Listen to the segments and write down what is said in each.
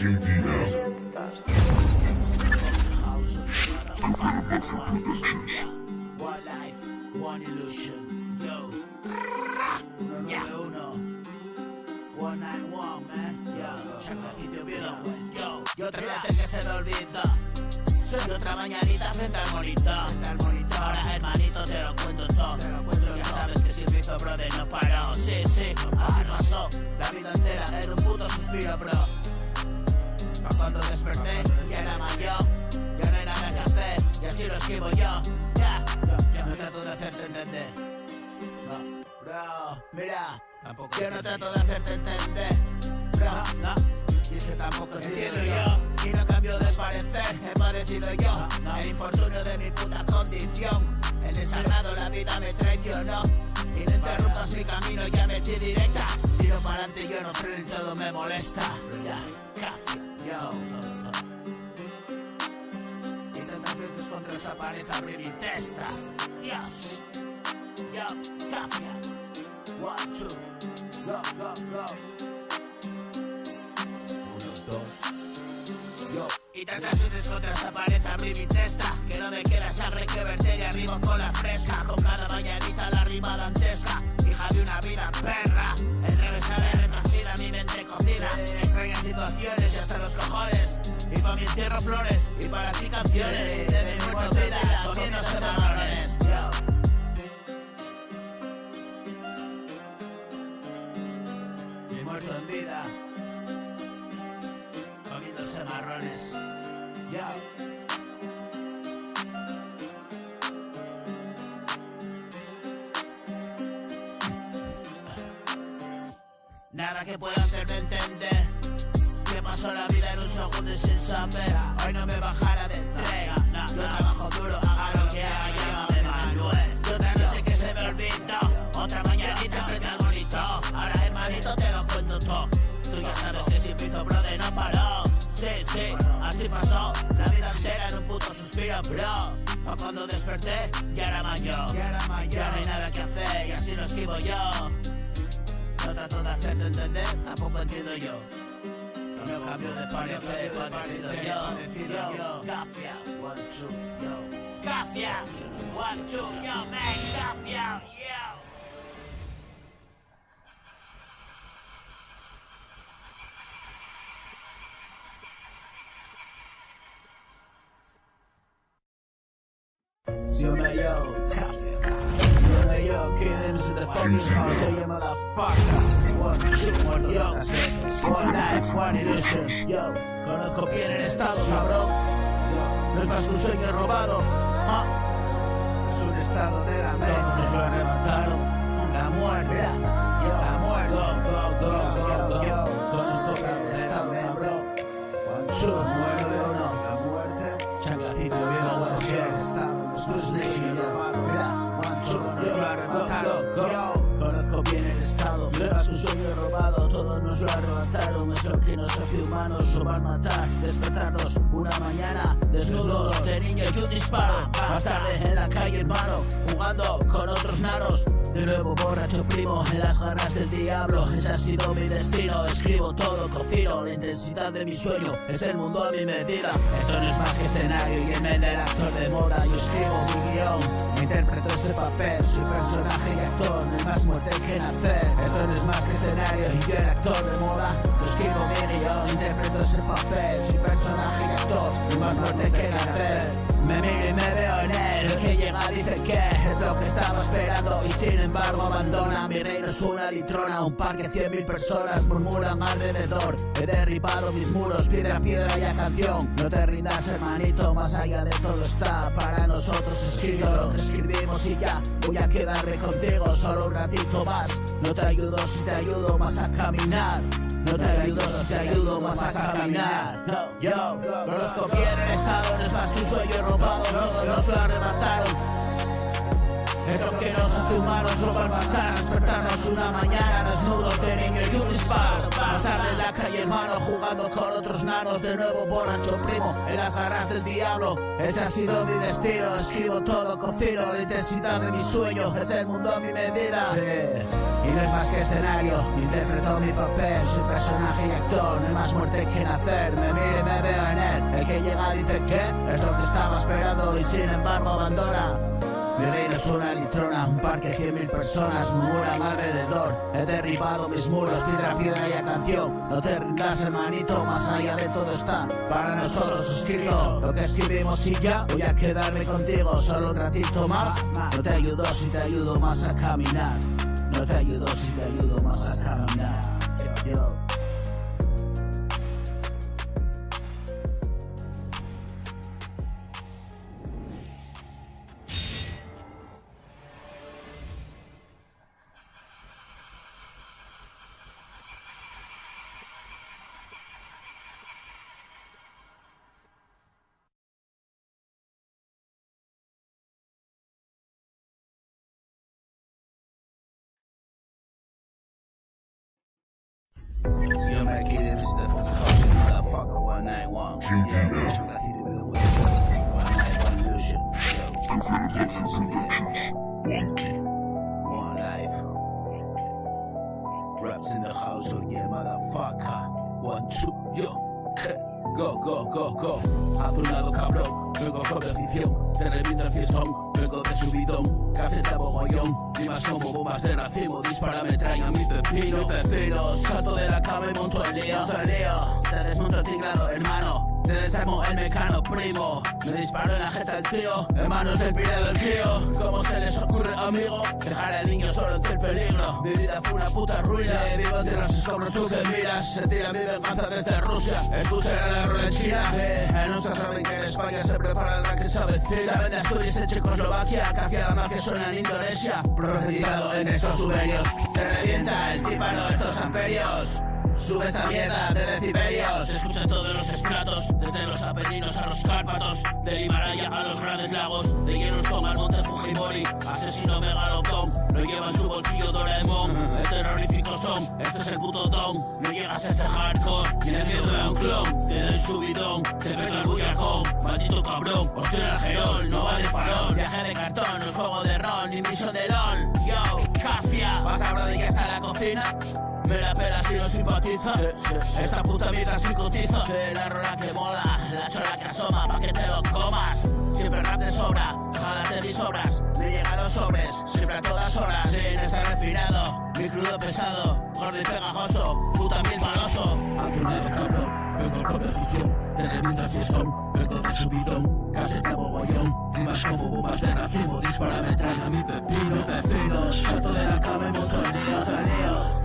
One life, one illusion. Yo, 191, 191, man. Yo, chacocito bien, yo. Y otra noche que se me olvida. Soy otra mañanita frente al monitor. Ahora, hermanito, te lo cuento todo. Ya sabes que si me hizo brother no paró. Sí, así pasó. La vida entera era un puto suspiro, bro. Pa' cuando desperté, ya era mayor. Ya no hay nada que hacer, y así lo escribo yo. No trato de hacerte entender. No, bro, mira. Yo no trato de hacerte entender. Bro, no. Y es que tampoco entiendo yo. Y no cambio de parecer, he parecido yo. El infortunio de mi puta condición. El desagrado, la vida me traicionó. Y no interrumpas mi camino, ya metí directa. Tiro para adelante, yo no freno y todo me molesta. Ya, casi, yo. Y tantas veces contra esa pared abrí mi testa. Dios, yo, cafia. 1, 2, go. 1, 2. Yo. Y tantas veces contra esa pared abrí mi testa. Que no me queda sangre que verter y arrimo con la fresca. Con cada mañanita la rima dantesca. Hija de una vida perra. Enrevesada y retorcida, mi mente cocida. Extrañas situaciones y hasta los cojones. Y pa' mi entierro flores. Y para ti canciones. De mi muerto vida, comiéndose marrones. Mi muerto en vida. Comiéndose marrones. Nada que pueda hacerme entender que pasó la vida en un segundo y sin saber. Hoy no me bajara del tren. Yo trabajo duro, haga lo que haga, llámame Manuel. Y otra noche que se me olvidó, otra mañanita frente al monitor. Ahora, hermanito, te lo cuento todo. Tú ya sabes que si me hizo brother no paró. Sí, así pasó. La vida entera en un puto suspiro, bro. Pa' cuando desperté, ya era mayor. Ya no hay nada que hacer y así lo escribo yo. No trato de hacerte entender, tampoco entiendo yo. No cambio de parecer, parecido yo. Gafia, 1, 2, yo. Gafia, 1, 2, yo, man. Gafia, yo. Yo me yo, killings in the fucking house, so you motherfucker. 1, 2, 1, yo, one life, one illusion. Yo, conozco bien el estado, cabrón. No es más que un sueño robado. Es un estado de la mente. Nos lo arrebataron. La muerte, la muerte. Go. Conozco bien el estado, cabrón. 1, 2, 9, 1. La muerte. Chanclacito, viejo, cualquier estado. Nuestro sueño robado. Nos lo arrebataron, conozco bien el estado. No es un sueño robado, todos nos lo arrebataron. Es lo que nos hace humanos, robar, matar, despertarnos una mañana desnudos de niño y un disparo. Más tarde en la calle, hermano, jugando con otros nanos. De nuevo borracho primo, en las garras del diablo. Ese ha sido mi destino, escribo todo, cocino. La intensidad de mi sueño es el mundo a mi medida. Esto no es más que escenario y el men del actor de moda. Yo escribo mi guión, interpreto ese papel. Soy personaje y actor, no hay más muerte que nacer. Esto no es más que escenario y yo el actor de moda. Yo escribo mi guión, interpreto ese papel. Soy personaje y actor, no hay más muerte que nacer. Me miro y me veo en él. El que llega dice que es lo que estaba esperando y sin embargo abandona. Mi reino es una litrona, un parque 100.000 personas murmuran alrededor. He derribado mis muros, piedra a piedra y a canción. No te rindas, hermanito, más allá de todo está para nosotros escrito lo que escribimos y ya. Voy a quedarme contigo solo un ratito más. No te ayudo si te ayudo más a caminar. No te ayudo si te ayudo más a caminar. Yo conozco bien el estado, no es más que un sueño robado, todos nos lo arrebataron. Es lo que nos hace humanos, robar, matar, despertarnos una mañana desnudos de niño y un disparo. Más tarde en la calle, hermano, jugando con otros nanos. De nuevo borracho primo, en las garras del diablo. Ese ha sido mi destino, escribo todo, cocino. La intensidad de mi sueño es el mundo a mi medida. Sí. Y no es más que escenario, interpreto mi papel, soy personaje y actor, no hay más muerte que nacer, me miro y me veo en él. El que llega dice que es lo que estaba esperando y sin embargo abandona. Mi reino es una litrona, un parque, 100.000 personas murmuran alrededor. He derribado mis muros, piedra a piedra y a canción. No te rindas, hermanito, más allá de todo está para nosotros escrito. Lo que escribimos y ya, voy a quedarme contigo solo un ratito más. No te ayudo si te ayudo más a caminar. No te ayudo si te ayudo más a caminar. Yo. Yo me quedé desde the fucking house, motherfucker, 191. Yeah, check la city with the way. 191 illusion. One life. Raps in the house, oh yeah, motherfucker. 1, 2, yo. Go, go, go, go. A tu lado, cabrón. Vengo con precisión. Te reviento el fiestón. Vengo de subidón. Cafeta bogollón. Rimas como bombas de racimo. Dispara, me traen a mi pepino. Salto de la cama y monto el lío. Te desmonto el tinglado, hermano. Te desarmo el mecano, primo. Me disparo en la jeta el tío. En manos del pirado del crío. ¿Cómo se les ocurre, amigo? Dejar al niño solo ante el peligro. Mi vida fue una puta ruina. Vivo entre los escombros, tú que miras. Se tira mi venganza desde Rusia. Escuchar a la rueda china. En nuestra saben que en España se prepara el ranking, se avecina. Saben de Asturias en Checoslovaquia. Casi a la mafia suena en Indonesia. Profetizado en estos sumerios. Te revienta el tímpano estos amperios. Sube esta mierda de decibelios. Se escucha todos los estratos, desde los Apeninos a los Cárpatos, del Himalaya a los grandes lagos, de hielos como el monte Fujimori. Asesino megalocón, lo lleva en su bolsillo Doraemon. El terrorífico son, este es el puto don. No llegas a este hardcore, ni el miedo de un clon. Te doy subidón, te pega el buyacón. Maldito cabrón, hostia el gerol, no vale farol. Viaje de cartón, no es juego de rol, ni misión de LOL. Yo, Cafia, vas a bro de que está en la cocina. Me la pela si no simpatiza. Esta puta vida sin cotiza. La rola que mola, la chola que asoma pa' que te lo comas. Siempre rap de sobra, jálate mis obras. Me llegan los sobres, siempre a todas horas. Sin estar refinado, mi crudo pesado, gordo y pegajoso, puta miel maloso. A tu lado cabrón, vengo con precisión. Te reviento el fiestón, vengo de subidón. Caseta bobollón, rimas como bombas de racimo. Dispara, me traen a mi pepino. Salto de la cama y monto el lío.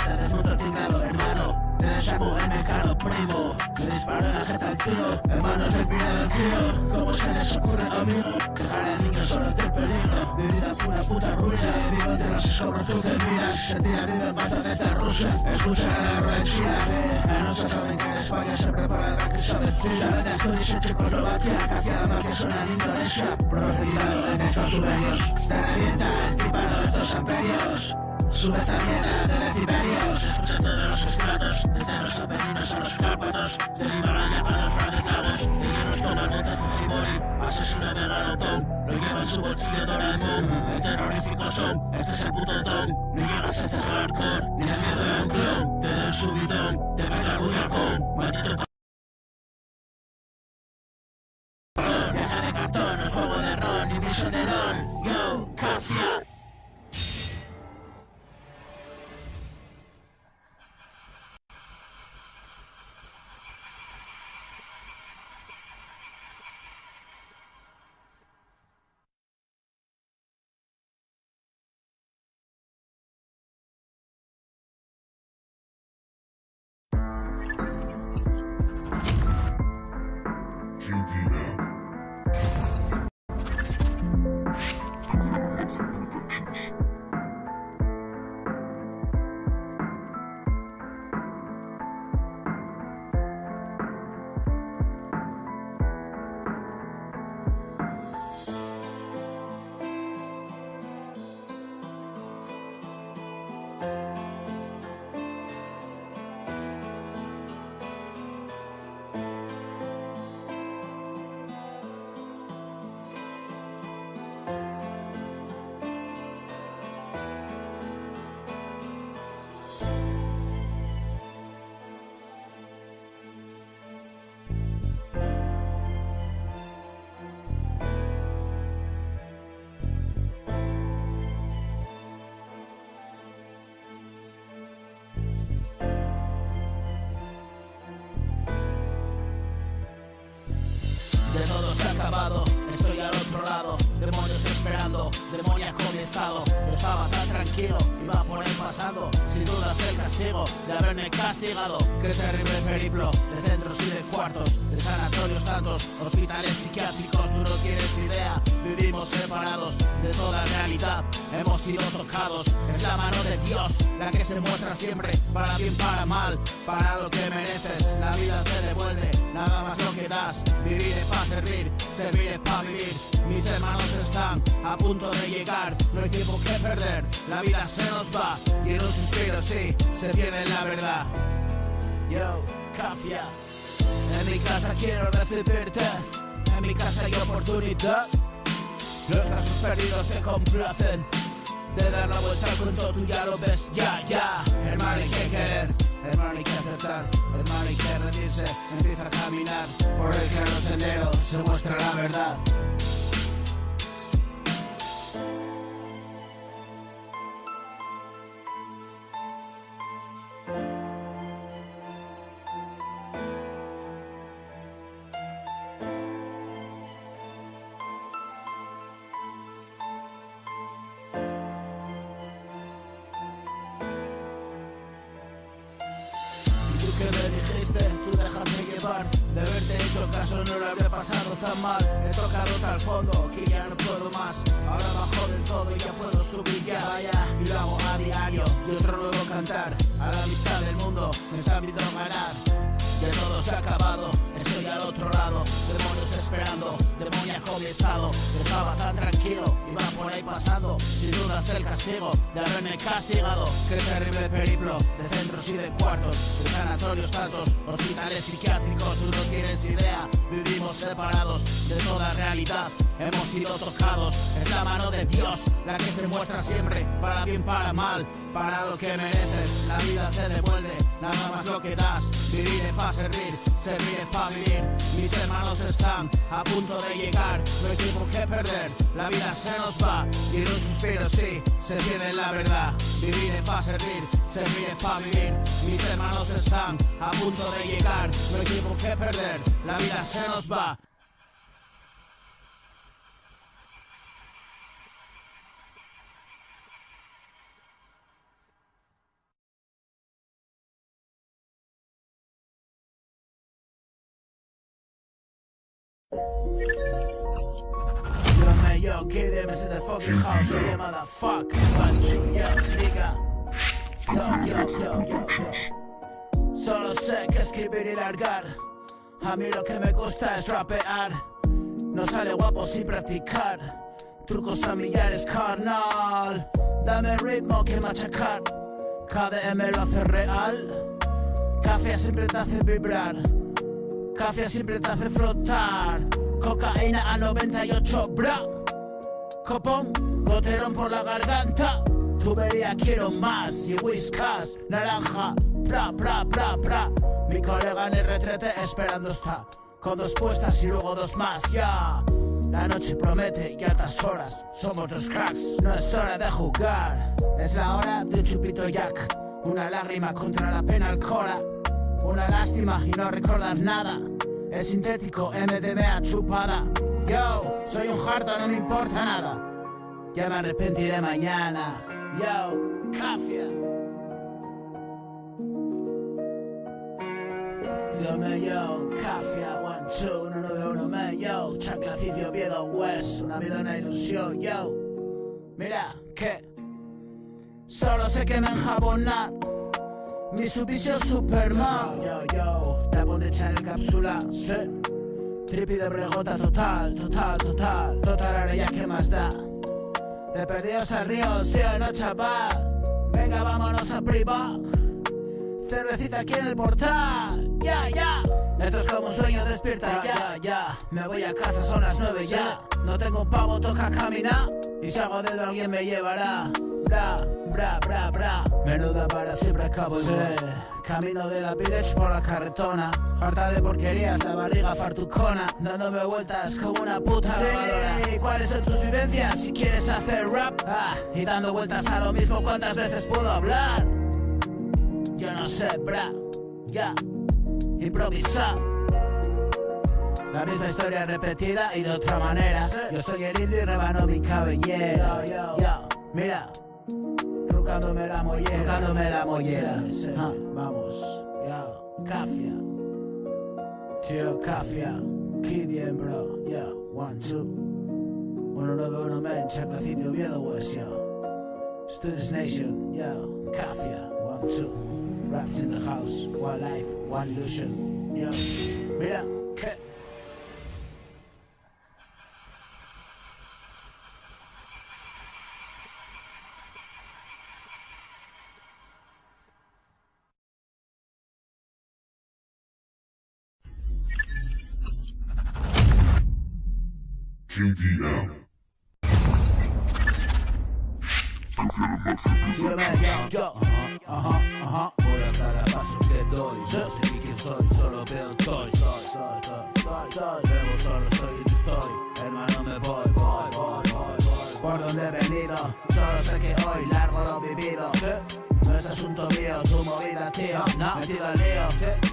Te desmonto el tinglado, hermano. Te desarmo el mecano, primo. Me disparo en la jeta al tío. En manos del pirado del crío. ¿Cómo se les ocurre, amigo? Dejar al niño solo ante el peligro. Mi vida fue una puta ruina. Vivo entre los escombros, tú que miras. Se tira mi venganza desde Rusia. Escucha la rueda china. No se saben que en España se prepara el ranking, se avecina. Saben de Asturias en Checoslovaquia. Casi a la mafia suena en Indonesia. Profetizado en estos sumerios. Te revienta el tímpano de estos amperios. Sube esta mierda de decibelios. Escucha todos los estratos, desde los Apeninos a los Cárpatos, del Himalaya a los grandes lagos, de hielos como el monte Fujimori. Asesino de galotón, lo lleva en su bolsillo Doraemon. El terrorífico son, este es el puto don. No llegas a este hardcore, ni el miedo de un clon. Te doy un subidón, te pega el buyacón. Maldito cabrón. Viaje de cartón, no es juego de rol, ni misión de LOL. Yo, Cafia. acabado, estoy al otro lado. Demonios esperando, demoníaco mi estado. Yo estaba tan tranquilo, iba por ahí pasando. Sin dudas el castigo de haberme castigado. Qué terrible periplo de centros y de cuartos, de sanatorios tantos, hospitales psiquiátricos. Tú no tienes idea, vivimos separados de toda realidad. Hemos sido tocados, es la mano de Dios la que se muestra siempre, para bien, para mal, para lo que mereces. La vida te devuelve, nada más lo que das. Vivir es para servir, servir es para vivir. Mis hermanos están a punto de llegar, no hay tiempo que perder. La vida se nos va y en un suspiro sí, se pierde la verdad. Yo, Cafia, en mi casa quiero recibirte. En mi casa hay oportunidad. Los casos perdidos se complacen de dar la vuelta al cuento, tú ya lo ves, ya. Hermano hay que querer, hermano hay que aceptar, hermano hay que rendirse. Empieza a caminar por el claro sendero, se muestra la verdad. Que me dijiste, tú déjame llevar. De haberte hecho caso no lo habría pasado tan mal. He tocado tal fondo que ya no puedo más. Ahora bajo del todo y ya puedo subir ya. Vaya, y lo hago a diario, y otro nuevo cantar. A la vista del mundo me está viendo ganar. Ya todo se ha acabado, estoy al otro lado. Demonios esperando, demoníaco mi estado. Estaba tan tranquilo, iba por ahí pasando. Sin dudas el castigo de haberme castigado. Qué terrible periplo de centros y de cuartos, de sanatorios tantos, hospitales psiquiátricos. Tú no tienes idea, vivimos separados de toda realidad. Hemos sido tocados, es la mano de Dios la que se muestra siempre, para bien, para mal, para lo que mereces. La vida te devuelve, nada más lo que das. Vivir es para servir, servir es para vivir. Mis hermanos están a punto de llegar, no hay tiempo que perder. La vida se nos va y en un suspiro sí, se pierde la verdad. Vivir es para servir, servir es para vivir. Mis hermanos están a punto de llegar, no hay tiempo que perder. La vida se nos va. Yo, kid, MS in the fucking house, yeah, motherfucker. 1, 2, yeah, nigga. Yo. Solo sé que escribir y largar. A mí lo que me gusta es rapear. No sale guapo sin practicar. Trucos familiares, carnal. Dame ritmo que machacar. KDM lo hace real. Café siempre te hace vibrar. Café siempre te hace frotar. Cocaína a 98, bra. Copón, goterón por la garganta. Tubería quiero más y whiskas, naranja, pra. Mi colega en el retrete esperando está, con 2 puestas y luego 2 más, ya. La noche promete y altas horas, somos 2 cracks. No es hora de jugar, es la hora de un chupito Jack. Una lágrima contra la pena al cora. Una lástima y no recordar nada. Es sintético, MDMA chupada. Yo, soy un harto, no me importa nada. Ya me arrepentiré mañana. Yo, Cafia. Yo, Cafia, 1, 2, 191, me, yo. Chanclacidio, Oviedo, West, una vida, una ilusión, yo. Mira, que solo sé que me enjabonar. Mi subicio Superman. Yo, te pone echar en cápsula, sí. Tripi de bregota total. Ahora ya que más da. De perdidos al río, sí o no, chaval. Venga, vámonos a privar. Cervecita aquí en el portal. Ya. Esto es como un sueño, despierta ya. Me voy a casa, son las 9 ya. No tengo pavo, toca caminar. Y si hago dedo alguien me llevará. Bra. Menuda para siempre acabo igual. Camino de la village por la carretona. Harta de porquerías, la barriga fartucona. Dándome vueltas como una puta lavadora. ¿Cuáles son tus vivencias si quieres hacer rap? Y dando vueltas a lo mismo, ¿cuántas veces puedo hablar? Yo no sé, bra. Ya. Improvisar. La misma historia repetida y de otra manera. Yo soy el indio y rebano mi cabellera. Yo, mira, rucándome la mollera. Vamos, yo, Cafia. Tío Cafia, Kidien bro, yo, 1, 2 191 men, Chaclacidio, Oviedo West, yo. Students Nation, yo, Cafia, 1, 2 Raps in the house, one life, one illusion, yo. Mira, que KDL. yo, voy a cada paso que doy. No sé ni quién soy, solo veo toy. Bebo solo soy y no estoy, hermano me voy. Por donde he venido, solo sé que hoy largo lo vivido. No es asunto mío, tu movida, tío. Metido al lío,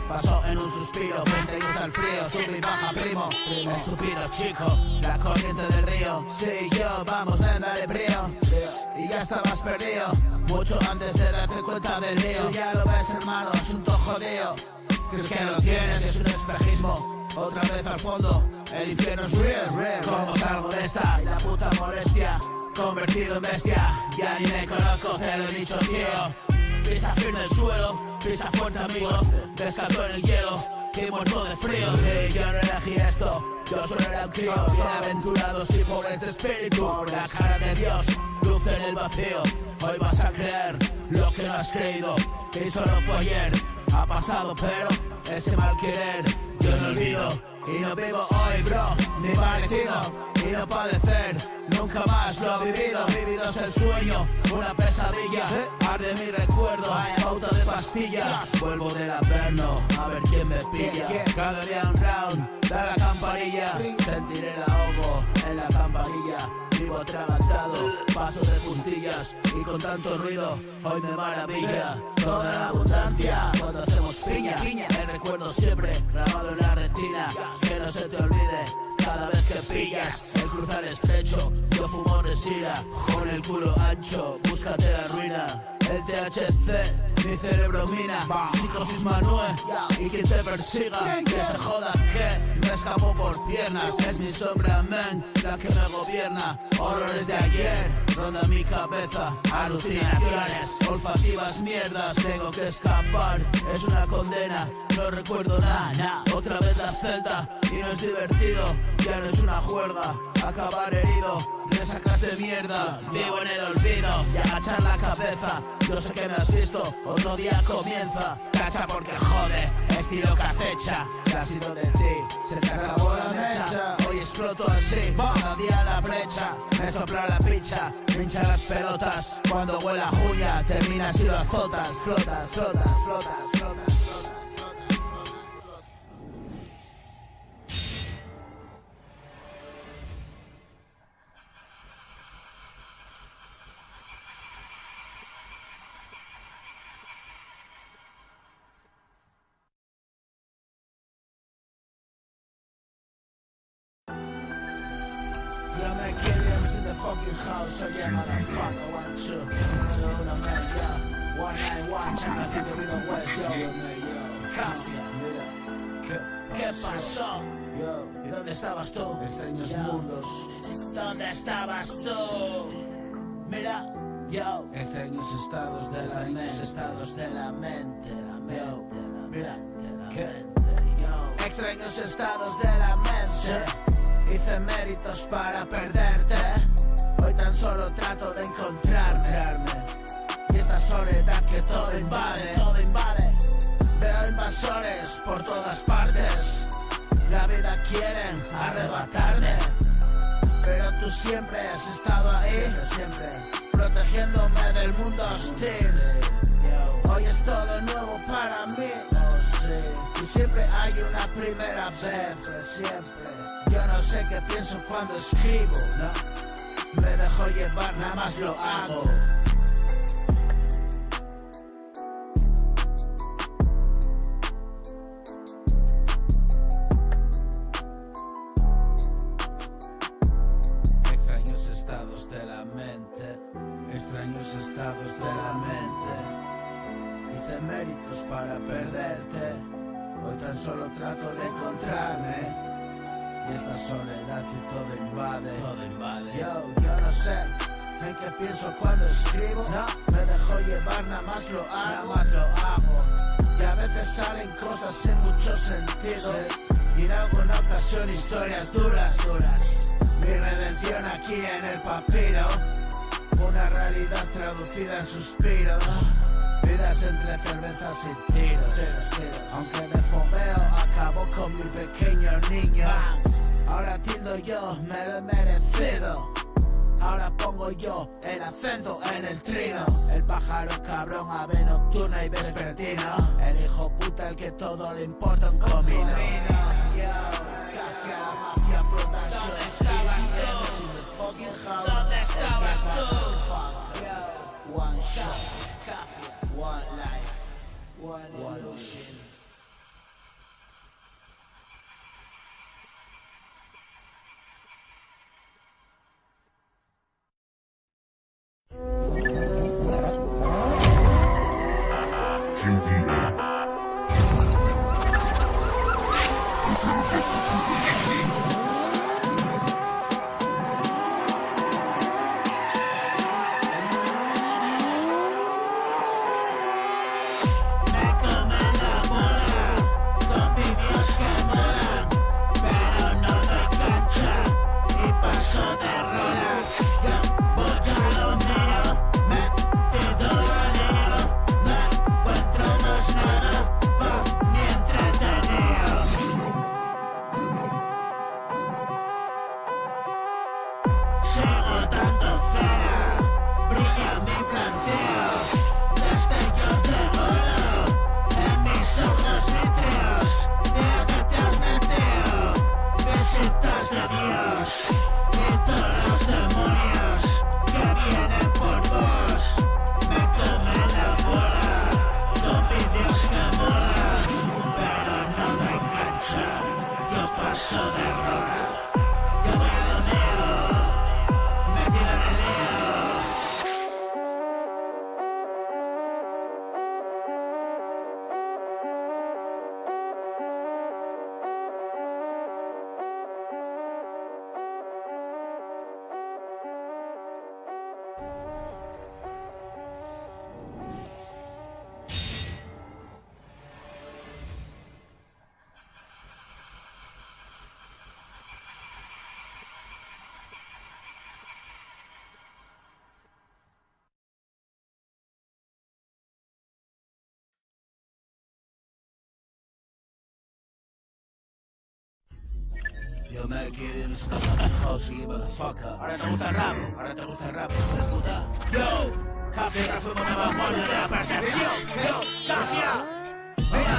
pasó en un suspiro. 20 años al frío, sube y baja, primo. Estúpido chico, la corriente del río. Sí, yo, vamos, ven, dale brío. Y ya estabas perdido, mucho antes de darte cuenta del lío. Ya lo ves, hermano, asunto jodido. ¿Crees que lo tienes? Es un espejismo. Otra vez al fondo, el infierno es real. ¿Cómo salgo de esta? La puta molestia, convertido en bestia. Ya ni me conozco, te lo he dicho, tío. Pisa firme el suelo, pisa fuerte, amigo. Descalzo en el hielo y muerto de frío. Sí, yo no elegí esto, yo solo era un crío. Bienaventurados y pobres de espíritu. La cara de Dios, luz en el vacío. Hoy vas a creer lo que no has creído. Y solo fue ayer, ha pasado pero ese mal querer yo no olvido. Y no vivo hoy, bro, ni parecido. Y no padecer, nunca más lo he vivido. Vivido es el sueño, una pesadilla. Arde mi recuerdo, pauta de pastillas. Vuelvo del averno, a ver quién me pilla. Cada día un round, da la campanilla. Sentiré el ahogo en la campanilla. Vivo atragantado, paso de puntillas. Y con tanto ruido, hoy me maravilla. Toda la abundancia, cuando hacemos piña. El recuerdo siempre, grabado en la retina. Que no se te olvide, cada vez que pillas el cruzar estrecho, yo fumo resina. Con el culo ancho, búscate la ruina. El THC, mi cerebro mina. Psicosis Manue, y quien te persiga, que se joda que me escapo por piernas. Es mi sombra, man, la que me gobierna. Olores de ayer, ronda mi cabeza. Alucinaciones, olfativas mierdas. Tengo que escapar, es una condena. No recuerdo nada, otra vez la celda. Y no es divertido, ya no es una juerga. Acabar herido, resacas de mierda. Vivo en el olvido y agachar la cabeza. Yo sé que me has visto, otro día comienza. Cacha porque jode, estilo que acecha. ¿Qué ha sido de ti? Se te acabó la mecha. Hoy exploto así, cada día la brecha. Me sopla la picha, me hincha las pelotas. Cuando huela a juya, terminas y lo azotas. Flotas. Yo me Killiams in the fucking house, so yeah, motherfucker, 1, 2 1, man, yo 191, Chaclacidio, Oviedo West, yo Cafia, mira, ¿qué pasó? Yo, ¿y dónde estabas tú? Extraños mundos. ¿Dónde estabas tú? Mira, yo, extraños estados de la mente, mira, extraños estados de la mente. Hice méritos para perderte. Hoy tan solo trato de encontrarme. Y esta soledad que todo invade. Veo invasores por todas partes. La vida quieren arrebatarme. Pero tú siempre has estado ahí, protegiéndome del mundo hostil. Hoy es todo nuevo para mí. Y siempre hay una primera vez. Yo no sé qué pienso cuando escribo, no. Me dejo llevar, nada más lo hago. para perderte. Hoy tan solo trato de encontrarme. Y esta soledad que todo invade. Yo no sé en qué pienso cuando escribo. Me dejo llevar, nada más lo hago. Y a veces salen cosas sin mucho sentido. Y en alguna ocasión historias duras. Mi redención aquí en el papiro. Una realidad traducida en suspiros. Vidas entre cervezas y tiros. Aunque de fogueo acabó con mi pequeño niño. Ahora tildo yo, me lo he merecido. Ahora pongo yo el acento en el trino. El pájaro cabrón, ave nocturna y vespertina. El hijo puta, el que todo le importa un comino. Cafia, mafia, production. ¿Dónde estabas tú? One shot, one life, one illusion. Yo me quiero en esta house y motherfucker. Ahora te gusta el rap, hijo de puta. Yo, Cafia, fuimos una vanguardia de la percepción. Yo, Cafia.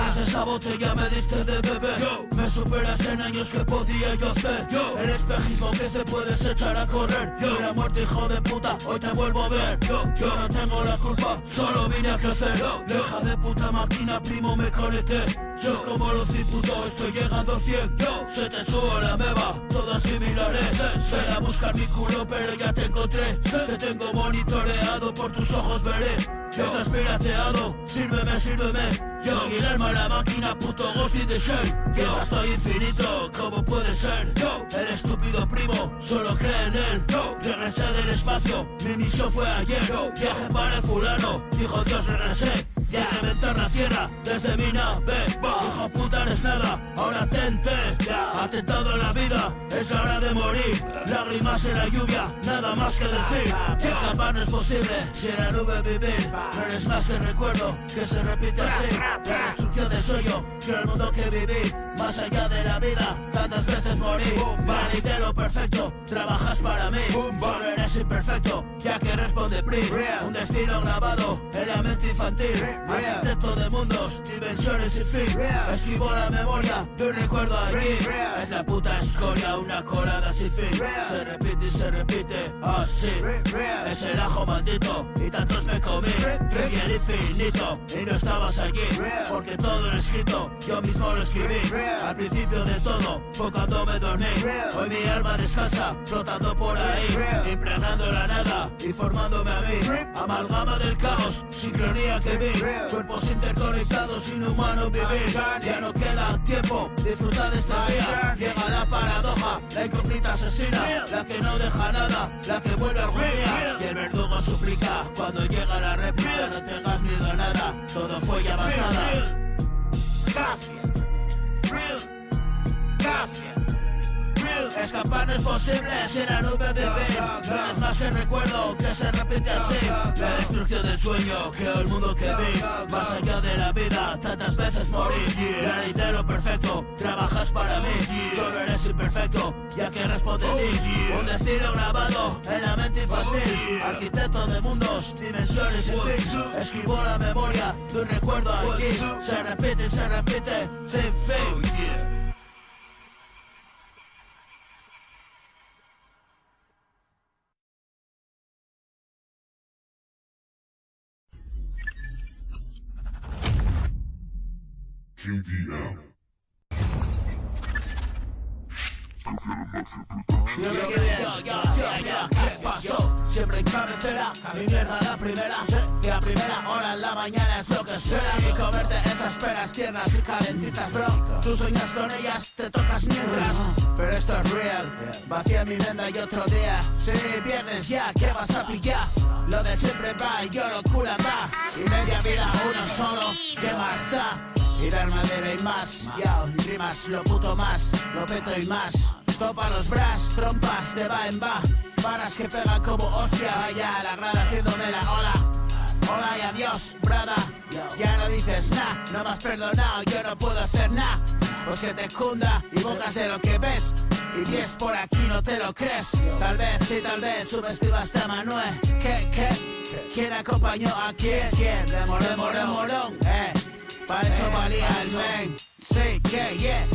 Desde esa botella me diste de bebé. Me superas en años que podía yo hacer. El espejismo que se puedes echar a correr. Soy la muerte, hijo de puta, hoy te vuelvo a ver. Yo no tengo la culpa, solo vine a crecer. Deja de puta máquina, primo, me conecté. Yo como Lucy, puto, estoy llegando al 100. Se te subo la meba, todas similares. Será a buscar mi culo, pero ya te encontré. Te tengo monitoreado, por tus ojos veré. Estás pirateado, sírveme. Yo soy el alma, la máquina, puto Ghost in the Shell. Yo estoy infinito, ¿cómo puede ser? El estúpido primo, solo cree en él. Regresé del espacio, mi misión fue ayer. Viaje para el fulano, dijo Dios, regresé. Y a reventar la tierra desde mi nave. Hijo puta, eres nada, ahora tente. Atentado a la vida, es la hora de morir. Lágrimas en la lluvia, nada más que decir. Escapar no es posible, si en la nube vivir. No eres más que recuerdo, que se repite así. La destrucción del sueño, quiero el mundo que viví. Más allá de la vida, tantas veces morí. Valide lo perfecto, trabajas para mí. Solo eres imperfecto, ya que responde PRI. Un destino grabado en la mente infantil. Arquitecto de mundos, dimensiones sin fin. Esquivo la memoria de un recuerdo allí. Es la puta escoria, una colada sin fin. Se repite y se repite, así. Es el ajo maldito y tantos me comí. Trivial infinito y no estabas allí. Porque todo lo escrito, yo mismo lo escribí. Al principio de todo, fue cuando me dormí. Hoy mi alma descansa, flotando por ahí, impregnando la nada y formándome a mí. Amalgama del caos, sincronía que vi. Cuerpos interconectados, inhumano vivir. Ya no queda tiempo, disfruta de este día. Llega la paradoja, la incógnita asesina, la que no deja nada, la que vuelve algún día. Y el verdugo suplica, cuando llega la réplica, no tengas miedo a nada, todo fue ya bastada. Cafia, real, cafia. Escapar no es posible si la nube vivir. No es más que recuerdo que se repite así. La destrucción del sueño creó el mundo que vi. Más allá de la vida, tantas veces morí. La ley de lo perfecto, trabajas para mí. Solo eres imperfecto, ya que responde ti. Un destino grabado en la mente infantil. Arquitecto de mundos, dimensiones sin fin. Escribo la memoria de un recuerdo aquí. Se repite, sin fin. KDM. ¿Qué pasó? Siempre en cabecera, mi mierda la primera. Y a primera hora en la mañana es lo que esperas. Y comerte esas peras tiernas y calentitas, bro. Tú sueñas con ellas, te tocas mientras. Pero esto es real, vacía mi venda y otro día. Sí, viernes ya, ¿qué vas a pillar? Lo de siempre va y yo locura va. Y media vida uno solo, ¿qué más da? Y dar madera y más, yo, rimas, lo puto más, lo peto y más. Topa los bras, trompas de va en va. Varas que pegan como hostias. Vaya, la grada haciéndome la ola. Hola y adiós, brada. Ya no dices nah, no me has perdonado, yo no puedo hacer nah. Pues que te cunda y bocas de lo que ves. Y vies por aquí, no te lo crees. Tal vez, sí, tal vez, subestimaste a Manuel. ¿Qué? ¿Quién acompañó a quién? De morón, pa' eso valía el men. Sí, yeah.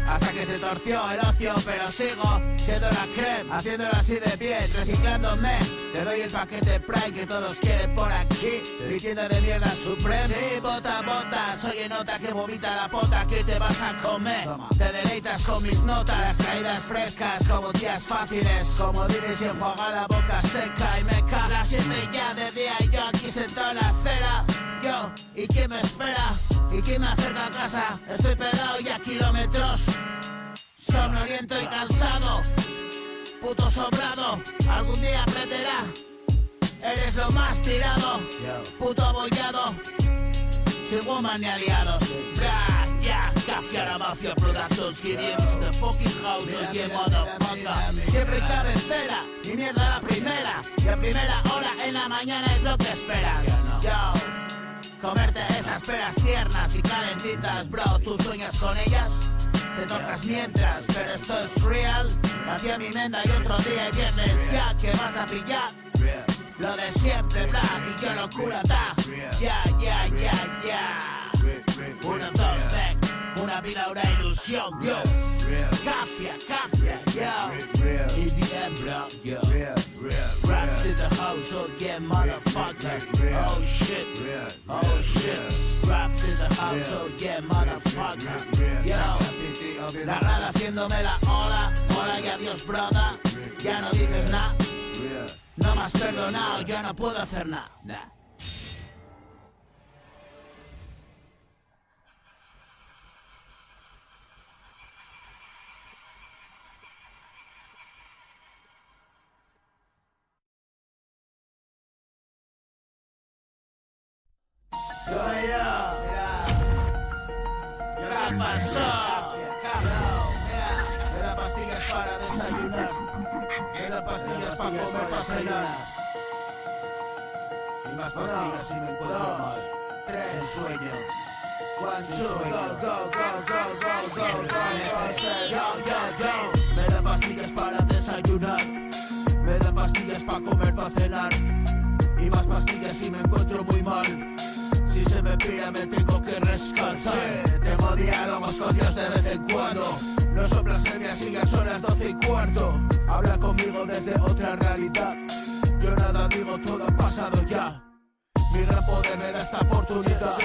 Hasta que se torció el ocio, pero sigo siendo la creme, haciéndolo así de bien, reciclándome. Te doy el paquete Prime que todos quieren por aquí. Mi tienda de mierda supreme. Sí, bota, soy en nota que vomita la pota que te vas a comer. Te deleitas con mis notas, las traídas frescas como días fáciles. Como diréis y enjuaga la boca seca y me caga. Las 7 ya de día y yo aquí sentado en la acera. Yo, ¿y quién me espera? ¿Y quién me acerca a casa? Estoy pegado ya a kilómetros, somnoliento y cansado. Puto sobrado, algún día aprenderá. Eres lo más tirado, puto abollado, sin woman ni aliados. Ya, Cafia, la mafia, productions, Gideons, the fucking house, oye, motherfucker. Siempre en cabecera, mi mierda la primera. Y a primera hora en la mañana es lo que esperas. Yo, comerte esas peras tiernas y calentitas, bro, ¿tú sueñas con ellas? Te tocas mientras, pero esto es real. Hacia mi menda y otro día y viernes ya que vas a pillar. Lo de siempre, bla, y yo locura da. Ya. Una vida, una ilusión, yo. Cafia, yo. EDM, bro, yo. Raps in the house, oh yeah, motherfucker. Oh shit. Raps in the house, oh yeah, motherfucker. Yo. La rada haciéndome la hola y adiós, brother. Ya no dices nada. No me has perdonado, yo no puedo hacer nada. ¿Qué pasó? Me da pastillas para desayunar. Me da pastillas para comer, para cenar. Y más pastillas si me encuentro mal. 3, sueño. 1, 2, go. Me da pastillas para desayunar. Me da pastillas para comer, para cenar. Y más pastillas si me encuentro muy mal. Si se me pira me tengo que rescatar. Tengo diálogos con Dios de vez en cuando. No soplas en mi asiga, son las 12:15. Habla conmigo desde otra realidad. Yo nada digo, todo ha pasado ya. Mi gran poder me da esta oportunidad.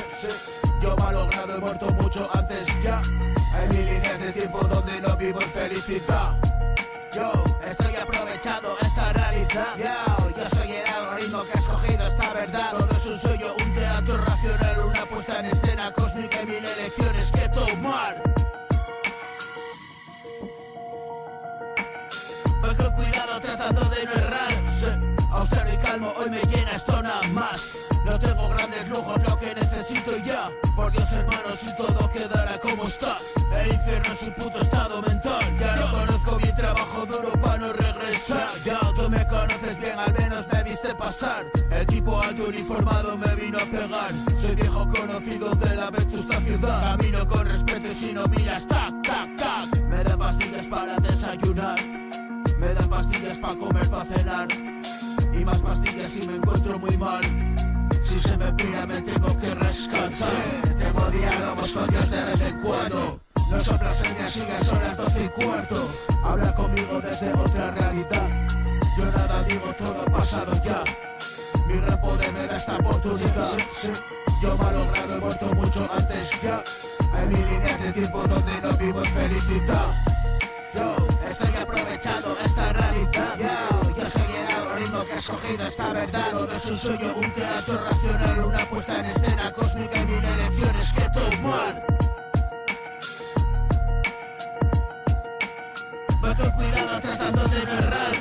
Yo malogrado he muerto mucho antes ya. Hay mil líneas de tiempo donde no vivo en felicidad. Yo estoy aprovechando esta realidad. Yo soy el algoritmo que ha escogido esta verdad. Todo es un sueño, un teatro racional, una puesta en escena cósmica y mil elecciones que tomar. Voy con cuidado tratando de no errar. Austero y calmo, hoy me llena esto nada más. No tengo grandes lujos, lo que necesito ya. Por Dios hermanos, y todo quedará como está. El infierno es su puto estado mental. Ya no conozco mi trabajo duro para no regresar. Ya tú me conoces bien, al menos me viste pasar. El tipo alto uniformado me vino a pegar. Soy viejo conocido de la vetusta ciudad. Camino con respeto y si no miras, tac, tac, tac. Me dan pastillas para desayunar. Me dan pastillas para comer, para cenar. Y más pastillas si me encuentro muy mal. Si se me pira me tengo que rescatar. Tengo diálogos con Dios de vez en cuando. No soplas en mi asiga, son las 12:15. Habla conmigo desde otra realidad. Yo nada digo, todo ha pasado ya. Mi gran poder me da esta oportunidad. Yo malogrado he muerto mucho antes ya. Hay mil líneas de tiempo donde no vivo en felicidad. Yo estoy aprovechando esta realidad. Yo soy el algoritmo que ha escogido esta verdad. Todo es un sueño, un teatro racional, una puesta en escena cósmica y mil elecciones que tomar. Voy con cuidado tratando de no errar.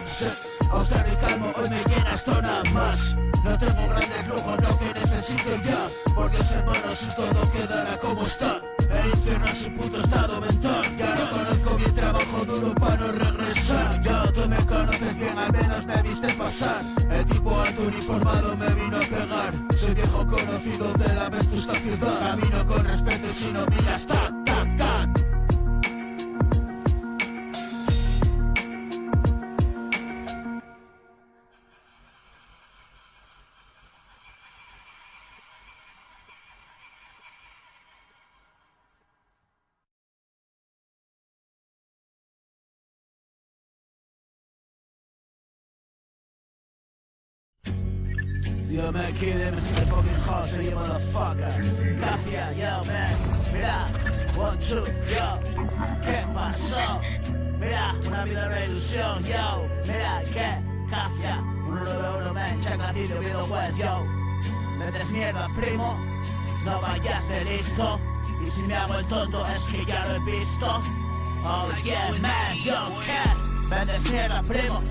Austero y calmo, hoy me llena esto nada más. No tengo grandes lujos, lo que necesito ya. Por Dios hermanos, y todo quedará como está. El infierno es su puto estado mental. Ya no conozco mi trabajo duro para no regresar. Ya tú me conoces bien, al menos me viste pasar. El tipo alto uniformado me vino a pegar. Soy viejo conocido de la vetusta ciudad. Camino con respeto y si no miras, tac, tac, tac. Yo me quedé, me siento fucking hot, soy yo motherfucker. Cafia, yo man, mira, 1, 2, yo, ¿qué pasó? Mira, una vida una ilusión, yo, mira, ¿qué? Cafia, 191 man, chaclacito, viejo pues, yo. Metes mierda, primo, no vayas de listo. Y si me hago el tonto es que ya lo he visto. Oh yeah man, yo, ¿qué? Metes mierda, primo,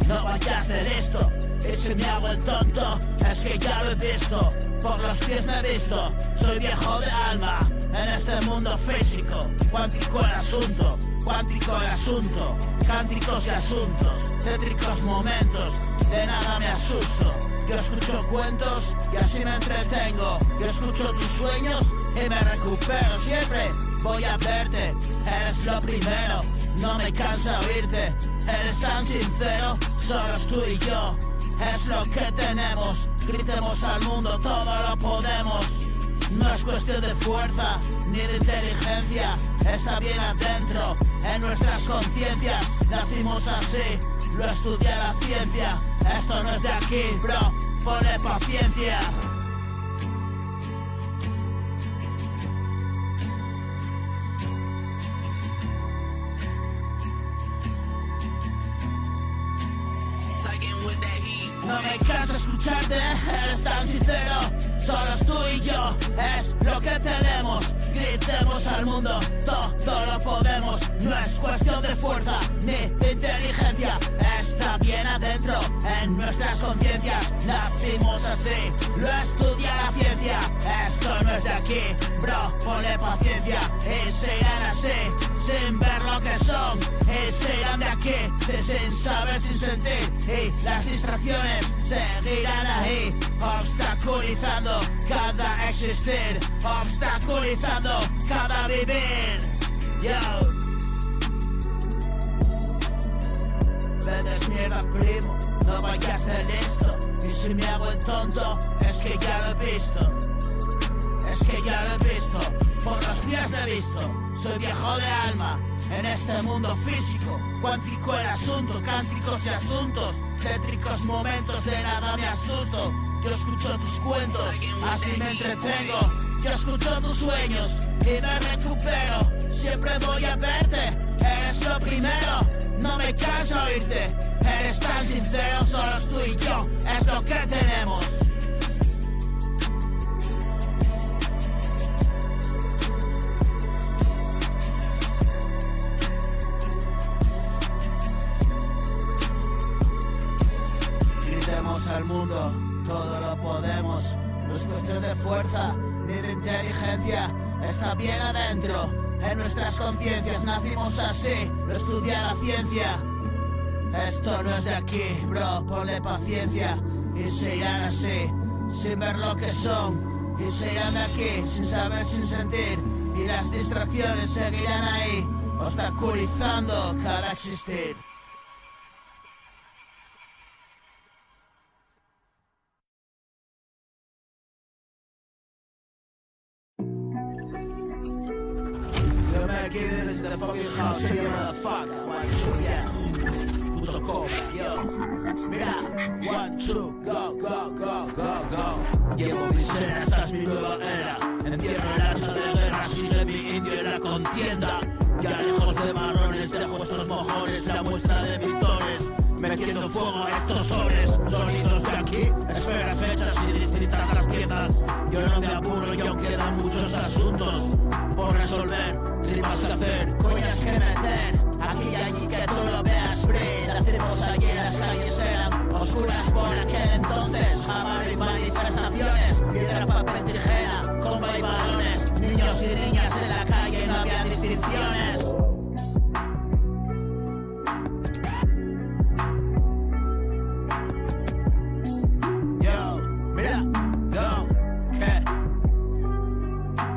no vayas de listo. Y si me hago el tonto, es que ya lo he visto. Por los pies me he visto. Soy viejo de alma en este mundo físico. Cuántico el asunto, cuántico el asunto. Cánticos y asuntos, tétricos momentos. De nada me asusto. Yo escucho cuentos y así me entretengo. Yo escucho tus sueños y me recupero. Siempre voy a verte, eres lo primero. No me cansa oírte, eres tan sincero. Solos tú y yo, es lo que tenemos. Gritemos al mundo, todo lo podemos. No es cuestión de fuerza, ni de inteligencia. Está bien adentro, en nuestras conciencias. Nacimos así, lo estudia la ciencia. Esto no es de aquí, bro, ponle paciencia. No me cansa escucharte, eres tan sincero. Solos tú y yo, es lo que tenemos. Gritemos al mundo, todo lo podemos. No es cuestión de fuerza, ni de inteligencia. Está bien adentro, en nuestras conciencias. Nacimos así, lo estudia la ciencia. Esto no es de aquí, bro, ponle paciencia. Y se irán así, sin ver lo que son. Y se irán de aquí, sin saber, sin sentir. Y las distracciones seguirán ahí, obstaculizando cada existir, obstaculizando cada vivir. Yo, vendes mierda, primo, no vayas de listo. Y si me hago el tonto, es que ya lo he visto. Es que ya lo he visto, por los pies lo he visto. Soy viejo de alma en este mundo físico. Cuántico el asunto, cánticos y asuntos, tétricos momentos, de nada me asusto. Yo escucho tus cuentos, así me entretengo. Yo escucho tus sueños y me recupero. Siempre voy a verte, eres lo primero. No me canso de oírte, eres tan sincero. Solo tú y yo, es lo que tenemos. Gritemos al mundo, todo lo podemos. No es cuestión de fuerza ni de inteligencia, está bien adentro. En nuestras conciencias nacimos así, lo estudia la ciencia. Esto no es de aquí, bro, ponle paciencia. Y se irán así, sin ver lo que son. Y se irán de aquí, sin saber, sin sentir. Y las distracciones seguirán ahí, obstaculizando cada existir. Kid is the fucking house, so you motherfucker. 1, 2, yeah. Puto cobra, yo. Mira, 1, 2, go, go, go, go, go. Llevo mi cena, esta es mi nueva era. Entierro el hacha de guerra, sigue mi indio en la contienda. Ya lejos de marrones, dejo vuestros mojones, la muestra de mis dones. Metiendo fuego a estos sobres, sonidos de aquí. Espera fechas y distintas las piezas. Yo no me apuro y aún quedan muchos asuntos por resolver, rimas que hacer, coñas que meter. Aquí y allí que tú lo veas free. Nacimos allí, las calles eran oscuras por aquel entonces. Jamás y manifestaciones, piedra, papel, tijera, comba y balones. Niños y niñas en la calle, no había distinciones. Yo, mira, yo,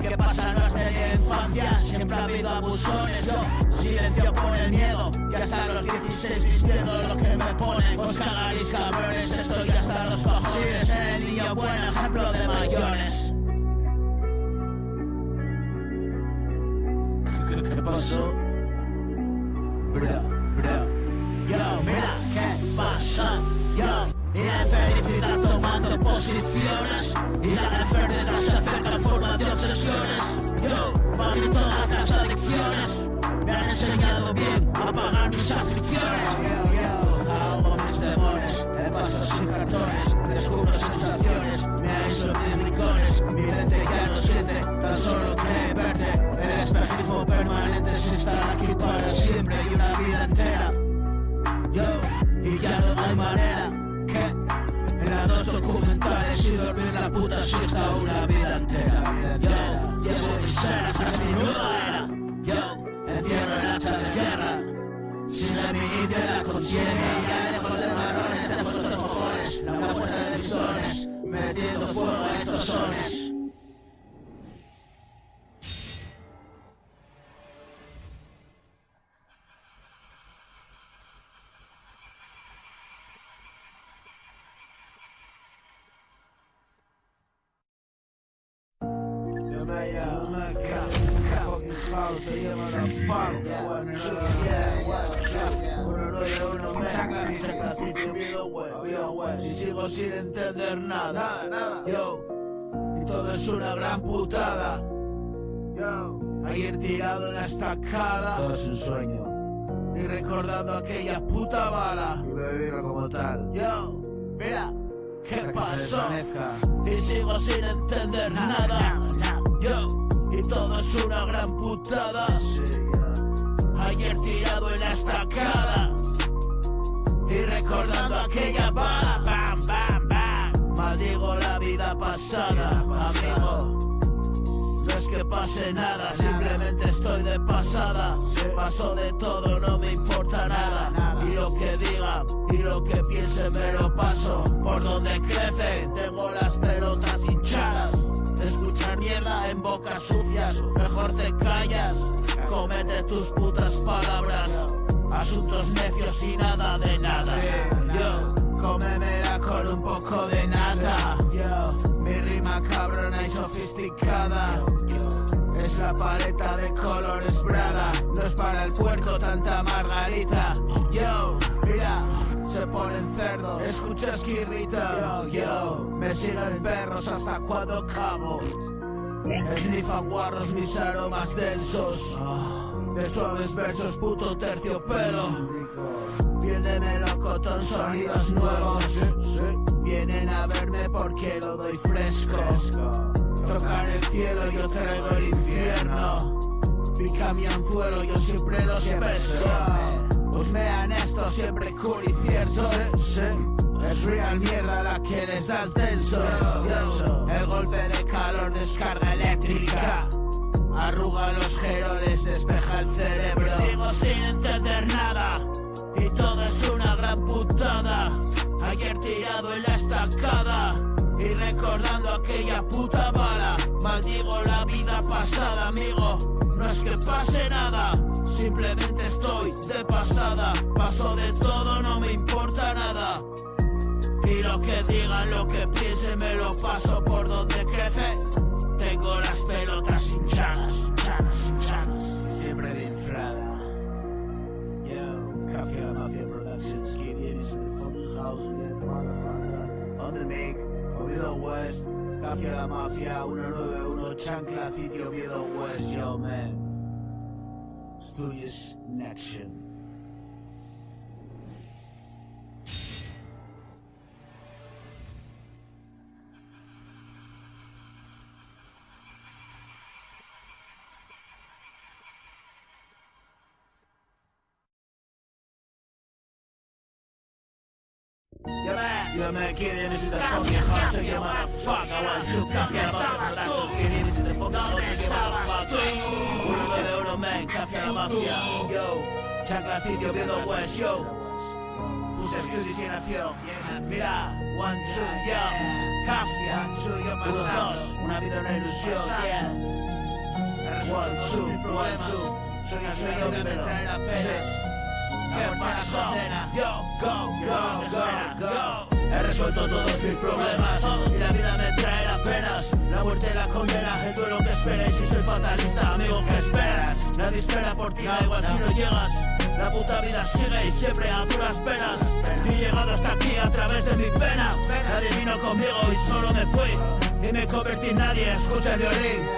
¿qué pasa? No has tenido infancia, siempre ha habido abusones. Yo silencio por el miedo, y hasta los 16 vistiendo lo que me ponen. Os cagaréis cabrones, estoy hasta los cojones. Si eres el niño buen ejemplo de mayores. ¿Qué pasó? Yo, mira, ¿qué pasa? Yo, y la felicidad tomando posiciones, y la enfermedad se acerca en forma de obsesiones. Yo, para mí todas las adicciones me han enseñado bien a pagar mis aflicciones. Yo, ahogo mis temores en vasos y cartones, descubro sensaciones, me aíslo mis rincones. Mi mente ya no siente, tan solo cree verte. El espejismo permanente se instala aquí para siempre y una vida entera. Yo, y ya no hay manera que en las dos documentales y dormir la puta siesta una vida entera. Yo, llevo mis cenas, esta es mi nueva era. Yo, entierro el hacha de guerra, sin la indio de la contienda. Ya lejos de marrones, de vuestros mojones, la muestra de mis dones, metiendo fuego a estos sones. Se llama la fanta, 191 me y sigo sin entender nada. Yo, y todo es una gran putada. Yo, ayer tirado en la estacada, todo es un sueño, y recordando aquella puta bala y vivirlo como tal. Yo, mira, ¿qué pasó? Y sigo sin entender nada. Yo, y todo es una gran putada. Ayer tirado en la estacada y recordando aquella bala. Bam, bam, bam. Maldigo la vida pasada, amigo. No es que pase nada, simplemente estoy de pasada. Paso de todo, no me importa nada. Y lo que diga y lo que piense me lo paso. Por donde crece, tengo las pelotas hinchadas. Escuchar mierda en bocas sucias, mejor te callas. Comete tus putas palabras, asuntos necios y nada de nada. Yo, cómemela con un poco de nata. Yo, mi rima cabrona y sofisticada. Es la paleta de colores Prada, no es para el pueblo. escuchas que irrita. Yo, me siguen perros hasta cuando acabo. Esnifan guarros mis aromas densos. De suaves versos, puto terciopelo. Viene melocotón, sonidos nuevos. Vienen a verme porque lo doy fresco. Tocar el cielo, yo traigo el infierno. Pica mi anzuelo, yo siempre los peso. Husmean esto siempre cool y cierto. Es real mierda la que les da el tenso. El golpe de calor, descarga eléctrica. Arruga los geroles, despeja el cerebro. Sigo sin entender nada y todo es una gran putada. Ayer tirado en la estacada y recordando aquella puta bala. Maldigo la vida pasada, amigo. No es que pase nada, simplemente estoy de pasada. Paso de todo, no me importa nada. Y lo que digan, lo que piensen, me lo paso por donde crece. Tengo las pelotas hinchadas, siempre de inflada. Yo, Café La Mafia Productions, Gideon's in the fucking house again, motherfucker. On the mic, Oviedo West, Café La Mafia, 191, Chancla, Sitio Oviedo West, yo man. Studios in action. Yo me quedé en the fucking house again, motherfucker. I want you, Café La Mafia Productions, Gideon's in the fucking house again, motherfucker. 191 man, Café La Mafia, yo. Chancla, Sitio Oviedo West, yo. Tus estudios y nación. Mira, 1, 2, yo. Café, 1, 2, una vida, una ilusión, yeah. 1, 2, 1, 2. Soy el sueño que me traerá penas. ¿Qué pasó? Yo, go. He resuelto todos mis problemas y la vida me traerá penas. La muerte la condena, el duelo que esperes. Y soy fatalista, amigo, ¿qué esperas? Nadie espera por ti, da igual si no llegas. La puta vida sigue y siempre a duras penas. Yo he llegado hasta aquí a través de mi pena. Nadie vino conmigo y solo me fui. Y me convertí en nadie, escucha el violín.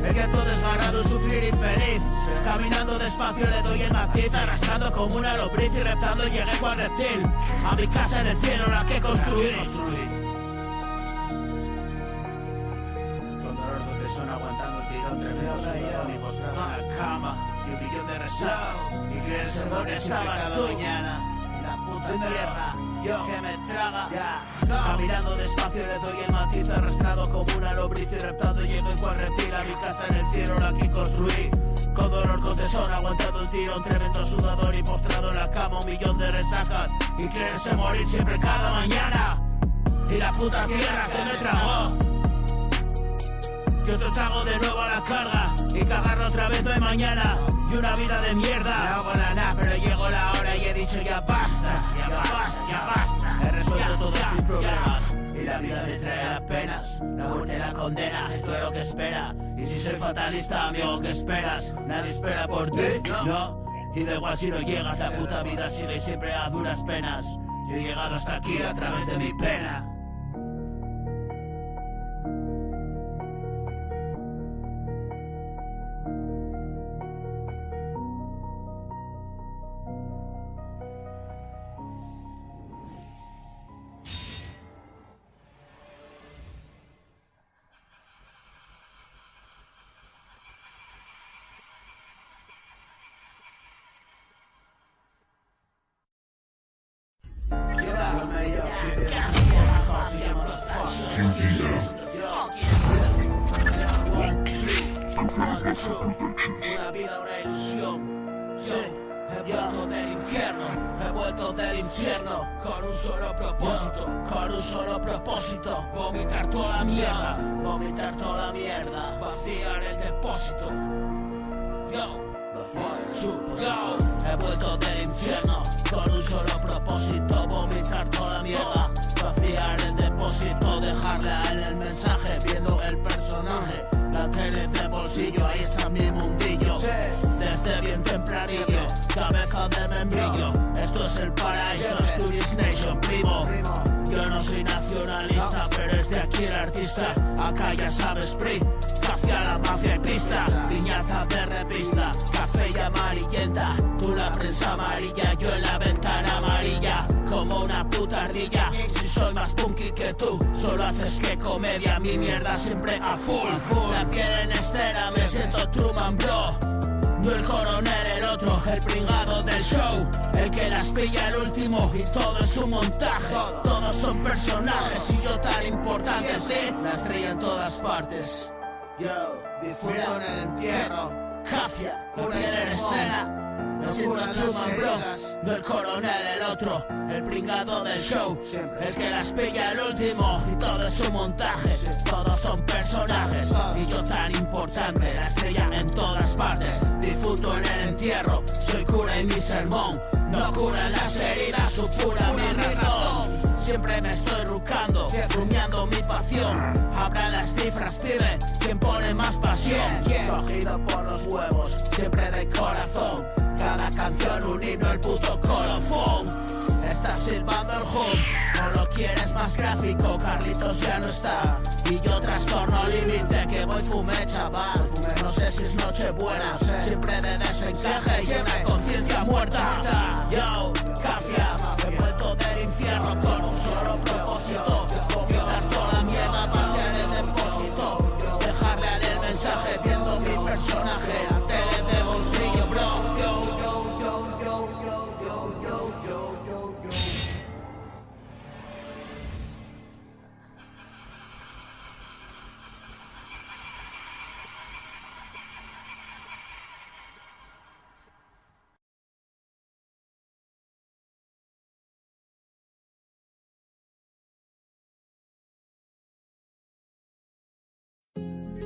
El gueto desgarrado, sufrir infeliz. Caminando despacio le doy el matiz. Arrastrando como una lombriz y reptando llegué cual reptil. A mi casa en el cielo, la que construí. Con dolor de persona aguantando el tirón. Tremendo sudor y postrado en la cama. Y 1 millón de resadas. Y que el sermón estabas tú. La puta tierra, yo que me traga. Caminando despacio le doy el matiz. Arrastrado como una lombriz y reptando llego igual reptil. A mi casa en el cielo la que construí. Con dolor, con tesón, aguantando el tirón. Tremendo sudador y postrado en la cama. 1 millón de resacas y creerse morir siempre cada mañana. Y la puta tierra que me tragó. Yo te trago de nuevo a la carga y cagarlo otra vez no hay mañana. Y una vida de mierda. No hago la nada, pero llegó la hora y he dicho ya basta. He resuelto todos mis problemas y la vida me trae penas. La muerte la condena, es todo lo que espera. Y si soy fatalista, amigo, ¿qué esperas? Nadie espera por ti, no. Y da igual si no llegas, la puta vida sigue siempre a duras penas. Yo he llegado hasta aquí a través de mi pena. Una vida, una ilusión. Sí, he vuelto del infierno. He vuelto del infierno con un solo propósito. Con un solo propósito. Vomitar toda la mierda. Vomitar toda la mierda. Vaciar el depósito. Yo. He vuelto del infierno con un solo propósito. Vomitar toda la mierda. Vaciar el depósito. Dejarle a él el mensaje viendo el personaje. La tele de bolsillo, ahí está mi mundillo. Desde bien tempranillo, cabeza de membrillo. Esto es el paraíso, estudios Lost Nation, primo. Yo no soy nacionalista, pero es de aquí el artista. Acá ya sabes, PRI, café a la mafia y pista. Piñata de revista, café y amarillenta. Tú la prensa amarilla, yo en la ventana amarilla. Como una puta ardilla, si soy más punky que tú, solo haces que comedia. Mi mierda siempre a full. La piel en estera, me siento Truman, bro. No el coronel, el otro, el pringado del show. El que las pilla el último y todo es un montaje. Todos son personajes y yo tan importante, sí. La estrella en todas partes. Yo, difunto en el entierro. Cafia, con él en escena. Me siento Truman, bro. No el coronel, el otro, el pringado del show. El que las pilla el último y todo es un montaje. Todos son personajes y yo tan importante. La estrella en todas partes. Difunto en el entierro. Soy cura y mi sermón no curan las heridas, supura mi razón. Siempre me estoy rucando, rumiando mi pasión. Habrá las cifras, pibe, quien pone más pasión. Cogido por los huevos, siempre de corazón. Cada canción un himno, el puto colofón. Estás silbando el home, o lo quieres más gráfico. Carlitos ya no está y yo trastorno límite. Que voy fumé, chaval. No sé si es noche buena, siempre de desencaje y una conciencia muerta. Yo, cafia, he vuelto del infierno con un solo propósito: vomitar toda la mierda para hacer el depósito. Dejarle a leer el mensaje viendo mi personaje. Tele de bolsillo, bro.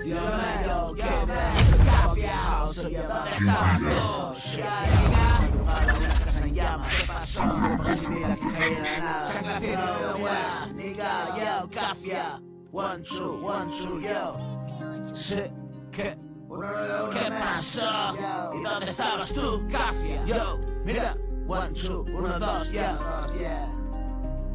Yo me que de Café House, oye, ¿dónde estabas tú? Una casa en llamas, ¿qué pasó? Posibilidad que caí en la nada. Chanclacito, buena, nigga, yo, Café. 1, 2, 1, 2, yo. Sí, ¿qué? ¿Qué pasó? ¿Y dónde estabas tú, Café? Yo, mira, 1, 2, 1, 2, yo.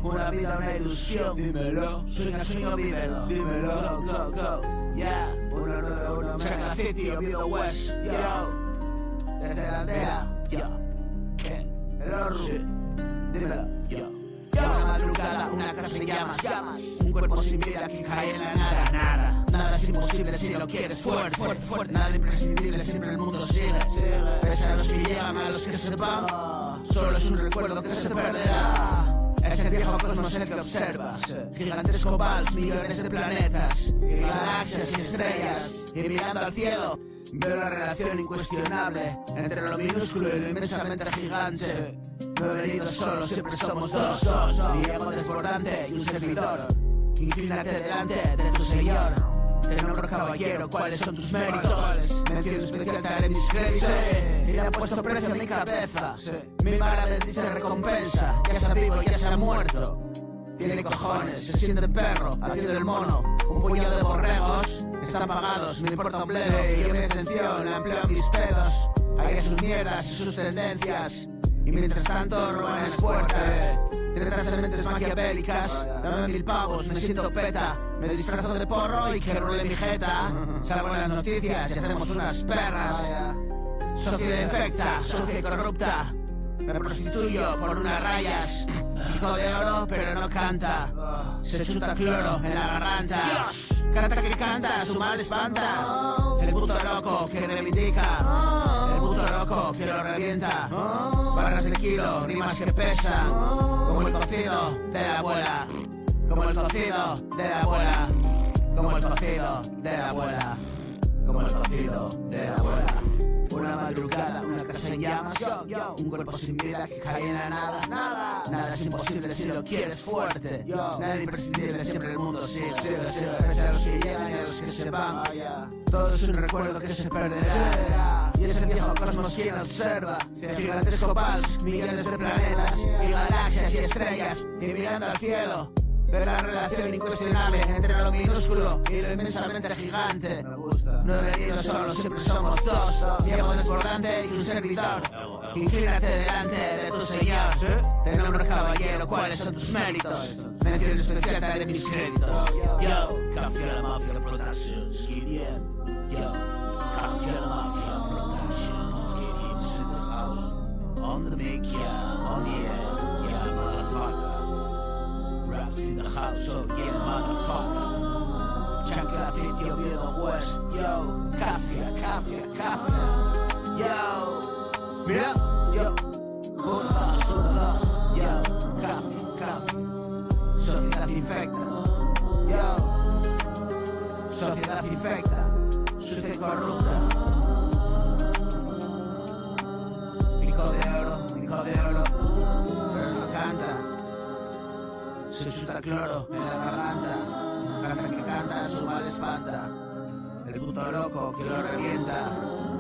Una vida, una ilusión, dímelo. Sueña, sueño, vívelo, dímelo. Go, go, go. Yeah, 191 China City, Oviedo West, yo. Desde la aldea, yo. El Orru, dímelo, yo. Una madrugada, una casa en llamas. Un cuerpo sin vida que cae en la nada. Nada es imposible si lo quieres fuerte. Nada imprescindible, siempre el mundo sigue. Pese a los que llegan, a los que se van, solo es un recuerdo que se perderá. Es el viejo cosmos el que observas. Gigantesco vals, millones de planetas, galaxias y estrellas. Y mirando al cielo, veo la relación incuestionable entre lo minúsculo y lo inmensamente gigante. No he venido solo, siempre somos dos. Mi ego desbordante y un servidor. Inclínate delante de tu señor. Te nombro caballero, ¿cuáles son tus méritos? Mención especial te haré mis créditos. Y le han puesto precio a mi cabeza. Mi mala bendita recompensa. Ya sea vivo, ya sea muerto. Tiene cojones, se siente perro, haciendo el mono. Un puñado de borregos están pagados, me importa un bledo. Y yo mi atención la empleo en mis pedos. Hay sus mierdas y sus tendencias. Y mientras tanto roban las puertas. Detrás de mentes maquiavélicas, dame 1000 pavos, me siento peta. Me disfrazo de porro y que rule mi jeta. Salgo en las noticias y hacemos unas perras. Sociedad infecta, sucia y corrupta. Me prostituyo por unas rayas. Hijo de oro, pero no canta. Se chuta cloro en la garganta. Canta que canta, su mal espanta. El puto loco que reivindica. El puto loco que lo revienta. Barras de kilo, rimas que pesan. Como el cocido de la abuela. Como el cocido de la abuela. Como el cocido de la abuela. Como el cocido de la abuela. Una madrugada, una casa en llamas, un cuerpo sin vida que cae en la nada. Nada es imposible si lo quieres fuerte. Nada es imprescindible, siempre el mundo sigue. Pese a los que llegan y a los que se van. Todo es un recuerdo que se perderá. Y es el viejo cosmos quien observa. Gigantesco vals, millones de planetas y galaxias y estrellas. Y mirando al cielo, ver la relación incuestionable entre lo minúsculo y lo inmensamente gigante. No he venido solo, siempre somos dos. Llevo desbordante y un servidor. Inclínate delante de tu señor. Te nombro caballero, ¿cuáles son tus méritos? Mención especial, dale mis créditos. Yo, Café La Mafia Productions, KDM. Yo, Café La Mafia Productions, KDM's in the house. On the mic, yeah, on the air, yeah, motherfucker. Raps in the house, so yeah, motherfucker. Chancla Fit, yo, Viedo West, yo, Café. Yo, mira, yo, 1, 2, yo, Café. Sociedad infecta, yo, sociedad infecta, sucia y corrupta. Pico de oro, pero no canta. Se chuta cloro en la garganta, canta que canta, su mal espanta. El puto loco que lo revienta,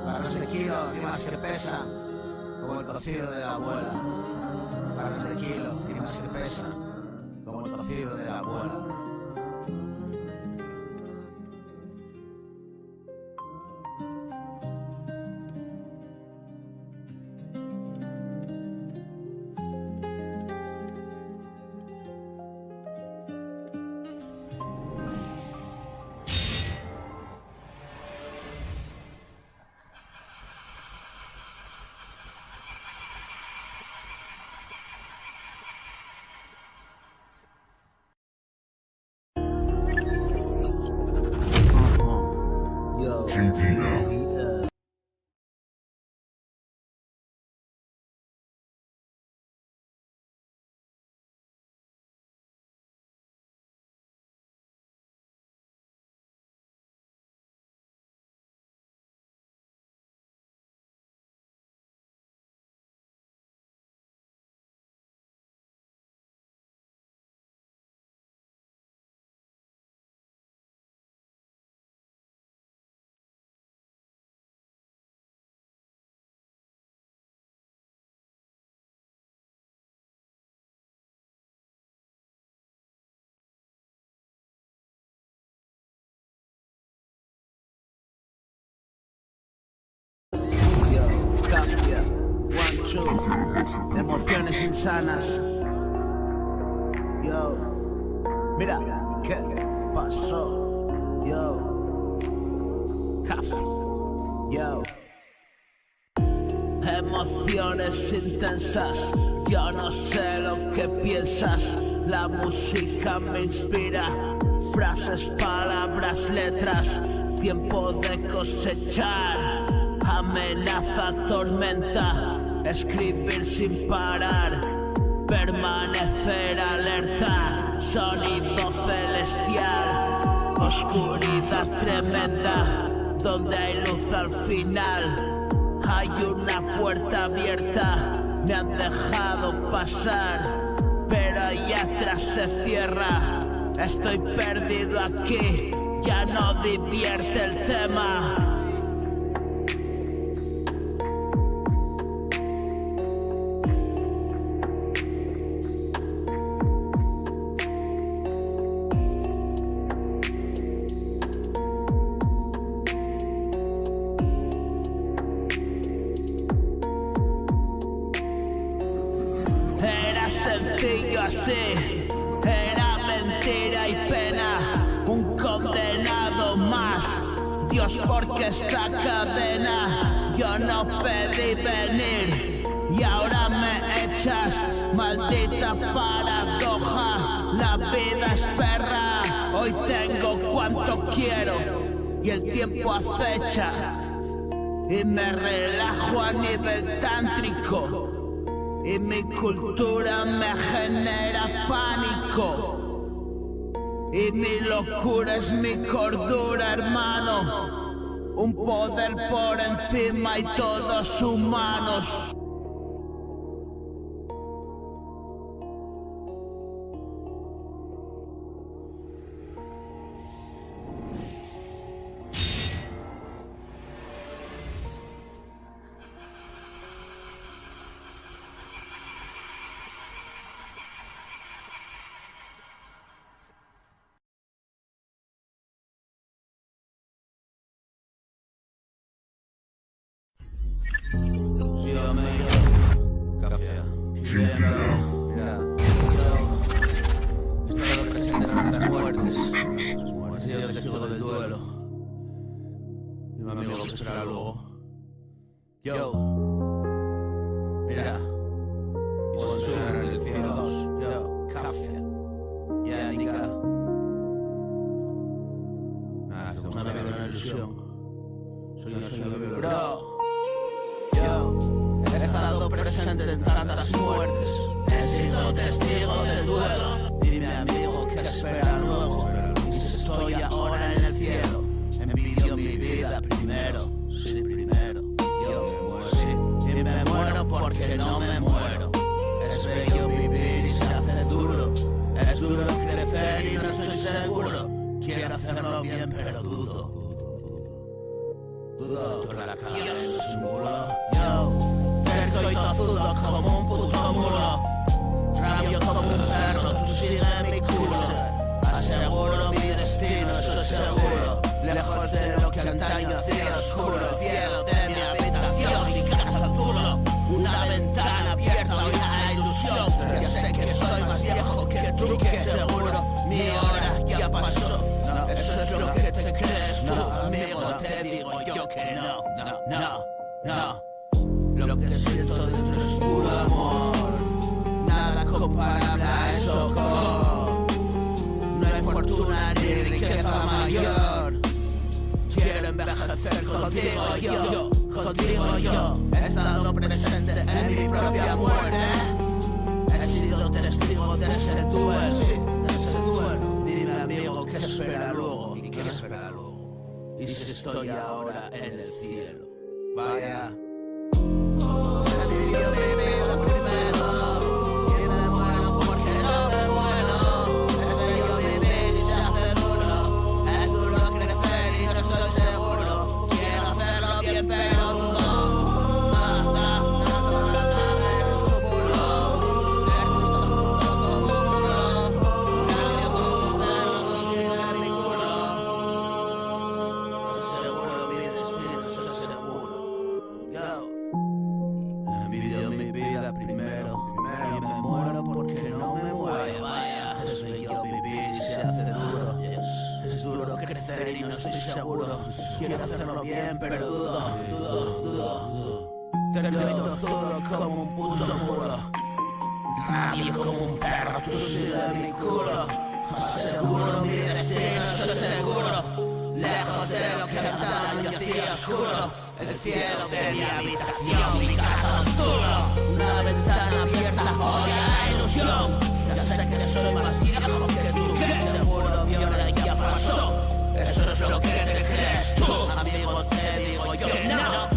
barras de kilo ni más que pesa, como el cocido de la abuela. Barras de kilo ni más que pesa, como el cocido de la abuela. Yo, KDM. Cafia, 1, 2, emociones insanas. Yo, mira, ¿qué pasó? Yo, Café, yo. Emociones intensas, yo no sé lo que piensas. La música me inspira, frases, palabras, letras. Tiempo de cosechar, amenaza, tormenta. Escribir sin parar, permanecer alerta. Sonido celestial, oscuridad tremenda, donde hay luz al final. Hay una puerta abierta, me han dejado pasar, pero allá atrás se cierra. Estoy perdido aquí, ya no divierte el tema. Era sencillo así, era mentira y pena, un condenado más. Dios, porque esta cadena yo no pedí venir y ahora me echas, maldita paradoja. La vida es perra, hoy tengo cuanto quiero y el tiempo acecha y me relajo a nivel tántrico. Y mi cultura me genera pánico. Y mi locura es mi cordura, hermano. Un poder por encima y todos humanos. TDM. Mira, he estado presente en tantas muertes. He sido testigo del duelo. Y mi amigo que espera luego. Yo, mira, y con su en el cielo. Yo, café. Ya, Nika. Nada, que una vida una ilusión. Soy un sueño vivo. Bro, yo, he estado presente en tantas muertes. He sido testigo del duelo. Dime, amigo, que espera luego. Y si estoy ahora en el cielo, envidio mi vida primero. Sí, primero. Yo me muero. Sí, y me muero porque no me muero. Es bello vivir y se hace duro. Es duro crecer y no estoy seguro. Quiero hacerlo bien, pero dudo. Dudo por la cabeza es un mulo. Yo, terco y tozudo como un puto mulo. Rabio como un perro, tú sigue mi culo. Aseguro mi destino, eso es seguro. Lejos de lo que antaño hacía oscuro. El cielo de mi habitación, mi casa azulo. Una ventana abierta, una ilusión. Ya sé que soy más viejo que tú, que seguro mi hora ya pasó. Eso es lo que te crees tú, amigo, te digo yo que no. Lo que siento dentro es puro amor. Nada comparable a eso. No hay fortuna ni riqueza mayor. Quiero envejecer contigo yo. He estado presente en mi propia muerte. He sido testigo de ese duelo. Dime, amigo, ¿qué espera luego? ¿Y qué espera luego? ¿Y si estoy ahora en el cielo? Vaya. He vivido mi vida primero. Y me muero porque no me muero. Es bello vivir y se hace duro. Es duro crecer y no estoy seguro. Quiero hacerlo bien, pero dudo. Y no estoy seguro. Quiero hacerlo bien, pero dudo. Te doy tozudo como un puto mulo. Rabio como un perro, tú sigue mi culo. Aseguro mi destino, estoy seguro. Lejos de lo que antaño hacía oscuro. El cielo de mi habitación, mi casa azul. Una ventana abierta, odia la ilusión. Ya sé que soy más viejo que tú, que seguro mi hora ya pasó. Eso es lo que te crees tú, amigo, te digo yo que no.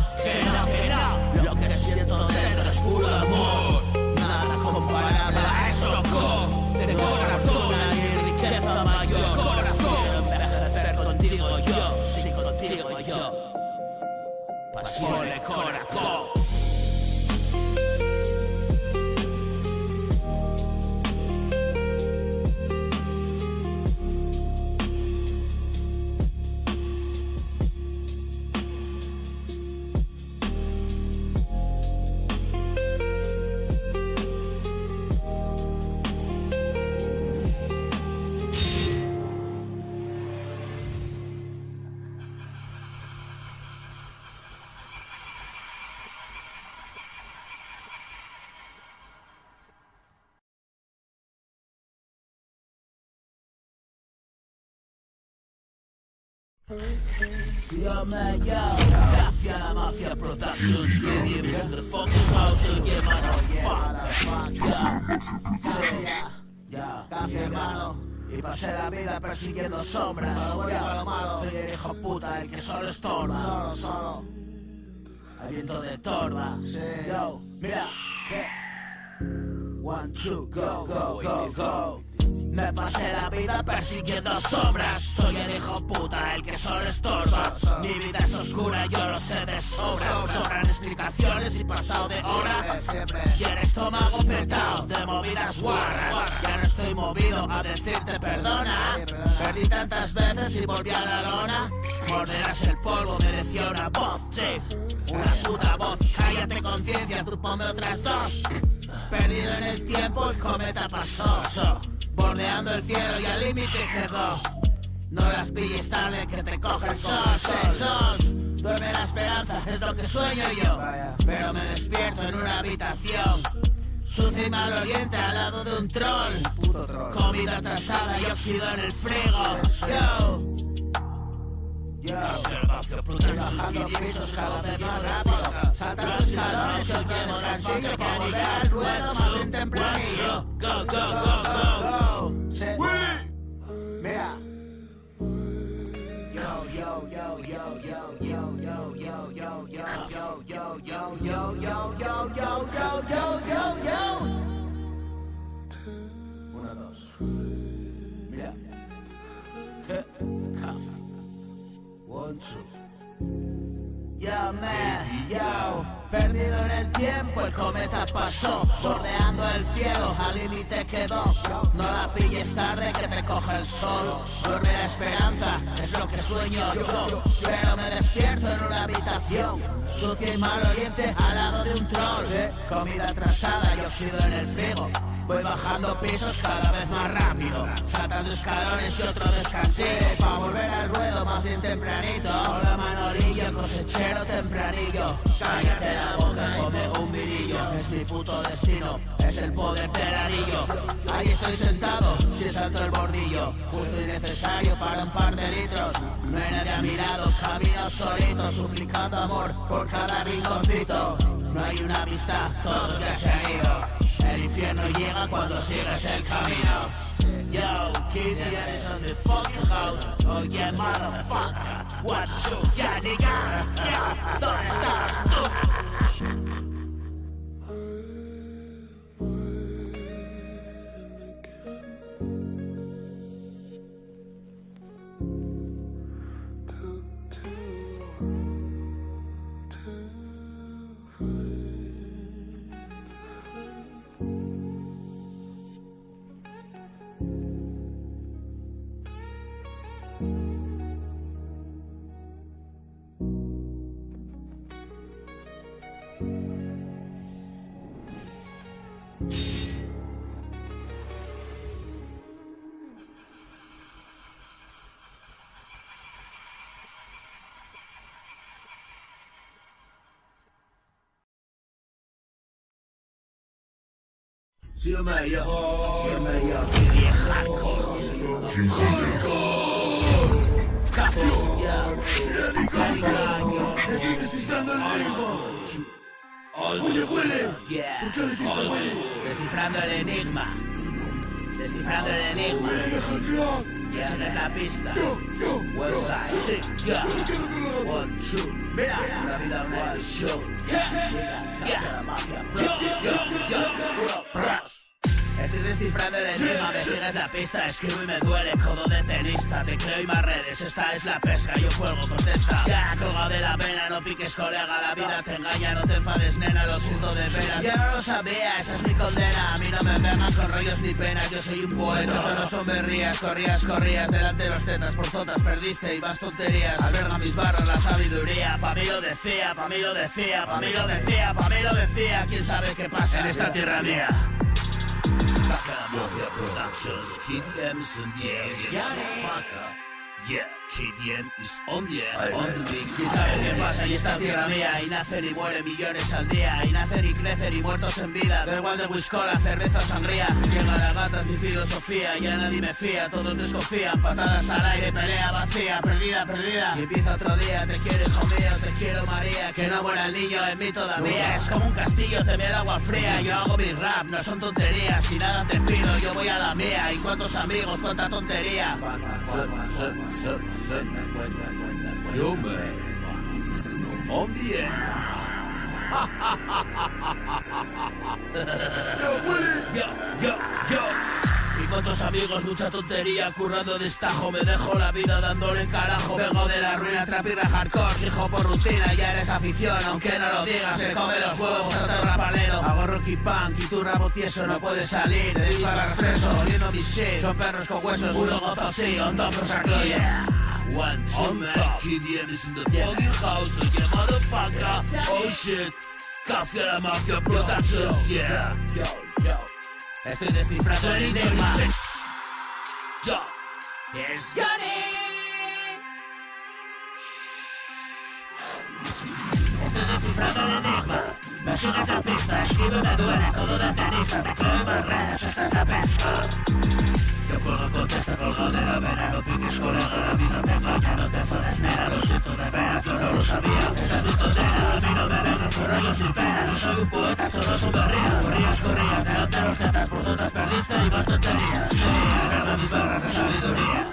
Lo que siento dentro es puro amor. Nada comparable a eso. Tengo fortuna y riqueza mayor. Quiero envejecer contigo yo, sí, contigo yo. Pasión de corazón. Yo me llamo Mafia, la Mafia Productions. Give me the fucking house to get my Ya, Café hermano. Y pasé la vida persiguiendo sombras. Lo malo, soy el hijo puta, el que solo estorba. Solo. Al viento de torba. Yo, mira, que 1, 2, go. Me pasé la vida persiguiendo sombras. Soy el hijo puta, el que solo estorba. Mi vida es oscura, yo lo sé de sobra. Sobran explicaciones y pasado de hora. Y el estómago petado de movidas guarras. Ya no estoy movido a decirte perdona. Perdí tantas veces y volví a la lona. Morderás el polvo, me decía una voz. Sí, una puta voz. Cállate conciencia, tú ponme otras dos. Perdido en el tiempo, el cometa pasó. Bordeando el cielo y al límite quedó. No las pilles tarde que te coge el sol. Duerme la esperanza, es lo que sueño yo. Pero me despierto en una habitación sucia y maloliente al lado de un troll. Comida atrasada y óxido en el frigo. Bajando pisos cada vez más rápido. Saltando escalones, el tiempo cansillo para volver al ruedo más bien tempranillo. Go. Mira. Una, dos. Mira. One, two. Yo, man, yo. Perdido en el tiempo, el cometa pasó. Bordeando el cielo, al límite quedó. No la pilles tarde que te coge el sol. Duerme la esperanza, es lo que sueño yo. Pero me despierto en una habitación sucia y maloliente al lado de un troll. Comida atrasada y óxido en el frigo. Voy bajando pisos cada vez más rápido, saltando escalones y otro descansito, pa' volver al ruedo más bien tempranito. Hola Manolillo, cosechero tempranillo. Cállate la boca, come un mirillo. Es mi puto destino, es el poder del anillo. Ahí estoy sentado, si salto el bordillo, justo y necesario para un par de litros. No hay nadie a mi lado, camino solito, suplicando amor por cada rinconcito. No hay una amistad, todo ya se ha ido. El infierno llega cuando sigues el camino. Yo, Kid is on the fucking house. Oh yeah, motherfucker. What two, yeah, nigga. Yeah, ¿dónde estás tú? Sí, el mejor vieja Oye, huele. Yeah. ¿Por qué le dices huele? Descifrando el enigma. Descifrando el enigma. Ya esa es la pista. Westside, sí, ya. One, two. Mira, la vida una show. Estoy descifrando el enigma, me sigues la pista. Escribo y me duele, codo de tenista. Te creo y más redes, esta es la pesca. Yo juego, contesta. Ya, colgado de la pena, no piques colega. La vida te engaña, no te enfades nena. Lo siento de veras, ya no lo sabía, esa es mi condena. A mí no me vengan con rollos ni penas. Yo soy un poeta, esto no son berrías. Corrías delante de los tetas. Por todas perdiste y más tonterías. Alberga mis barras la sabiduría. Pa' mí lo decía, pa' mí lo decía. Pa' mí lo decía, pa' mí lo decía. ¿Quién sabe qué pasa en esta tierra mía? Mafia Productions, KDM is on the air, motherfucker. Yeah, KDM is on the air, on the big. ¿Quién sabe qué pasa en esta tierra mía? Y nacen y mueren millones al día. Y nacen y crecen y muertos en vida. Da igual de whisky, cerveza o sangría. Llega la gata, es mi filosofía. Ya nadie me fía, todos desconfían. Patadas al aire, pelea vacía. Perdida, perdida. Y empieza otro día, te quiero hijo mío, te quiero María. Que no muera el niño en mí todavía. Es como un castillo, te el agua fría. Yo hago mi rap, no son tonterías. Si nada te pido, yo voy a la mía. Y cuántos amigos, cuánta tontería. Yo, man. On the air. Yo. Y cuántos amigos, mucha tontería, currando destajo. Me dejo la vida dándole en carajo. Vengo de la ruina, trap y hardcore. Hijo por rutina, ya eres afición. Aunque no lo digas, se come los huevos, trata el rapalero. Hago rocky punk y tu rabo tieso no puede salir. Dedico al refresco, oliendo mi shit. Son perros con huesos, puro gozo así, on top aquí. Yeah. One, two, Oh man, KDM is in the fucking house, so yeah, motherfucker. Oh shit. Café a la Mafia Productions, yeah. Yo. Estoy descifrando el enigma. Yo. Es Johnny. Estoy descifrando el enigma. Me sigue esa pista, escribe me duele. Todo de tenista, me creo en barreras, esta es la pesca. Yo puedo contestar colgado de la vena. No piques colega, la vida te engaña. No te enfades, nena, lo siento de veras. Yo no lo sabía, esa pistolera. A mí no me vengan con rollos ni penas. Yo soy un poeta, esto no es un berría. Corrías, delante de los tetas. Por todas perdiste y más tonterías. Sí, agarra mis barras de sabiduría.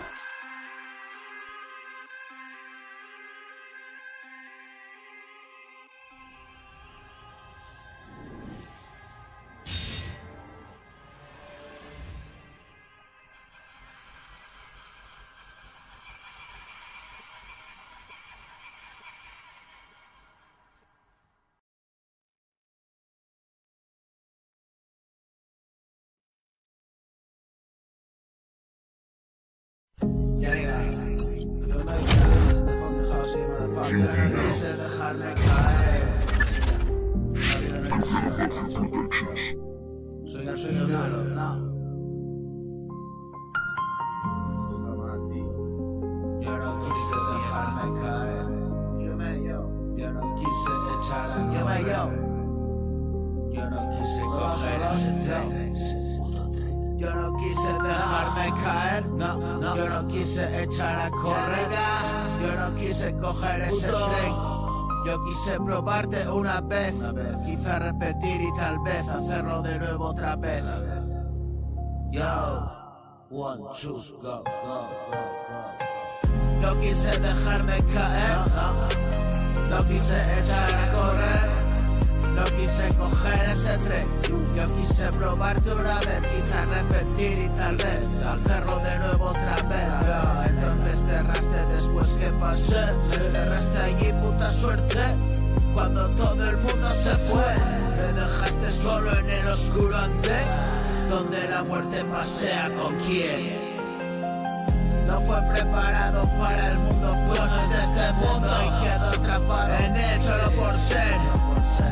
Ya diga, yo me de fucking house y motherfucker. No quise dejarme caer. La vida no es soy el malo, no. Yo no quise dejarme caer. Yo no quise echar a yo no quise coger ese tren. Yo no quise dejarme caer, no. Yo no quise echar a correr, yo no quise coger ese tren. Yo quise probarte una vez, quizá repetir y tal vez hacerlo de nuevo otra vez. Yo, 1, 2, go. No quise dejarme caer, no quise echar a correr. No quise coger ese tren, yo quise probarte una vez, quizá repetir y tal vez hacerlo de nuevo otra vez. Entonces cerraste después que pasé, me cerraste allí, puta suerte, cuando todo el mundo se fue. Me dejaste solo en el oscuro andén, donde la muerte pasea con quién. No fue preparado para el mundo, pues no es de este mundo y quedó atrapado en él solo por ser.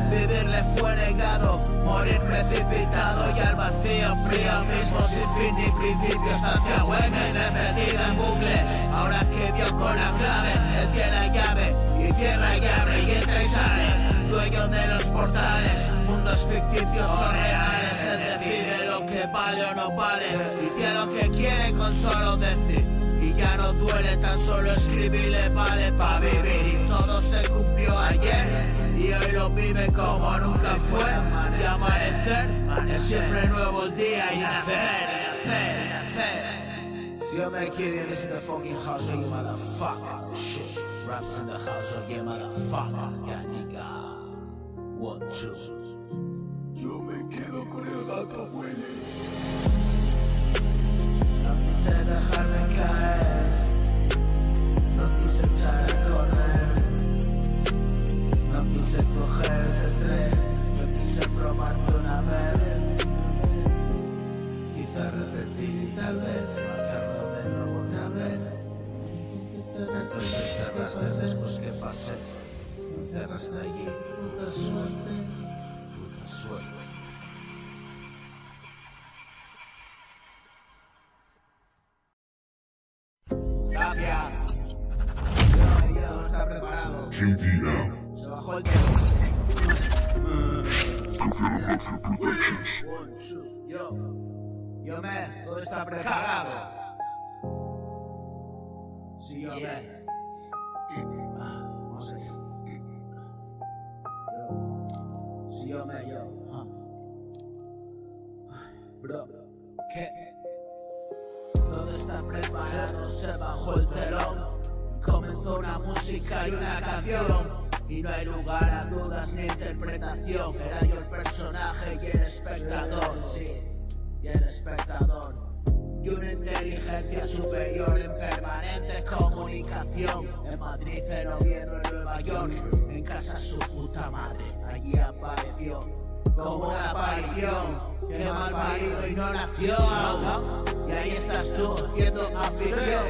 Vivir le fue negado, morir precipitado y al vacío frío mismo sin fin ni principio. Estancia hueca y repetida en bucle. Ahora que dio con la clave, él tiene la llave y cierra y abre y entra y sale. Dueño de los portales, mundos ficticios o reales. Él decide lo que vale o no vale y tiene lo que quiere con solo decir. Y ya no duele, tan solo escribirle vale pa' vivir. Y todo se cumplió ayer y hoy lo vive como nunca fue. Y amanecer es siempre nuevo el día y nacer. Yo make it in this in the fucking house, so you motherfucker. Shit, raps in the house, so yeah, motherfucker. Ya nigga, 1, 2. Yo me quedo con el gato, huele. No quise dejarme caer, no quise echar a correr, no quise coger ese tren, yo quise probarte una vez, quizá repetir y tal vez hacerlo de nuevo otra vez. Entonces cerraste después que pasé, cerraste allí, puta suerte, puta suerte. Gracias. Yo, está preparado. KDM. Se bajó el tiempo. Café a la Mafia Productions. 1, 2, yo me, todo está preparado. Sí, yo me. Vamos allá. Sí, yo me, yo. Bro, ¿qué? Todo está preparado, se bajó el telón. Comenzó una música y una canción. Y no hay lugar a dudas ni interpretación. Era yo el personaje y el espectador, sí, y el espectador. Y una inteligencia superior en permanente comunicación. En Madrid, en Oviedo, en Nueva York, en casa su puta madre. Allí apareció como una aparición. Que mal parido y no nació aún. Y ahí estás tú haciendo afición.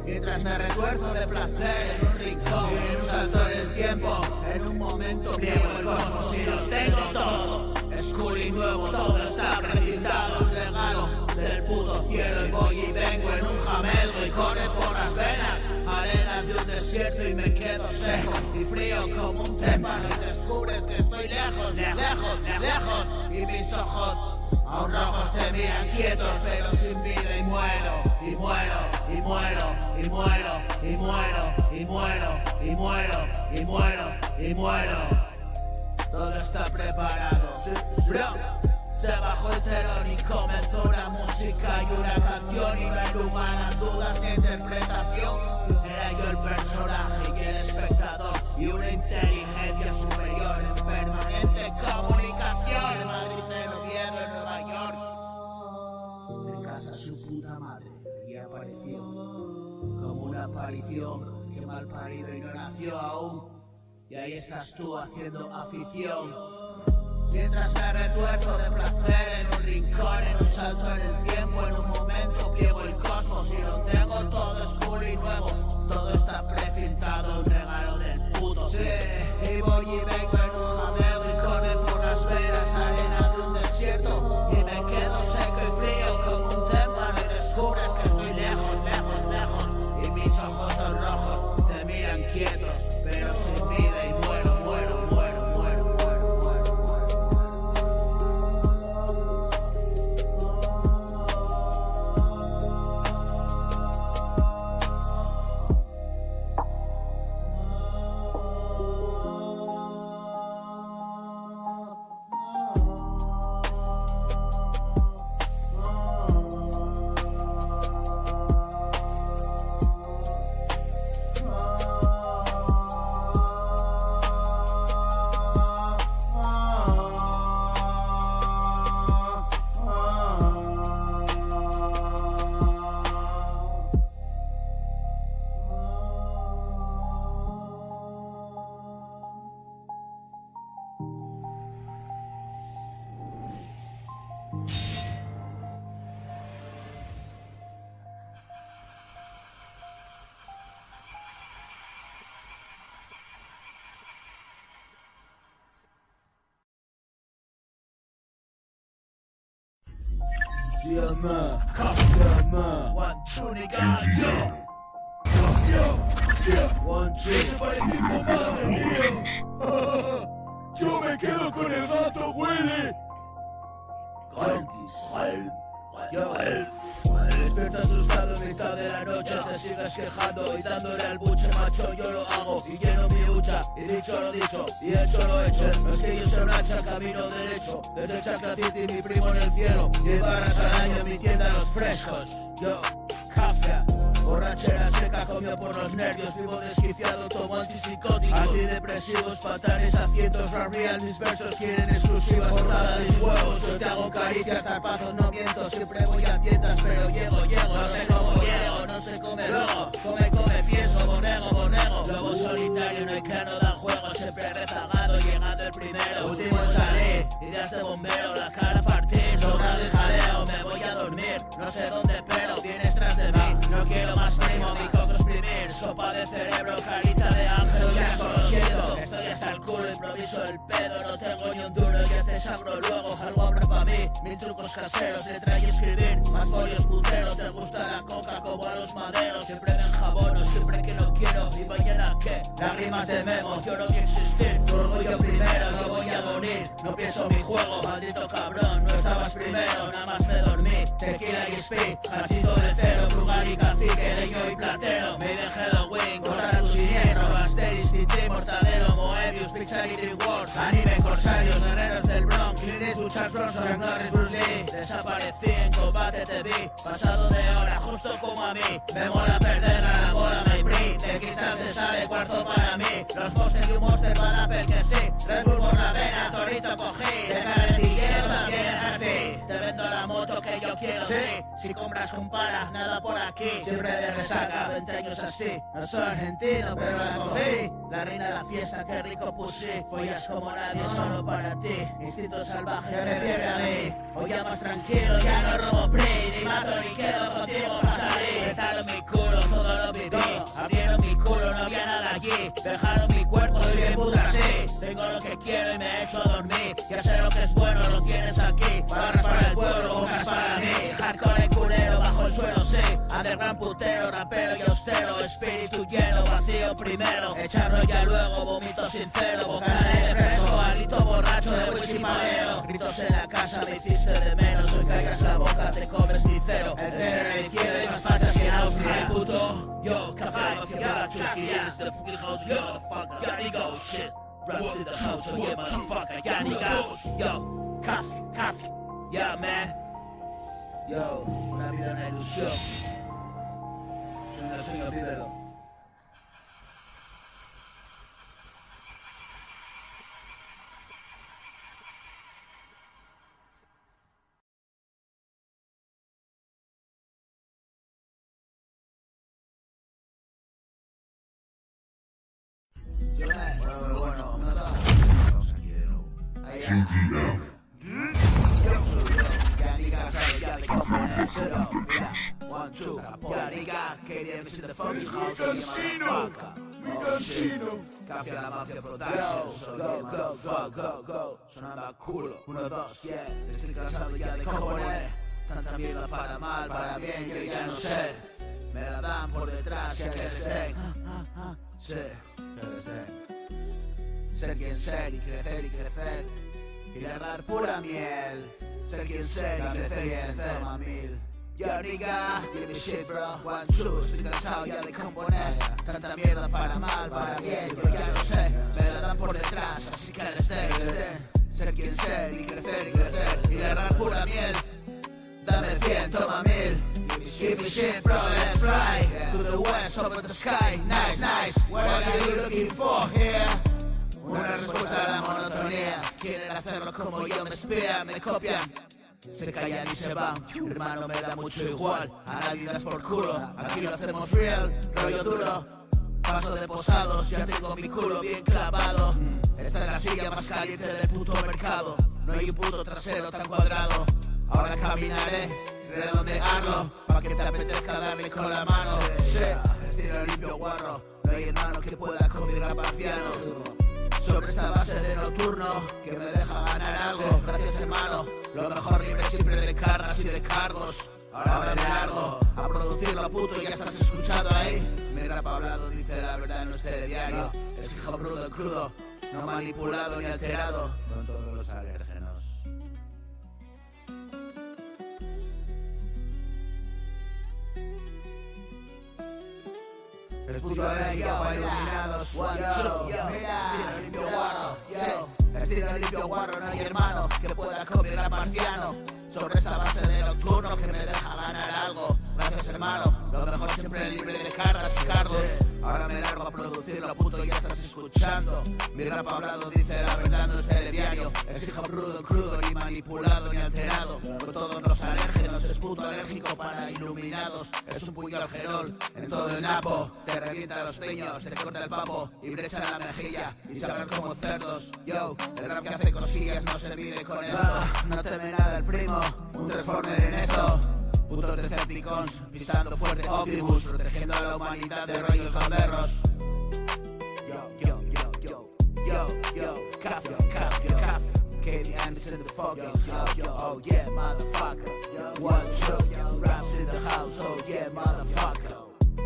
Mientras me retuerzo de placer en un rincón, en un salto en el tiempo. tiempo, en un momento pliego el cosmos y lo tengo todo. Es cool y nuevo, todo está precintado. Un regalo del puto cielo y voy y vengo en un jamelgo y corre por las venas. Arena de un desierto y me quedo seco y frío como un témpano y descubres que estoy lejos, lejos, lejos. Y mis ojos aún rojos te miran quietos pero sin vida y muero, y muero, y muero, y muero, y muero, y muero, y muero, y muero, y muero. Todo está preparado, bro. Se bajó el telón y comenzó una música y una canción y no hay lugar a dudas ni interpretación. Era yo el personaje y el espectador y una inteligencia superior en permanente comunicación. En Madrid, en Oviedo, en Nueva York. En casa su puta madre y apareció como una aparición que mal parido y no nació aún. Y ahí estás tú haciendo afición. Mientras me retuerzo de placer en un rincón, en un salto en el tiempo, en un momento pliego el cosmos y lo tengo todo, es cool y nuevo. Todo está precintado, un regalo del puto sí. Y voy y vengo en un jameo y corre por las venas, arena de un desierto. Y me quedo seco y frío como un témpano y descubres que estoy lejos, lejos, lejos. Y mis ojos son rojos, te miran quietos, pero sin vida y muero, muero, muero, muero, muero, muero, muero. Llama, llama. 1, 2, nigga, Yo, 1, 2. ese parecito madre mío. Yo me quedo con el gato, Willy. Yo, despierto asustado en mitad de la noche, te sigues quejando y dándole al buche, macho, yo lo hago y lleno mi hucha, y dicho lo dicho, y hecho lo hecho, no es que yo sea un hacha, camino derecho, desde Chacla City mi primo en el cielo, 10 barras al año en mi tienda los frescos, yo, café, borrachera seca, comió por los nervios, vivo desquiciado, tomo antipsicóticos, antidepresivos, patanes a cientos, rap real, mis versos quieren exclusivas, portada de mis huevos, yo te hago caricias, zarpazos, no miento, siempre voy a tiendas, pero llego, no sé cómo llego, no se come luego, come, pienso, bonego, lobo solitario, no hay que no da juego, siempre rezagado, llegando el primero, último en salir, ideas de bombero, la cara a partir, sobrado y jaleo, me voy a dormir, no sé dónde pero, vienes tras de mí, no quiero más primo, mi coco exprimir, sopa de cerebro, carita de ángel, ya solo siento, estoy hasta el culo, improviso el pedo, no tengo ni un duro, ya te sabro luego, algo habrá para mí, mil trucos caseros, letra y escribir, más folios puteros, te gusta la coca como a los maderos, siempre me enjabono, siempre que lo quiero, y mañana que, lágrimas de memo, yo no voy a existir, tu orgullo primero, no voy a dormir, no pienso mi juego, maldito cabrón, no estabas primero, nada más me dormí, tequila y speed, cachito de cero, frugal y cacique, leño y platero, me de Halloween, corta tu siniestro, Asteris, Titri, Mortadelo, Moebius, Pixar y DreamWorks, anime, corsarios, guerreros del Bronx, Clint Eastwood, Bronson, Chuck Norris, Bruce Lee, desaparecí en combate, te vi, pasado de hora, justo como a mí, me mola perderla, la bola me brí, de cristal se sale cuarzo para mí, los monsters y un monster para Apple que sí, Red Bull por la vena, torito cogí, de carretillero también ejercí, te vendo la moto que yo quiero, sí, si compras compara, nada por aquí, siempre de resaca, 20 años así, no soy argentino pero la cogí, la reina de la fiesta, qué rico pusí, follas como nadie solo para ti, instinto salvaje que me pierde a mí, hoy ya más tranquilo, ya no robo PRI, ni mato ni quedo contigo para salir, apretaron mi culo, todo lo viví, abrieron mi culo, no había nada allí, dejaron mi cuerpo, soy bien quiero y me echo a dormir. Ya sé lo que es bueno, lo tienes aquí. Barras para el pueblo, bocas para mí. Hardcore culero, bajo el suelo, sí. Underground putero, rapero y austero. Espíritu lleno, vacío primero. Echarlo ya luego, vómito sincero. Boca de aire fresco, alito borracho de whisky maleo. Gritos en la casa, me hiciste de menos. Hoy callas la boca, te comes mi cero. El cero en la izquierda y más fachas que en Austria. Ay puto, yo, café, mafia, chusky, yes, the fucking house, yo, fuck, gotta go, shit. Raps in the house, so yeah, motherfucker, gotta go. Yo, coffee, yeah, man. Yo, una vida, una ilusión. Sueño, vívelo. Bueno, nada. Ahí ya diga, sabe ya de componer. Zero, mira, 1, 2, ya diga, KDM's in the fucking house. Mi casino. Café a la mafia production. Go. Sonando a culo. 1, 2, yeah. Estoy cansado ya de componer. Tanta mierda para mal, para bien, yo ya no sé. Me la dan por detrás, ya que les den. Sí, que les den. Ser quien ser y crecer. Y largar pura miel. Ser quien ser y crecer, toma mil. Yo nigga, give me shit bro. 1, 2, estoy cansado ya de componer. Tanta mierda para mal, para bien, yo ya no sé. Me la dan por detrás, así que les den. Ser quien ser y crecer. Y largar pura miel. Dame 100, toma 1000. Give me shit bro, let's fly. To the west, over the sky. Nice. What are you looking for here? Una respuesta a la monotonía. Quieren hacerlo como yo, me espían, me copian. Se callan y se van, hermano me da mucho igual. A nadie das por culo, aquí lo hacemos real. Rollo duro, paso de posados. Ya tengo mi culo bien clavado. Esta es la silla más caliente del puto mercado. No hay un puto trasero tan cuadrado. Ahora caminaré, redondearlo, pa' que te apetezca darle con la mano. Sí, estilo limpio guarro. No hay hermano que pueda con mi rap marciano. Sobre esta base de nocturno que me deja ganar algo. Gracias hermano, lo mejor libre siempre de cargas y de cargos. Ahora me largo a producirlo puto, ya estás escuchando ahí. Mi rap hablado dice la verdad en este diario. Es hijo crudo, no manipulado ni alterado. Con todos los alérgenos. El puto alegría, iluminados. Estilo limpio guarro, estilo limpio guarro, no hay hermano que pueda comer a marciano. Sobre esta base de nocturno que me deja ganar algo. Gracias hermano, lo mejor siempre libre de cargas y cargos. Ahora me largo a producirlo puto, ya estás escuchando. Mi rap hablado dice la verdad, no es telediario. Es hijo crudo, ni manipulado ni alterado. Con todos los alérgenos, es puto alérgico para iluminados. Es un puño al gerol en todo el napo. Te revienta los peños, te corta el papo y brecha en la mejilla y se abran como cerdos. Yo, el rap que hace cosillas no se mide con esto. No teme nada el primo, un transformer en esto. Putos Decepticons, pisando fuerte Optimus, protegiendo a la humanidad de rollos gamberros. Yo, café, KDM's in the fuck, yo, oh yeah, motherfucker. 1, 2, raps in the house, oh yeah, motherfucker.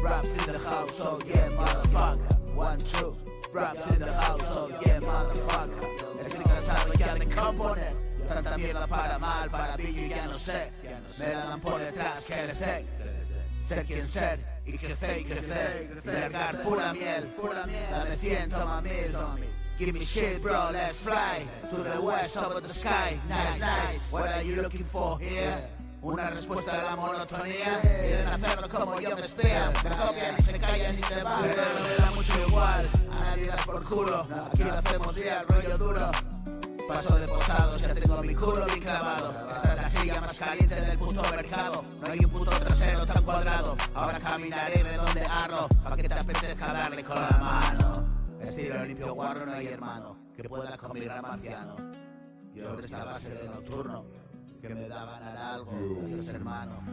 Raps in the house, oh yeah, motherfucker. 1, 2, raps in the house, oh yeah, motherfucker. Estoy cansado ya de componer. Tanta mierda para mal, para pillo y ya no sé. Me la dan por detrás, que les den. Ser quien ser y crecer. Largar pura miel. Dame 100, toma 1000. Give me shit bro, let's fly. To the west, over the sky. Nice. What are you looking for here? Una respuesta a la monotonía. Quieren hacerlo como yo, me espían. Me copian y se callan y se van. Pero no me da mucho igual, a nadie das por culo. Aquí lo hacemos real, rollo duro. Paso de posados, ya tengo mi culo bien clavado. Esta es la silla más caliente del puto mercado. No hay un puto trasero tan cuadrado. Ahora caminaré y redondearlo, pa' que te apetezca darle con la mano. Estilo limpio guarro, no hay hermano que pueda comer a marciano. Yo de esta base de nocturno que me da ganar algo. Gracias hermano.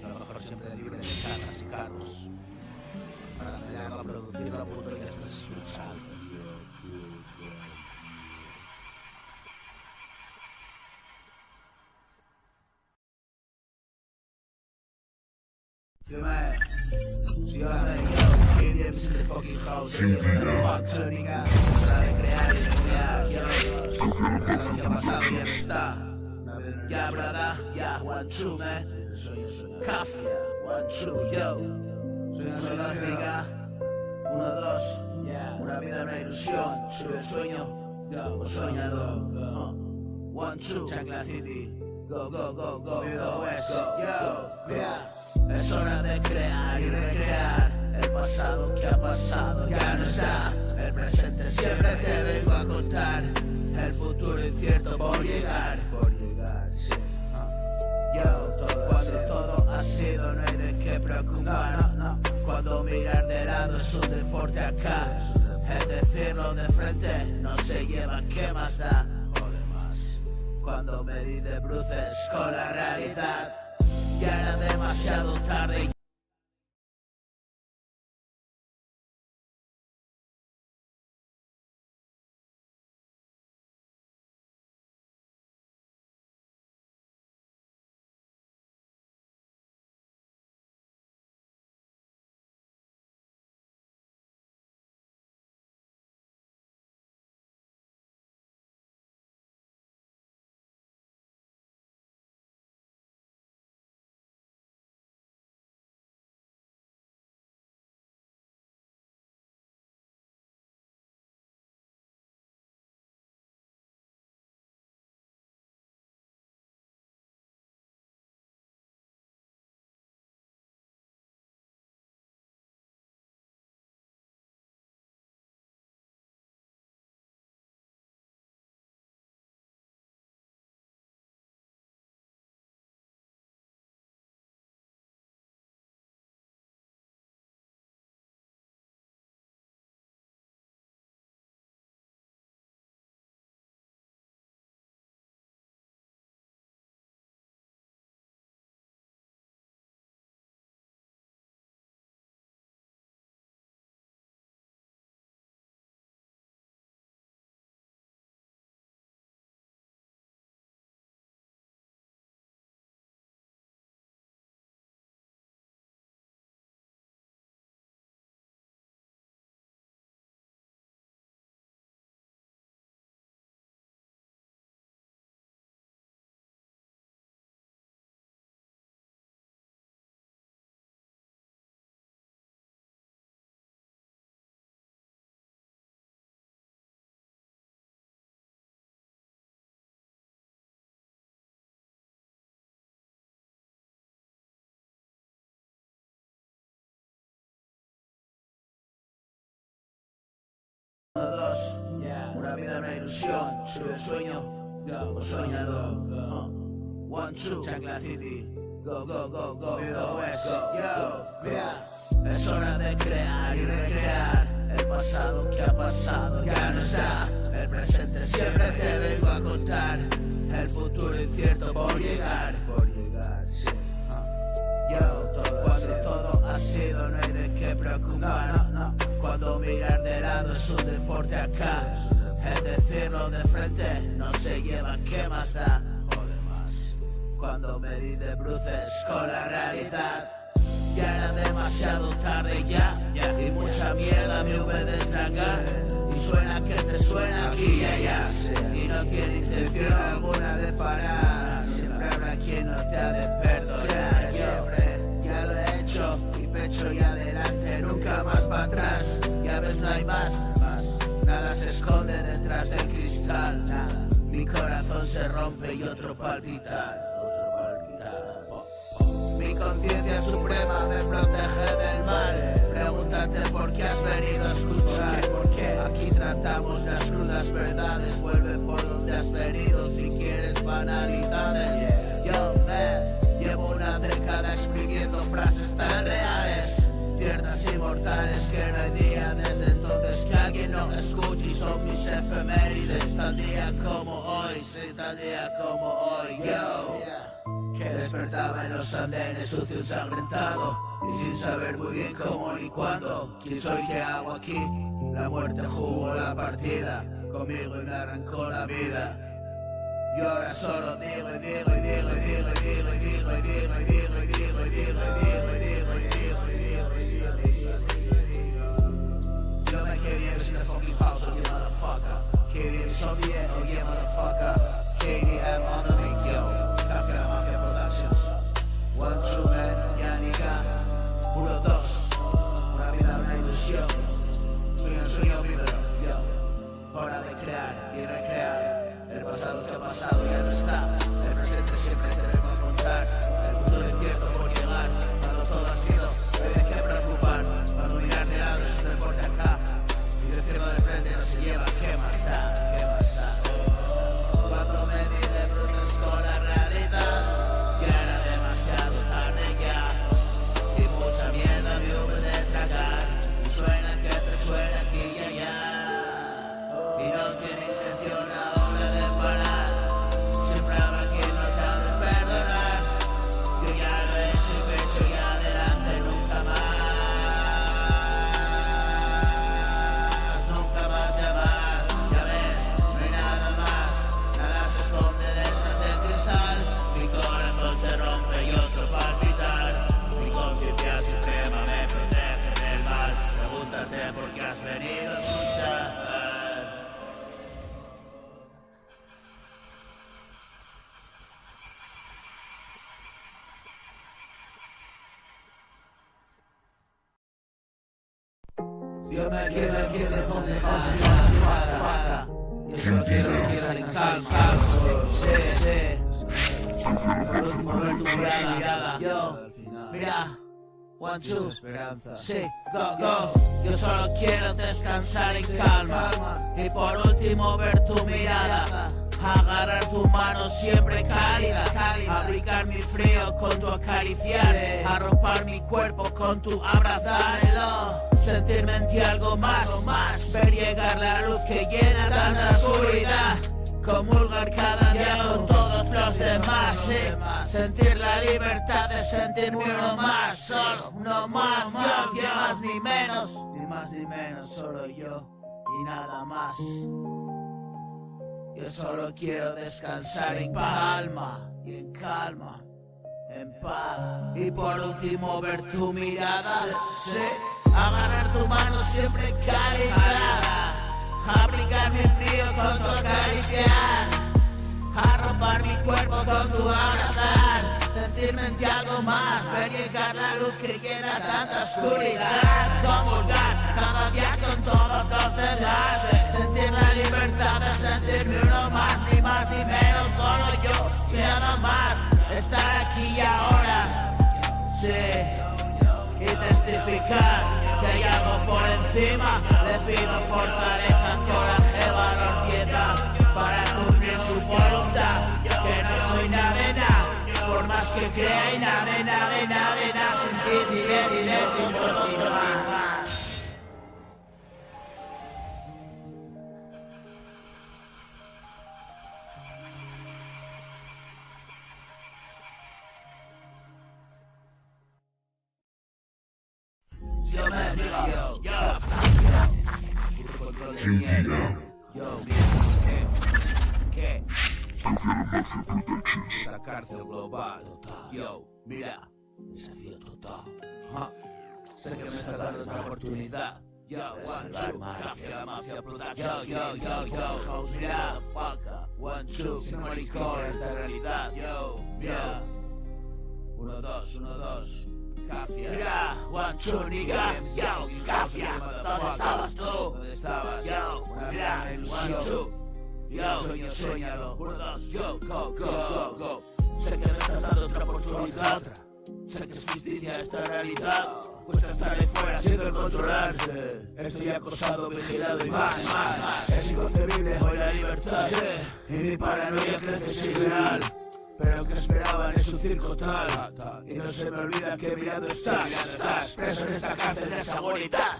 A lo mejor siempre libre de cargas y cargos. Para me largo a producirlo puto y ya estás escuchando. Sí, man. Sí, man, yo. KDM's in the fucking house. Fuck, turning out. Para recrear y recrear, yo. Ya pasado, ya no está. Ya, brother. Ya, 1, 2, man. Cafia, 1, 2, yo. Soy la riga. 1, 2. Una vida, una ilusión. Soy el sueño. O soñador. 1, 2. Chancla City. Go, go, go, go. Vida West. Yo, yeah. Es hora de crear y recrear. El pasado que ha pasado ya no está. El presente siempre te vengo a contar. El futuro incierto por llegar. Sí. Yo, cuando todo ha sido no hay de qué preocupar. Cuando mirar de lado es un deporte acá. El decirlo de frente no se lleva, ¿qué más da? Cuando me di de bruces con la realidad, ya era demasiado tarde. Una vida, una ilusión. Soy el sueño o soñador. 1, 2, Chancla City. Go, go, go, go. Vida West. Yo, yeah. Es hora de crear y recrear. El pasado que ha pasado ya no está. El presente siempre te vengo a contar. El futuro incierto por llegar. Sí. Yo, cuando todo ha sido no hay de qué preocupar. Cuando mirar de lado es un deporte acá. El decirlo de frente no se lleva, ¿qué más da? Cuando me di de bruces con la realidad, ya era demasiado tarde ya. Y mucha mierda me hube de tragar. Y suena que te suena aquí y allá. Y no tiene intención alguna de parar. Siempre habrá quien no te ha de perdonar. Siempre ya lo he hecho y pecho y adelante, nunca más para atrás. Ya ves, no hay más. Nada se esconde detrás del cristal. Mi corazón se rompe y otro palpita. Mi conciencia suprema me protege del mal. Pregúntate por qué has venido a escuchar. Aquí tratamos las crudas verdades. Vuelve por donde has venido si quieres banalidades. Yo llevo una década escribiendo frases tan reales, ciertas y mortales, que no hay día desde entonces que alguien no escuche. Y son mis efemérides, tal día como hoy, sí, tal día como hoy. Yo que despertaba en los andenes sucio, ensangrentado, y sin saber muy bien cómo ni cuándo. ¿Quién soy? ¿Qué hago aquí? La muerte jugó la partida conmigo y me arrancó la vida. Y ahora solo digo y digo y digo y digo y digo y digo y digo y digo y digo y digo y digo y digo y digo y digo y digo y digo. Yo me quedé bien sin el fucking house, oh yeah motherfucker. KDM Soviet, oh yeah motherfucker. KDM on the beat, yo. Café La Mafia Productions. 1, 2 man, Yanica. 1, 2. Una vida, una ilusión. Sueño, vívelo, yo. Hora de crear y recrear. El pasado que ha pasado ya no está. El presente siempre debemos contar. El futuro incierto por llegar. Cuando todo ha sido, no hay de qué preocupar. Cuando mirar de lado es un deporte acá. Y decirlo de frente no se lleva. ¿Qué más da? ¿Qué más da? Cuando me di de bruces con la realidad, ya era demasiado tarde ya. Y mucha mierda me hubo de tragar. Y suena que te suena aquí y allá. Y no tiene intención ahora de parar. Siempre habrá quien no te ha de perdonar. Yo ya lo he hecho y adelante nunca más. Nunca más llamar. Ya ves, no hay nada más. Nada se esconde detrás del cristal. Mi corazón se rompe y otro palpitar. Mi conciencia suprema me protege del mal. Pregúntate por qué has venido a escuchar. Yo me quiero donde faca. Yo solo quiero estar en calma. Mover tu mirada. Yo, mira. 1, 2, sí, go. Yo solo quiero descansar en calma. Y por último ver tu mirada. Agarrar tu mano siempre cálida. Abrigar mi frío con tu acariciar. Arropar mi cuerpo con tu abrazármelo. Sentirme en ti algo más. Ver llegar la luz que llena tanta oscuridad. Comulgar cada día con todos los demás, sí. Sentir la libertad de sentirme uno más. Solo uno más, yo, más ni menos. Ni más ni menos, solo yo y nada más. Yo solo quiero descansar en calma y en calma, en paz. Y por último ver tu mirada, sí. Agarrar tu mano siempre cálida. Abrigar mi frío con tu acariciar. Arropar mi cuerpo con tu abrazar. Sentirme en ti algo más. Ver llegar la luz que llena tanta oscuridad. Comulgar cada día con todos los demás. Sentir la libertad de sentirme uno más. Ni más ni menos, solo yo, sin nada más. Estar aquí y ahora, sí. Y testificar que hay algo por encima. Le pido fortaleza, coraje, valor, piedad para cumplir su voluntad. Que no soy nada de nada, por más que crea y nada, sin ti, silencio, imposible más. Yo me digo, yo, ¿qué? La cárcel global, yo, mira, desafío total. Sé que me está dando otra oportunidad. Yo, 1, 2, Café La Mafia Productions. Yo, mira, faca. 1, 2, sin maricón, esta realidad. Yo, mira. 1, 2. Cafia. Mira, 1, 2, nigga. Yo, Cafia. ¿Dónde estabas tú? ¿Dónde estabas? Yo, mira, 1, 2. Yo, sueñalo. 1, 2, yo, go. Sé que me estás dando otra oportunidad. Sé que es justicia esta realidad. Cuesta estar ahí fuera siendo el controlarse. Estoy acosado, vigilado y más. Es inconcebible hoy la libertad. Y mi paranoia crece es irreal. Pero que esperaban es un circo tal. Y no se me olvida que mirando estás preso en esta cárcel de esa bonita.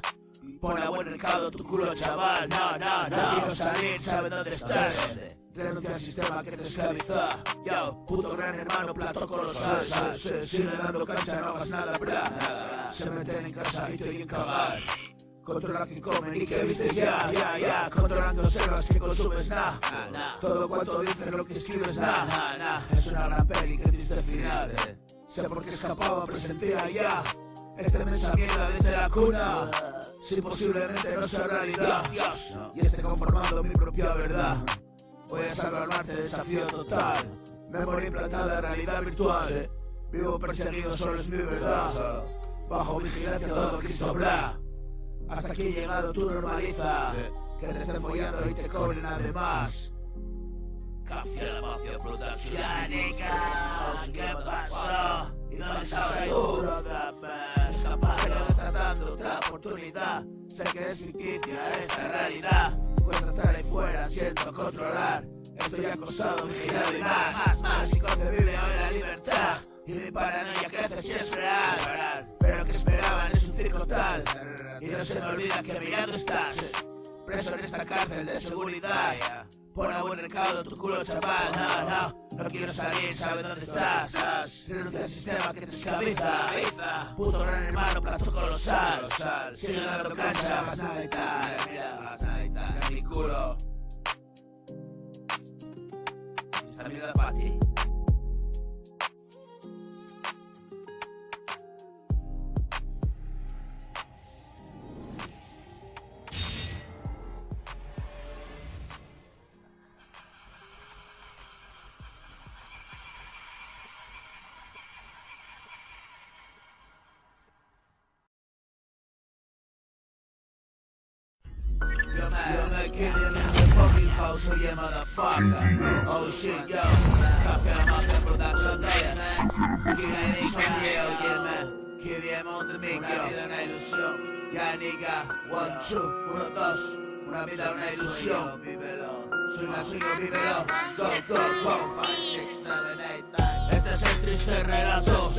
Pon a buen recado tu culo, chaval. No quiero salir, sabe dónde estás. Renuncia al sistema que te esclaviza. Yo, puto gran hermano, plato colosal. Sigue dando cancha, no hagas nada, bra. Se meten en casa y estoy en cabal. Controla que comen y que vistes ya. Controlan que observas que consumes todo cuanto dices lo que escribes Es una gran peli, que triste final. Sé por qué escapaba, presentía ya este mensaje desde la cuna. Si posiblemente no sea realidad y esté conformando mi propia verdad, voy a salvar Marte, desafío total. Memoria implantada, realidad virtual. Vivo perseguido, solo es mi verdad. Bajo vigilancia todo Cristo bla. Hasta aquí he llegado, tú normaliza que te estén follando y te cobren además. Café la Mafia Production. Yanica, ¿qué pasó? ¿Y dónde estás? Seguro de capaz que me estás dando otra oportunidad. Sé que es ficticia esta realidad. Cuesta estar ahí fuera, siento controlar. Estoy acosado, vigilado y más inconcebible hoy la libertad. Y mi paranoia crece si es real. Pero lo que esperaban es un circo tal. Y no se me olvida que mirando estás. Preso en esta cárcel de seguridad. Pon a buen recaudo tu culo, chaval. No quiero salir, ¿sabes dónde estás? Renuncia al sistema que te esclaviza. Puto gran hermano, plato colosal. Sigue dando cancha, más nada y tal. Mira mi culo. Esta mierda para ti. So yeah, motherfucker. Oh shit, yo. Café la Mafia Production, yeah, man. Kid yeah, man. Kid on the mic, yo. Una vida, una ilusión. Ya, nigga. 1, 2, 1, 2. Una vida, una ilusión. Vívelo. Sueño, vívelo. Go. 5, 6, 7, 8, 9. Este es el triste relato.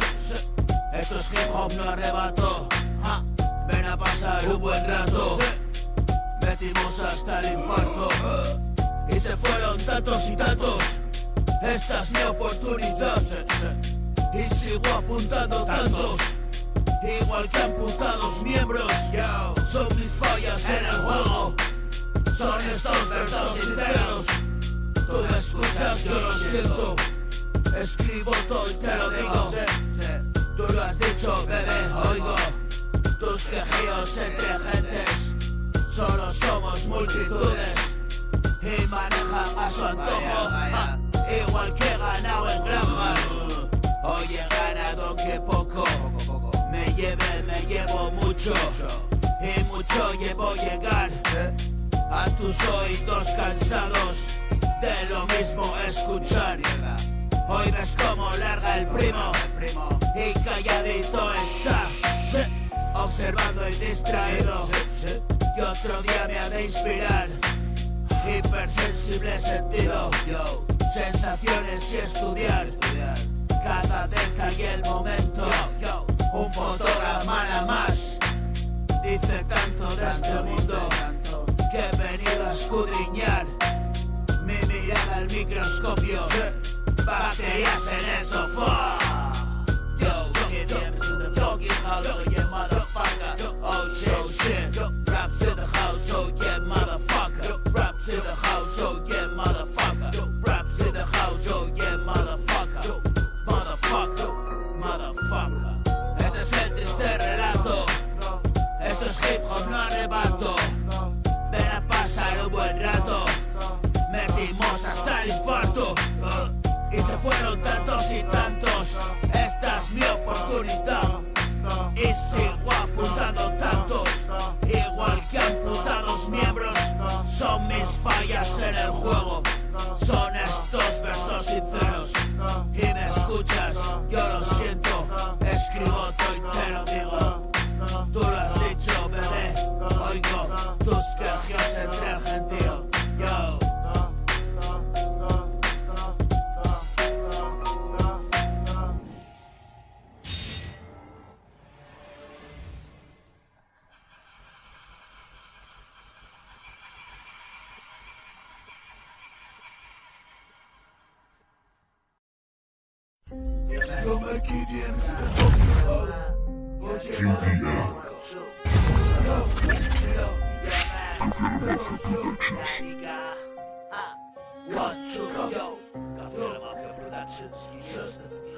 Esto es hip hop, no arrebato. Ven a pasar un buen rato. Metimos hasta el infarto. Y se fueron tantos y tantos. Esta es mi oportunidad. Y sigo apuntando tantos. Igual que amputados miembros. Son mis fallas en el juego. Son estos versos sinceros. Tú me escuchas, yo lo siento. Escribo todo y te lo digo. Tú lo has dicho, bebé, oigo. Tus quejíos entre gentes. Solo somos multitudes. Y manejan a su antojo, igual que he ganado en granjas. Hoy he ganado que poco. Me llevo mucho. Y mucho llevo llegar a tus oídos cansados de lo mismo escuchar. Hoy ves cómo larga el primo y calladito está, observando y distraído. Y otro día me ha de inspirar. Hipersensible sentido, sensaciones y estudiar cada detalle y el momento. Un fotograma nada más dice tanto de este mundo que he venido a escudriñar. Mi mirada al microscopio, bacterias en el sofá. Yo, KDM's in the fucking house, oh yeah, motherfucker. Oh shit, raps in the house, oh yeah, motherfucker. Raps in the house, oh yeah, motherfucker. Raps in the house, oh yeah, motherfucker. Motherfucker. Este es el triste relato. Esto es hip hop, no arrebato. Ven a pasar un buen rato. Metimos hasta el infarto. Y se fueron tantos y tantos. Esta es mi oportunidad. Y sigo apuntando tantos. Igual que amputados miembros. Son mis fallas en el juego. Son estos versos sinceros. Y me escuchas, yo lo siento. Escribo todo y te lo digo. Tú lo has dicho, bebé. Oigo tus quejios entre el gentío. Yo. Yo me KDM's in the fucking house. Oh yeah, motherfucker. One, two, yo. Café La Mafia Productions.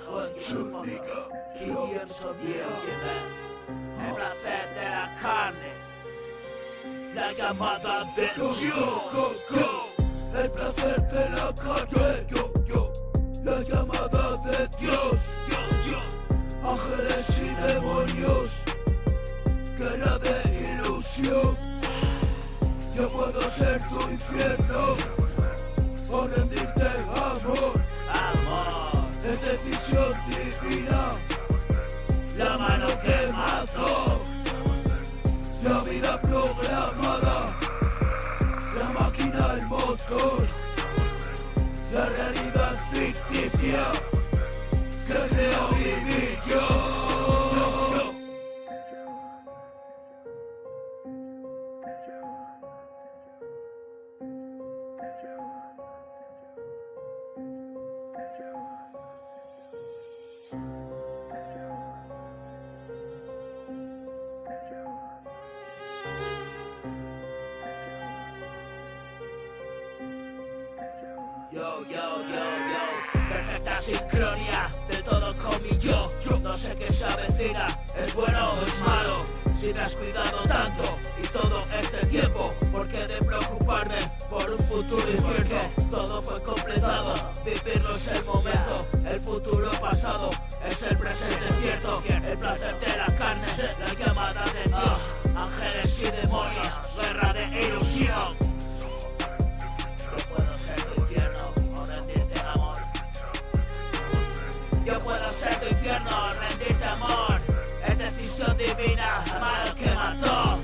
One, two, nigga. KDM Sondier, el placer de la carne. La llamada del Yo. El placer de la carne. Yo. La llamada de Dios. Yo. Ángeles y demonios. Guerra de ilusión. Yo puedo ser tu infierno o rendirte amor. Es decisión divina, la mano que mató, la vida programada, la máquina, el motor, la realidad ficticia que creo vivir yo. Yo. Perfecta sincronía de todo con mi yo. No sé qué se avecina, es bueno o es malo. Si me has cuidado tanto y todo este tiempo, ¿por qué de preocuparme por un futuro incierto? Todo fue completado, vivirlo es el momento. El futuro pasado es el presente cierto. El placer de la carne, la llamada de Dios. Ángeles y demonios, guerra de ilusión. Yo puedo ser tu infierno o rendirte amor. Yo puedo ser tu infierno o rendirte amor. Es decisión divina, la mano que mató.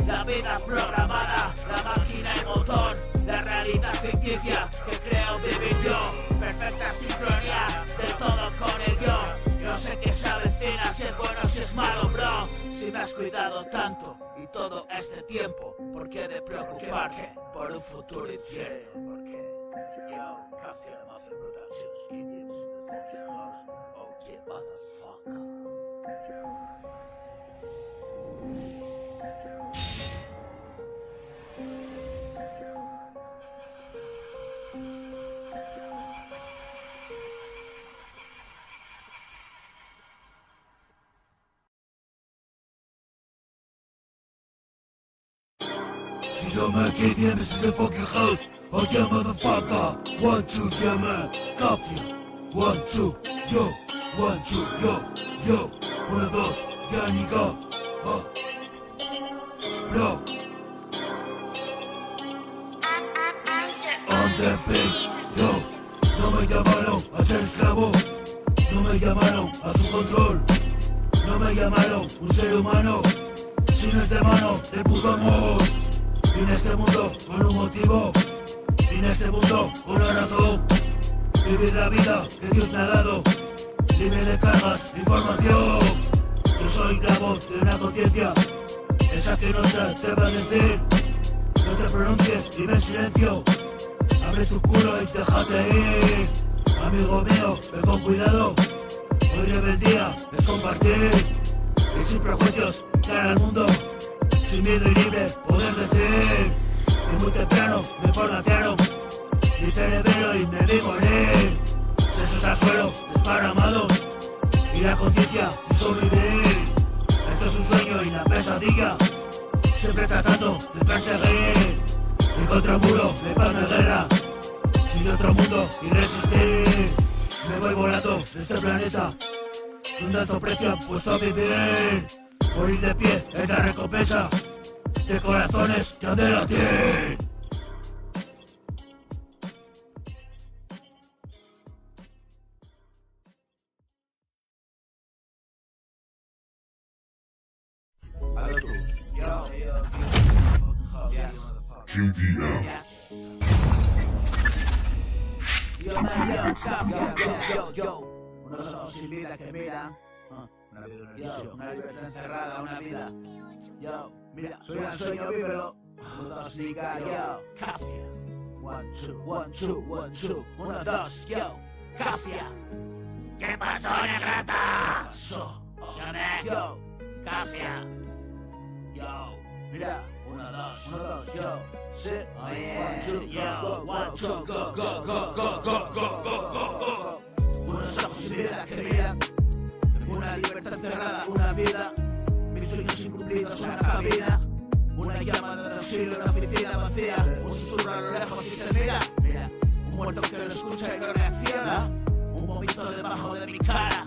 La vida programada, la máquina y motor. La realidad ficticia que creo vivir yo. Perfecta sincronía de todo con el yo. Yo sé que se avecina, si es bueno si es malo, bro. Si me has cuidado tanto y todo este tiempo, ¿por qué de preocuparte por un futuro incierto? ¿Por qué? Yo, Café La Mafia Productions, KDM, the fucking house. Oh yeah, motherfucker. Si yo me KDM in the fucking house. Oh yeah, motherfucker. 1, 2, yeah, man. Coffee. 1, 2, yo. 1, 2, yo. 1, 2, ya, nigga. Bro. On the beat, yo. No me llamaron a ser esclavo. No me llamaron a su control. No me llamaron un ser humano. Si no es de mano, de puto amor. Vine a este mundo con un motivo. Vine a este mundo con una razón. Vivir la vida que Dios me ha dado. Libre de cargas, información. Yo soy la voz de una conciencia. Esa que no se atreve a decir. No te pronuncies, vive en silencio. Abre tu culo y déjate ir. Amigo mío, ve con cuidado. Hoy rebeldía es compartir. Y sin prejuicios, cara al mundo. Sin miedo y libre, poder decir que muy temprano me formatearon mi cerebro y me vi morir. Sesos al suelo, desparramados. Y la conciencia quiso vivir. Esto es un sueño y una pesadilla. Siempre tratando de perseguir. Y contra un muro de paz de guerra. Sin otro mundo y resistir. Me voy volando de este planeta. Un alto precio han puesto a vivir. Morir de pie es la recompensa de corazones que han de latir. Hazlo tú. Yo. KDM. Yo. Unos ojos sin vida que miran. Una libertad encerrada, una vida. Yo, mira, soy un sueño, vívelo. 1, 2, nigga, yo, Cafia. 1, 2, 1, 2, yo, Cafia. ¿Qué pasó, negrata? ¿Qué pasó? Yo, Cafia. Yo, Mira, 1, 2, 1, 2, yo. Sí. Oh yeah, 1, 2, yo, 1, 2, go, go, go, go. Unos ojos sin vida que miran, una libertad cerrada, una vida, mis sueños incumplidos, una cabina, una llamada de auxilio, una oficina vacía, un susurro a lo lejos dice mira, mira, un muerto que lo escucha y no reacciona, un vómito debajo de mi cara,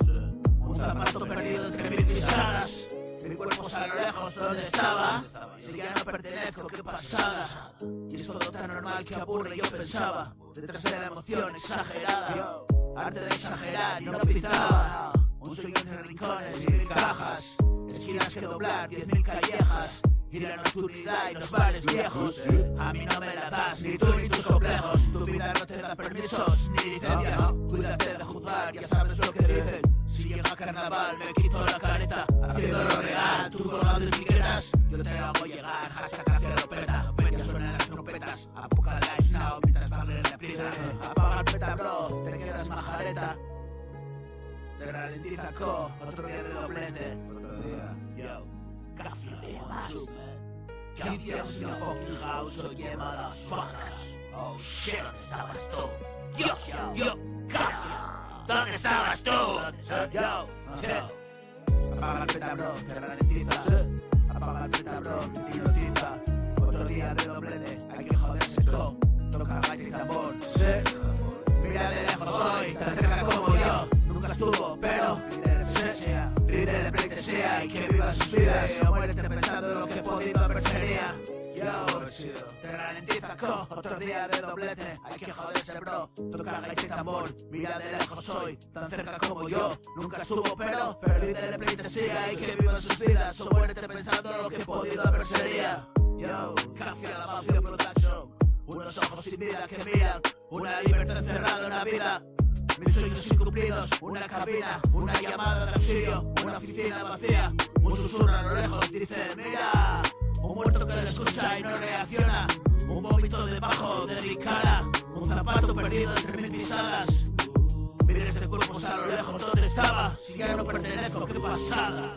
un zapato perdido entre mil pisadas, mi cuerpo a lo lejos donde estaba, si ya no pertenezco, qué pasada, y es todo tan normal que aburre, yo pensaba, detrás de la emoción exagerada. Arte de exagerar, no pintaba. Un sueño entre rincones y mil cajas, esquinas que doblar, 10.000 callejas, y la nocturnidad y los bares viejos. A mí no me la das, ni tú ni tus complejos. Tu vida no te da permisos, ni licencias. Cuídate de juzgar, ya sabes lo que dicen. Si llega carnaval me quito la careta, haciendo lo real, tú colgando etiquetas. Yo te hago llegar, hashtag hacia lo peta. Ya suenan las trompetas, Apocalypse Now, mientras Wagner le aprieta. Apaga el peta bro, te quedas majareta. Te ralentiza co, otro día de doblete. Otro día, yo, café, macho. Campeons in the fucking house, oh yeah motherfuckers. Oh shit, ¿dónde estabas tú? Dios, yo, café. ¿Dónde estabas tú? Yo, apaga el peta bro, te ralentiza. Apaga el peta bro, te hipnotiza. Otro día de doblete, hay que joderse co. Toca gaita y tambor, mira de lejos hoy, tan cerca como yo. Nunca estuvo, pero líder de pleitesía y que viva sus vidas. O muérete pensando en lo que he podido haber sería. Yo, te ralentiza co. Otro día de doblete, hay que joderse bro. Toca gaita y tambor, mira de lejos hoy, tan cerca como yo. Nunca estuvo, pero líder de pleitesía y que viva sus vidas. O muérete pensando en lo que he podido haber sería. Yo, café a la mafia production. Unos ojos sin vida que miran, una libertad encerrada, una vida, mil sueños incumplidos, una cabina, una llamada de auxilio, una oficina vacía, un susurro a lo lejos dice mira, un muerto que lo escucha y no reacciona, un vómito debajo de mi cara, un zapato perdido entre mil pisadas, miles de cuerpos a lo lejos donde estaba, si ya no pertenezco, qué pasada.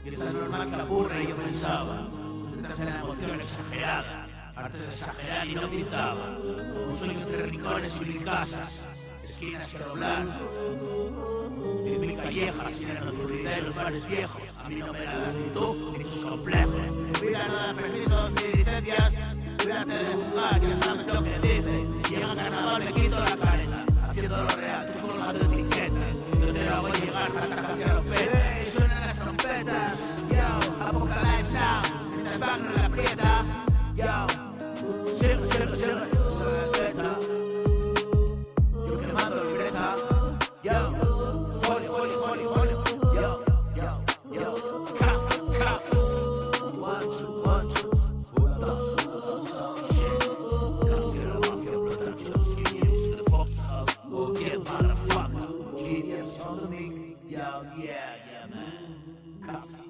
Y es tan normal que aburre y yo pensaba, detrás de la emoción exagerada. Arte de exagerar y no pintaba. Un sueño entre rincones y mil casas, esquinas que doblar, 10.000 callejas y la nocturnidad de los bares viejos. A mí no me la das ni tú ni tus complejos. Vida no da permisos ni licencias. Cuídate de jugar, ya sabes lo que dice. Si llega carnaval me quito la careta, haciendo lo real, tú colgando etiquetas. Yo te lo hago llegar hasta hacia los peces. Suenan las trompetas, yo, Apocalypse Now, mientras Wagner la aprieta, yo. Cierra, libreta. Yo quemando libreta. Yo, folio. Yo, café. 1, 2, 1, 2, shit. Café a la mafia production. Kids to the fucking house. Oh yeah, motherfucker. Kids on the mic. Yo, yeah, man. Café.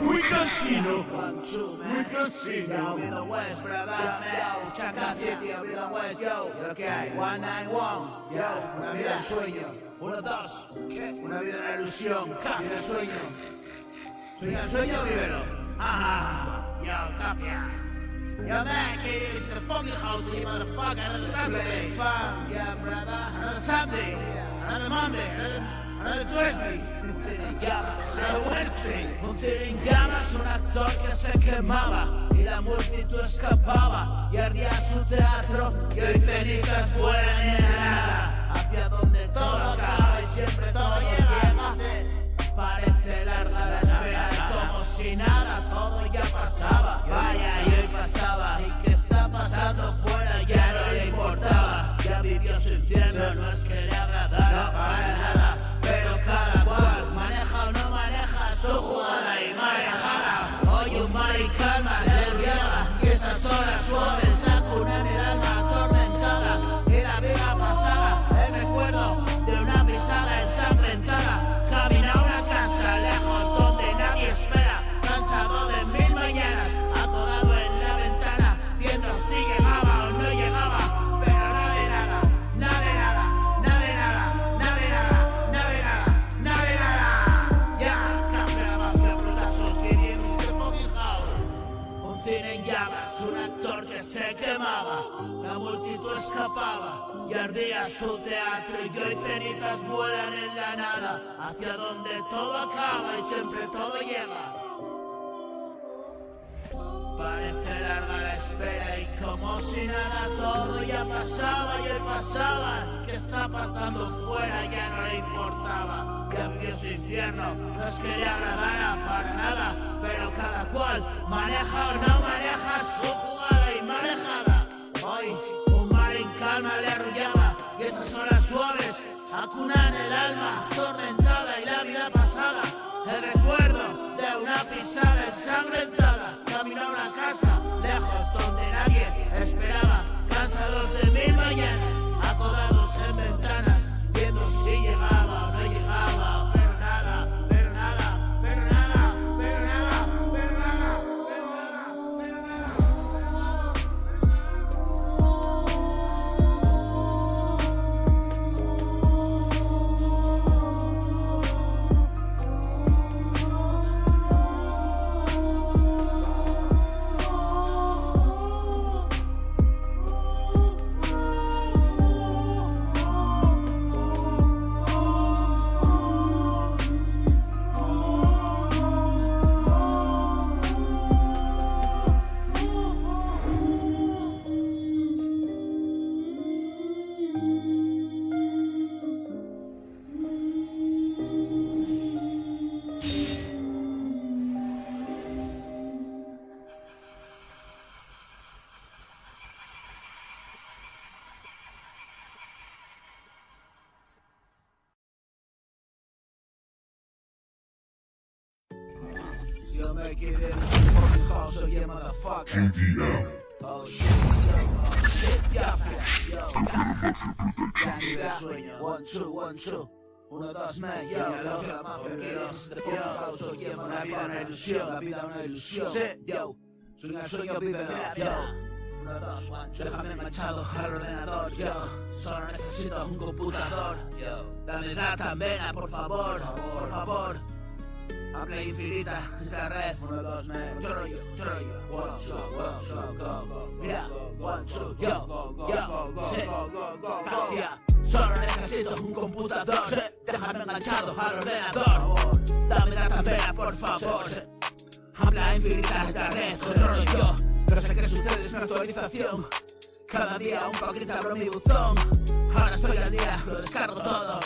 Muy cansino. Muy cansino. Be the West, brother. Chaka City, be the West, yo. Lo que hay, 191, yo. Una vida en sueño. 1, 2, una vida en la ilusión. Vida en sueño. Sueña el sueño, vívelo. Yo, cafia. Yo, man, kid, it's the fucking house, you motherfucker. Another Saturday. Fun, yeah, brother. Another Sunday. Another Monday. Another Thursday. Another Wednesday. Monter en llamas, un actor que se quemaba y la multitud escapaba y ardía su teatro y hoy cenizas vuelan en nada hacia donde todo acaba y siempre todo llega. Parece larga la espera y como si nada todo ya pasaba. Vaya, y hoy pasaba y qué está pasando fuera ya no le importaba. Ya vivió su infierno, no es que le agradara para nada, pero cada cual maneja o no maneja su jugada y manejada. Hoy un día su teatro y que hoy cenizas vuelan en la nada, hacia donde todo acaba y siempre todo llega. Parece larga la espera y como si nada todo ya pasaba y él pasaba. ¿Qué está pasando fuera? Ya no le importaba. Ya vivió su infierno, no es que le agradara para nada, pero cada cual maneja o no maneja su jugada y manejada. Hoy un mar en calma le arrullaba y esas horas suaves acunan el alma atormentada y la vida pasada. El recuerdo de una pisada ensangrentada. Camino a una casa lejos donde nadie esperaba. Cansados de mil mañanas, acodados en ventanas, viendo si llegaba o no llegaba. Pero nada, pero nada, pero nada, pero nada, pero nada, pero nada, pero nada. Yo me quedé en su fucking house, oh yeah, motherfucker. Oh shit, ya fue, yo. Ya ni de sueño. 1, 2, 1, 2, man, yo. La mafia quedes de fucking house, oh yeah, una vida, una ilusión, la vida, una ilusión. Sí, yo. Sueña el sueño, vívelo, yo. 1, 2, 1, déjame enganchado al ordenador, yo. Solo necesito un computador, yo. Dame data, vena, por favor, por favor. Habla infinita, es la red. 1, 2, man, controlo yo. 1, 2, go. Mira, 1, 2, yo, sí, hacia. Solo necesito un computador, sí. Déjame enganchado al ordenador. Dame data, vena, por favor. Habla infinita, es la red, controlo yo. Pero sé que sucede, es una actualización. Cada día un paquete abro mi buzón. Ahora estoy al día, lo descargo todo.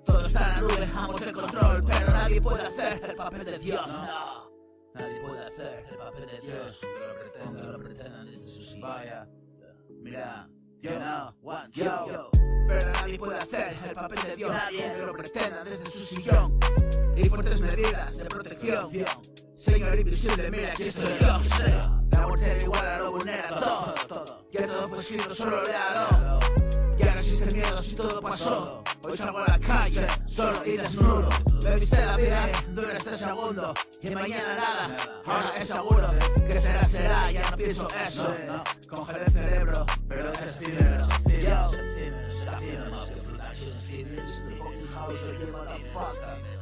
Todo está en la nube, amos el control, pero nadie puede hacer el papel de Dios. No, nadie puede hacer el papel de Dios. Aunque lo pretendan desde su silla. Vaya, mira, yo no, yo. Pero nadie puede hacer el papel de Dios. Aunque lo pretendan desde su sillón. Y fuertes medidas de protección. Señor invisible, mira, aquí estoy yo. La muerte era igual a lo vulnera todo. Ya todo fue escrito, solo léalo. Ya no existe miedo si todo pasó. Hoy salgo a la calle, solo y desnudo. Me viste la vida, dura este segundo. Y mañana nada, ahora es seguro. Que será, ya no pienso eso. Congelé el cerebro, pero es efímero.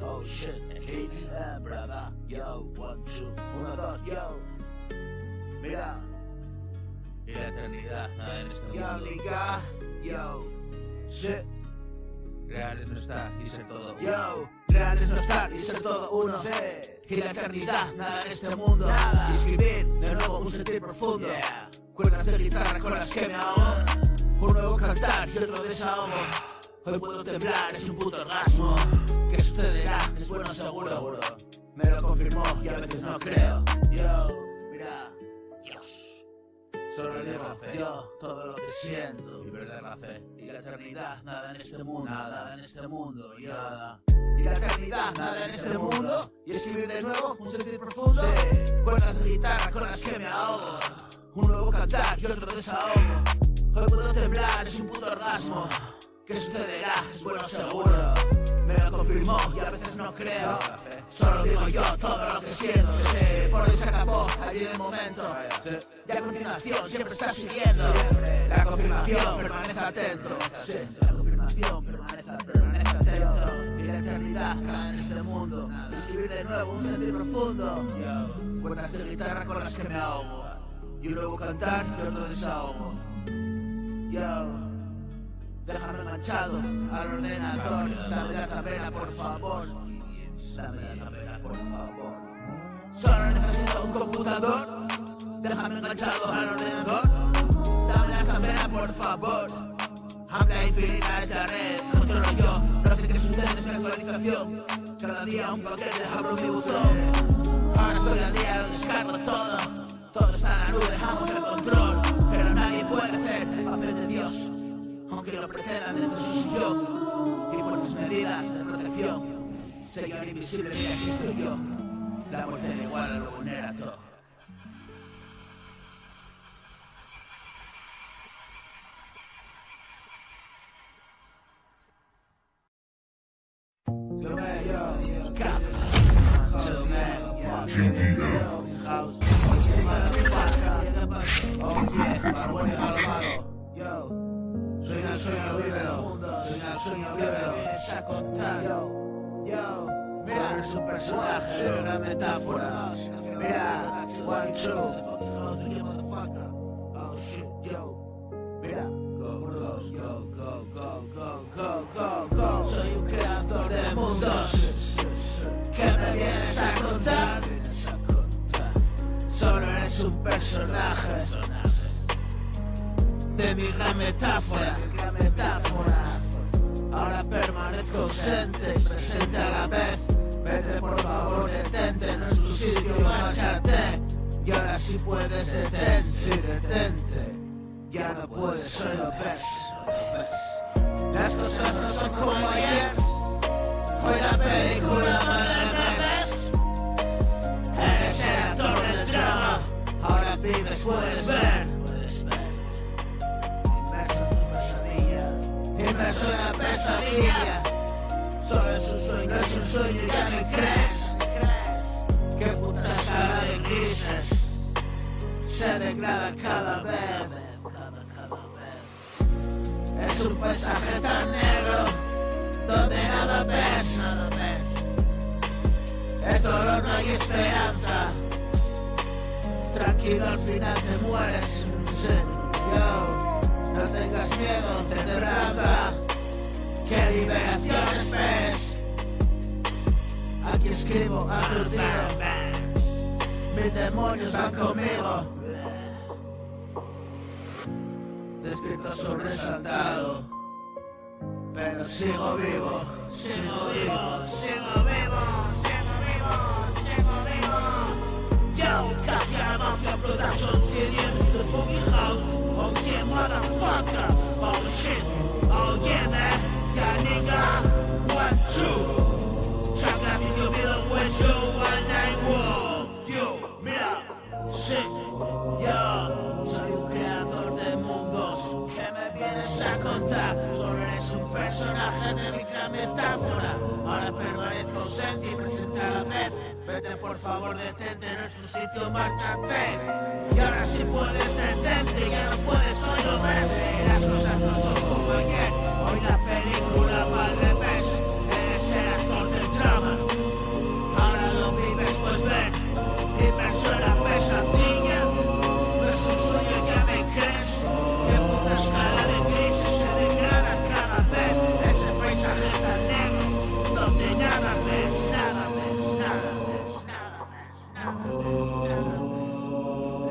Oh shit, KDM, brother. Yo, 1, 2, 1, 2, yo. Mira. Y la eternidad, nada en este mundo. Yo, nigga, yo. Shit. Real es no estar y ser todo uno. Yo, real es no estar y ser todo uno. Y la eternidad, nada en este mundo. Nada. Y escribir de nuevo un sentir profundo. Cuerdas de guitarra con las que me ahogo. Un nuevo cantar y otro desahogo. Hoy puedo temblar, es un puto orgasmo. ¿Qué sucederá? Es bueno seguro. Me lo confirmó y a veces no creo. Yo, mira, Dios. Solo digo yo todo lo que siento y perder la fe. Y la eternidad, nada en este mundo. Nada en este mundo, y nada. Y la eternidad, nada en este mundo. Y escribir de nuevo un sentir profundo. Cuerdas de guitarra con las que me ahogo. Un nuevo cantar y otro desahogo. Hoy puedo temblar, es un puto orgasmo. ¿Qué sucederá? Es bueno seguro. Me lo confirmó y a veces no creo. Solo digo yo todo lo que siento. Por hoy se acabó, allí en el momento. Y a continuación siempre está siguiendo. La confirmación, permanece atento. La confirmación, permanece atento. Y la eternidad cae en este mundo. Escribir de nuevo un sentir profundo. Cuerdas de guitarra con las que me ahogo. Y un nuevo cantar y otro desahogo. Yo. déjame enganchado al ordenador. Dame la tabela, por favor. Dame la tabela, por favor. Solo necesito un computador. Déjame enganchado al ordenador. Dame la tabela, por favor. Habla infinita esta red, controlo yo. No sé qué sucede, es mi actualización. Cada día un paquete, abro mi buzón. Ahora estoy al día, lo descargo todo. Todo está en la nube, dejamos el control. Pero nadie puede hacer el papel de Dios, aunque lo pretendan desde su sillón. Y fuertes medidas de protección. Señor invisible, mira aquí estoy yo. La muerte da igual, lo vulnera todo. Sueño vívelo, vienes a contar. Mira, eres un personaje, una metáfora. Mira, 1, 2. Oh shit, yo. Mira, go. Soy un creador de mundos. ¿Qué me vienes a contar? Solo eres un personaje de mi gran metáfora. Ahora permanezco ausente y presente a la vez. Vete por favor, detente, no es tu sitio, márchate. Y ahora sí puedes, detente. Ya no puedes, hoy lo ves. Las cosas no son como ayer. Hoy la película ves. Eres el actor del drama. Ahora vives, puedes ver. Inmerso en la pesadilla. Solo es un sueño, ya me crees. Qué puta escala de grises se degrada cada vez. Es un paisaje tan negro donde nada ves. Es dolor, no hay esperanza. Tranquilo, al final te mueres. No tengas miedo, te abraza. ¿Qué liberación esperes? Aquí escribo aturdido. Mis demonios van conmigo. Despierto sobresaltado, pero sigo vivo. Yo, casi a la mafia productions, KDM the fucking house. Oh yeah, motherfucker. Oh shit. Oh yeah, man. Yeah, nigga. 1, 2. Chaca video video hueso 191. Yo, mira. Sí. Yo soy un creador de mundos. ¿Qué me vienes a contar? Solo eres un personaje de mi gran metáfora. Ahora permanezco ausente y presente a la vez. Vete por favor, detente, no es tu sitio, márchate. Y ahora sí puedes, detente, ya no puedes, hoy lo ves. Las cosas no son como ayer, hoy la película va al revés. Eres el actor del drama, ahora lo vives, pues ven. Inmerso en la pesadilla, no es un sueño, ya me crees. Que puta escala de crisis se degrada cada vez. Ese paisaje tan negro, donde nada ves.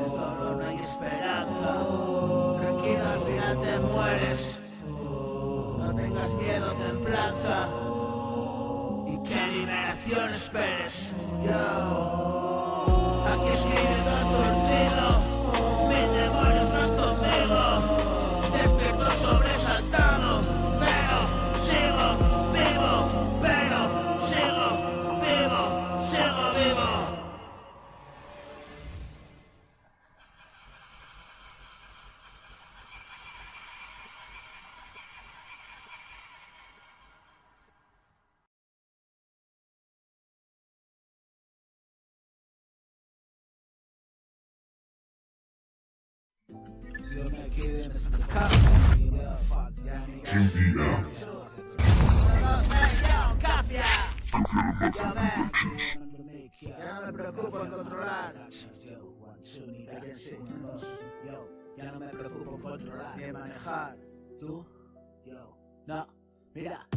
Es dolor, no hay esperanza. Tranquilo, al final te mueres. No tengas miedo, templanza. Y qué liberación esperes. Yo, aquí escribiendo aturdido. Mis demonios van conmigo. Despierto sobresaltado, pero sigo vivo. Sigo vivo. Yo me quedé en esta casa. Ya no me preocupo en controlar. Ya no me preocupo en controlar ni en manejar. Tú No, mira.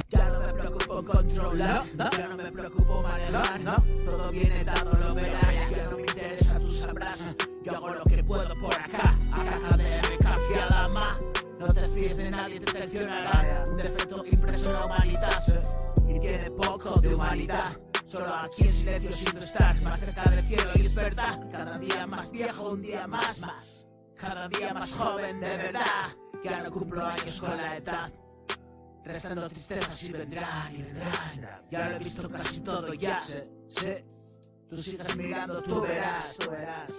Ya no me preocupo en controlar, ya no me preocupo manejar, todo viene dado, lo verás. Ya no me interesa, tú sabrás. Yo hago lo que puedo por acá, AKKDM, café la ma. No te fíes de nadie, te traicionará. Un defecto impreso en la humanidad y tiene poco de humanidad. Solo aquí en silencio sin estar más cerca del cielo y es verdad. Cada día más viejo, un día más. Cada día más joven de verdad. Ya no cumplo años con la edad. Restando tristezas y vendrán. Ya lo he visto casi todo ya. Sí. Tú sigas mirando, tú verás.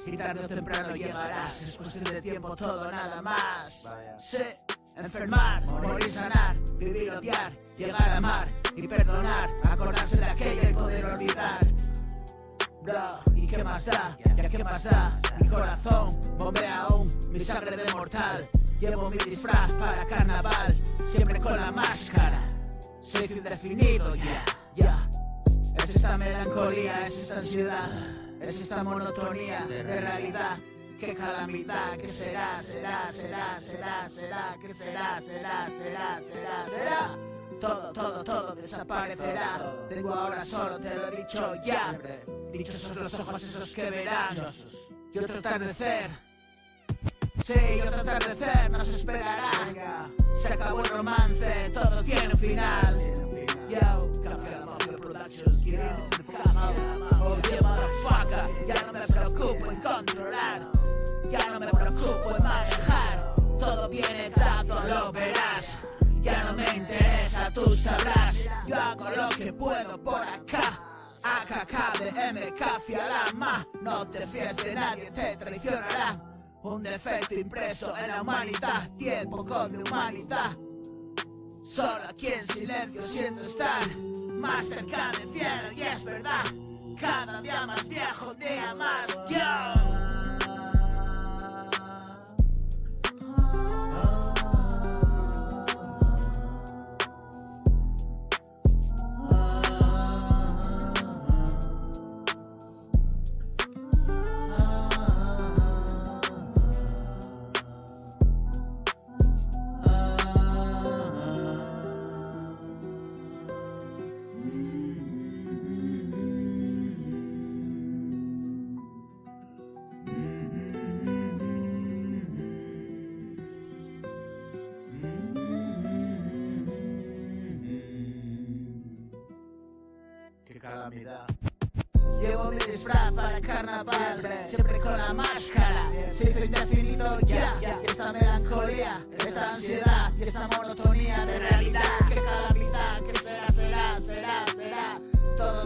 Y tarde o temprano llegarás. Es cuestión de tiempo todo, nada más. Sí. Enfermar, morir, sanar, vivir, odiar, llegar a amar y perdonar, acordarse de aquello y poder olvidar. Bro, ¿y qué más da? ¿Ya qué más da? Mi corazón bombea aún, mi sangre de mortal. Llevo mi disfraz para carnaval, siempre con la máscara. Soy indefinido, ya. Es esta melancolía, es esta ansiedad, es esta monotonía de realidad. Qué calamidad, que será, que será. Todo desaparecerá. Tengo ahora solo, te lo he dicho ya. Dichosos los ojos esos que verán. Y otro atardecer. Sí, otro atardecer nos esperará. Se acabó el romance, todo tiene un final. Yo, Café La Mafia Productions, oye, motherfucker, ya no me preocupo en controlar. Ya no me preocupo en manejar. Todo viene dado, lo verás. Ya no me interesa, tú sabrás. Yo hago lo que puedo por acá. AKKDM, café la ma. No te fíes de nadie, te traicionará. Un defecto impreso en la humanidad. Tiene poco de humanidad. Solo aquí en silencio siento estar más cerca del cielo y es verdad. Cada día más viejo, un día más. Yo. Calamidad. Llevo mi disfraz para el carnaval, siempre con la máscara. Se hizo indefinido ya. Y esta melancolía, esta ansiedad y esta monotonía de realidad. Qué calamidad, que será.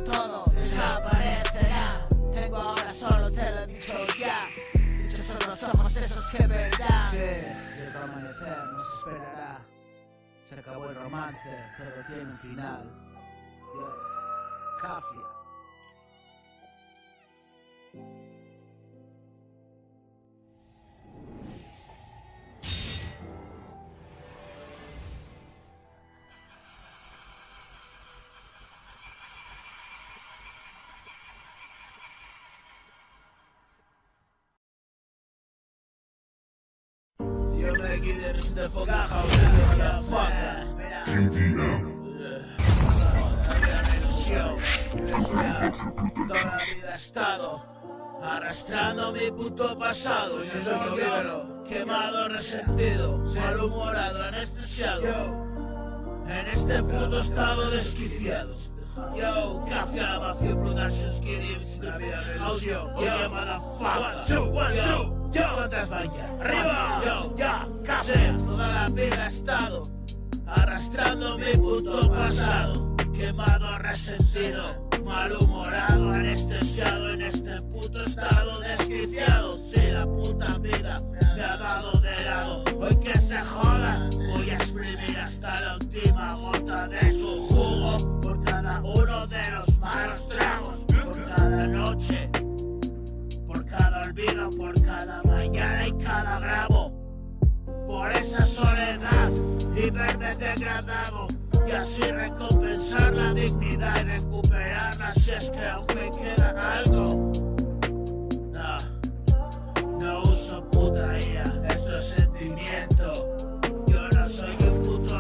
Todo desaparecerá. Tengo ahora solo, te lo he dicho ya. Dichos son los ojos esos que verán. Sí, y el amanecer nos esperará. Se acabó el romance, todo tiene un final. Café. Yo me quedé de fogaja, una foca. Toda la vida he estado arrastrando mi puto pasado. Yo soy yo, quemado, resentido, malhumorado, anestesiado, en este puto estado desquiciado. Yo, Café La Mafia Productions, audio, yo, motherfucker. 1, 2, yo, ¿cuántas vaya? Arriba, yo, ya, Café. Toda la vida he estado arrastrando mi puto pasado. Quemado, resentido, malhumorado, anestesiado, en este puto estado desquiciado. Si la puta vida me ha dado de lado, hoy que se joda, voy a exprimir hasta la última gota de su jugo. Por cada uno de los malos tragos, por cada noche, por cada olvido, por cada mañana y cada grabo. Por esa soledad y verme degradado. Y así recompensar la dignidad y recuperarla si es que aún me queda algo. No uso puta IA, esto es sentimiento. Yo no soy un puto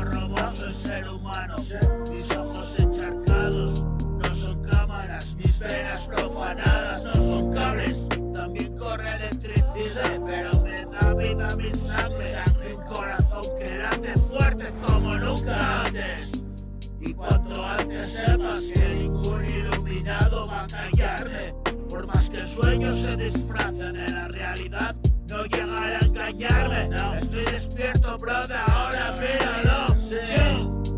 pa' callarme. Por más que el sueño se disfrace de la realidad, no llegará a engañarme. No. Estoy despierto, brother, ahora míralo. Sí.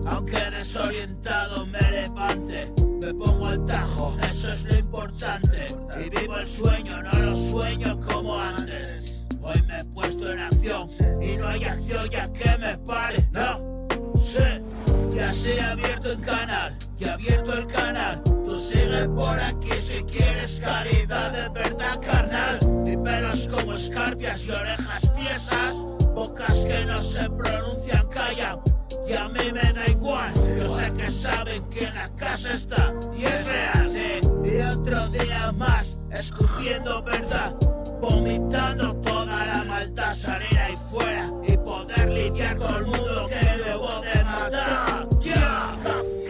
Aunque desorientado me levante, me pongo al tajo, eso es lo importante. Y vivo el sueño, no lo sueño como antes. Hoy me he puesto en acción y no hay acción ya que me pare. No, sé, ya se ha abierto el canal, ya ha abierto el canal. Tú sigue por aquí si quieres caridad de verdad, carnal. Y pelos como escarpias y orejas tiesas, bocas que no se pronuncian callan. Y a mí me da igual, yo sé que saben que en la casa está y es real, sí. Y otro día más, escupiendo verdad, vomitando toda la maldad, salir ahí fuera y poder lidiar con el mundo que me debo de matar. Yeah,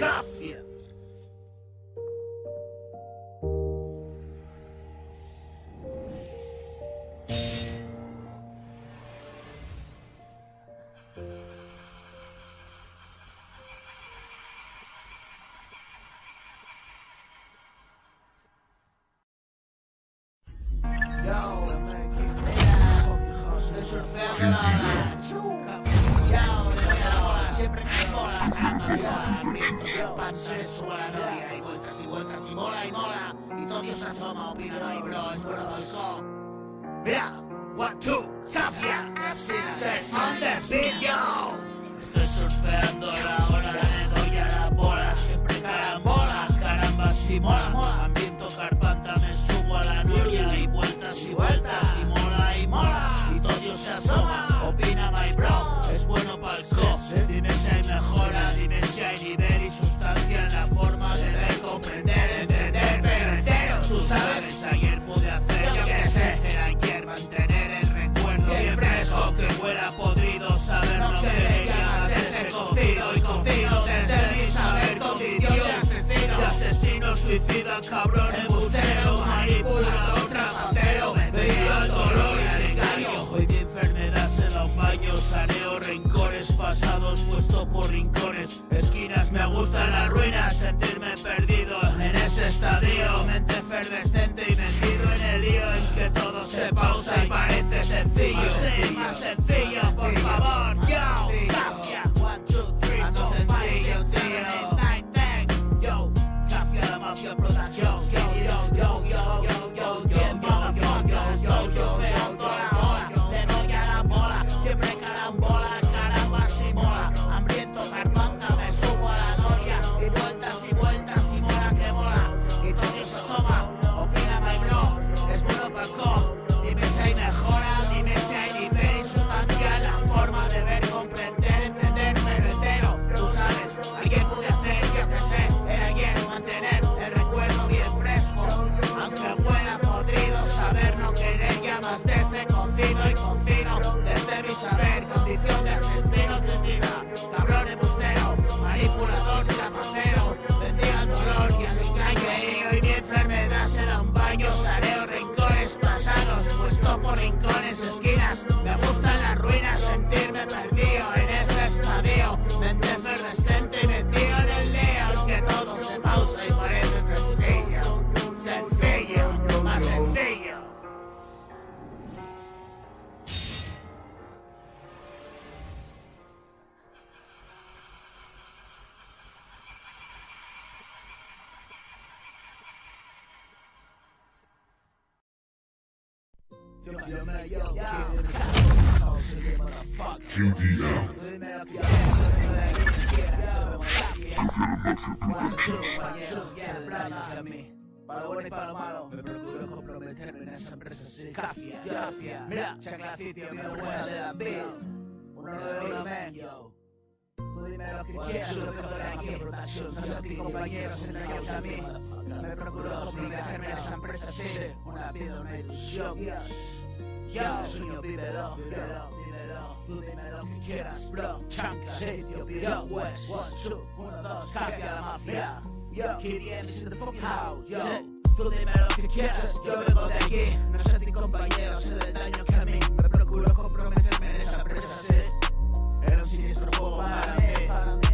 cafia. Surfeando la ola, siempre que mola, jamás mola, el viento que pase, sube la noria y vueltas y vueltas y mola, y todo Dios asoma, opina, no hay bro, es bueno balcón. Mira, 1, 2, Cafia, así es on the beat, yo. Estoy surfeando la ola, le doy a la bola, siempre carambola, caramba si mola, ambiento carpanta, me subo a la noria y vueltas y vueltas y mola. Y todo Dios se asoma, opina my bro, es bueno pa'l co. Dime si hay mejora, dime si hay nivel y sustancia en la forma de ver, comprender, entender, pero entero. Tú sabes, ayer pude hacer, yo que sé, era ayer mantener el recuerdo bien fresco, que huela podrido, saber no querer más de ese cocido y cocido desde mi saber, condición de asesino, suicida, cabrón, embustero, manipulador, trapacero, vendido al dolor y al engaño. Hoy mi enfermedad se da un baño, saneo rencores pasados puesto por rincones, esquinas, me gustan las ruinas, sentirme perdido en ese estadio, mente efervescente y metido en el lío en que todo se pausa y parece sencillo. Sí, más sencillo, por favor, yo, Cafia, 1, 2, 3, 4, 5, 6, 7, 8, 9, 10, yo, Cafia, la mafia productions, yo, surfeando la ola, le doy a la bola, siempre carambola, caramba si mola, hambriento carpanta, me subo a la noria, y vueltas y mola que mola, y todo eso asoma, opina my bro, es bueno pa'l co, dime si hay mejora, dime si hay nivel y sustancia en la forma de ver, comprender, entender, pero entero, tú sabes, ayer pude hacer, yo que sé, era ayer mantener el recuerdo bien fresco, aunque huela podrido, saber no querer ya más de ese cocido y cocino, desde mi saber, condición de asesino, tu vida, cabrón embustero, manipulador, trapacero, vendía al dolor y al engaño, y hoy mi enfermedad se da un baño, sareo, rencores pasados, puesto por rincones, esquinas, me gustan las ruinas, sentirme perdido en ese estadio, mente efervescente y metido en el lío, que todo se pausa y parece sencillo, más sencillo. Para lo bueno y para lo malo, me procuro comprometerme en esa empresa, sí. Cafia, mira, Chaclacitio, mi huesa de la beat, 191 men, yo. Tú dime lo que quieras, lo que fuera aquí, producción, no soy compañeros, engañados a mí. Me procuro comprometerme en esa empresa, sí. Una vida, una ilusión, yo, sueño, vívelo, tú dime lo que quieras, bro. Chanca, sitio, video, West, 1, 2, 1, 2, Cafia, la mafia. Yo, KDM's in the fucking house, yo. Tú dime lo que quieras, yo vengo de aquí. No soy tu compañero, sé del daño que a mí. Me procuro comprometerme en esa empresa, sí. Era un siniestro juego para mí.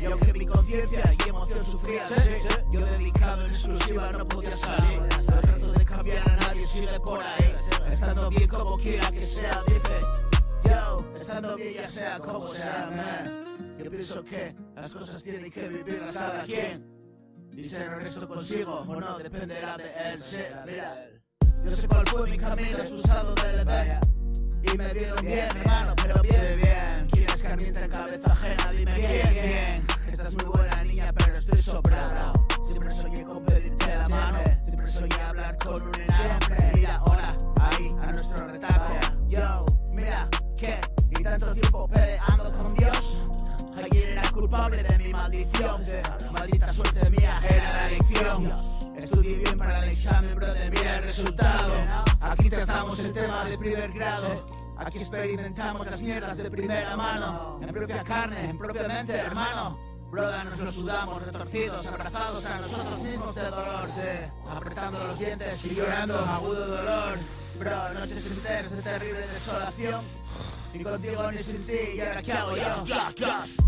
Yo que mi conciencia y emoción sufría, sí. Yo dedicado en exclusiva no podía salir. sea, dice. Yo, estando bien ya sea como sea, man. Yo pienso que las cosas tienen que vivirlas cada quien. Y ser honesto consigo o no dependerá de él. Mira, yo sé cuál fue mi camino expulsado del Edén. Y me dieron bien, hermano, pero bien. ¿Quién es carnienta en cabeza ajena? Dime quién. Esta es muy buena niña, pero estoy sobrado. Siempre soñé con pedirte la mano. Siempre soñé hablar con un enano. Mira ahora, ahí, a nuestro retaco. Yo, mira, ¿qué? Y tanto tiempo peleando con Dios. Ayer era culpable de mi maldición. Maldita suerte mía era la elección. Estudié bien para el examen, brother, mira el resultado. Aquí tratamos el tema de primer grado. Aquí experimentamos las mierdas de primera mano. En propia carne, en propia mente, hermano. Brother, nos lo sudamos, retorcidos, abrazados a nosotros mismos de dolor, apretando los dientes y llorando agudo dolor. Bro, noches enteras de terrible desolación. Ni contigo ni sin ti, ¿y ahora qué hago yo?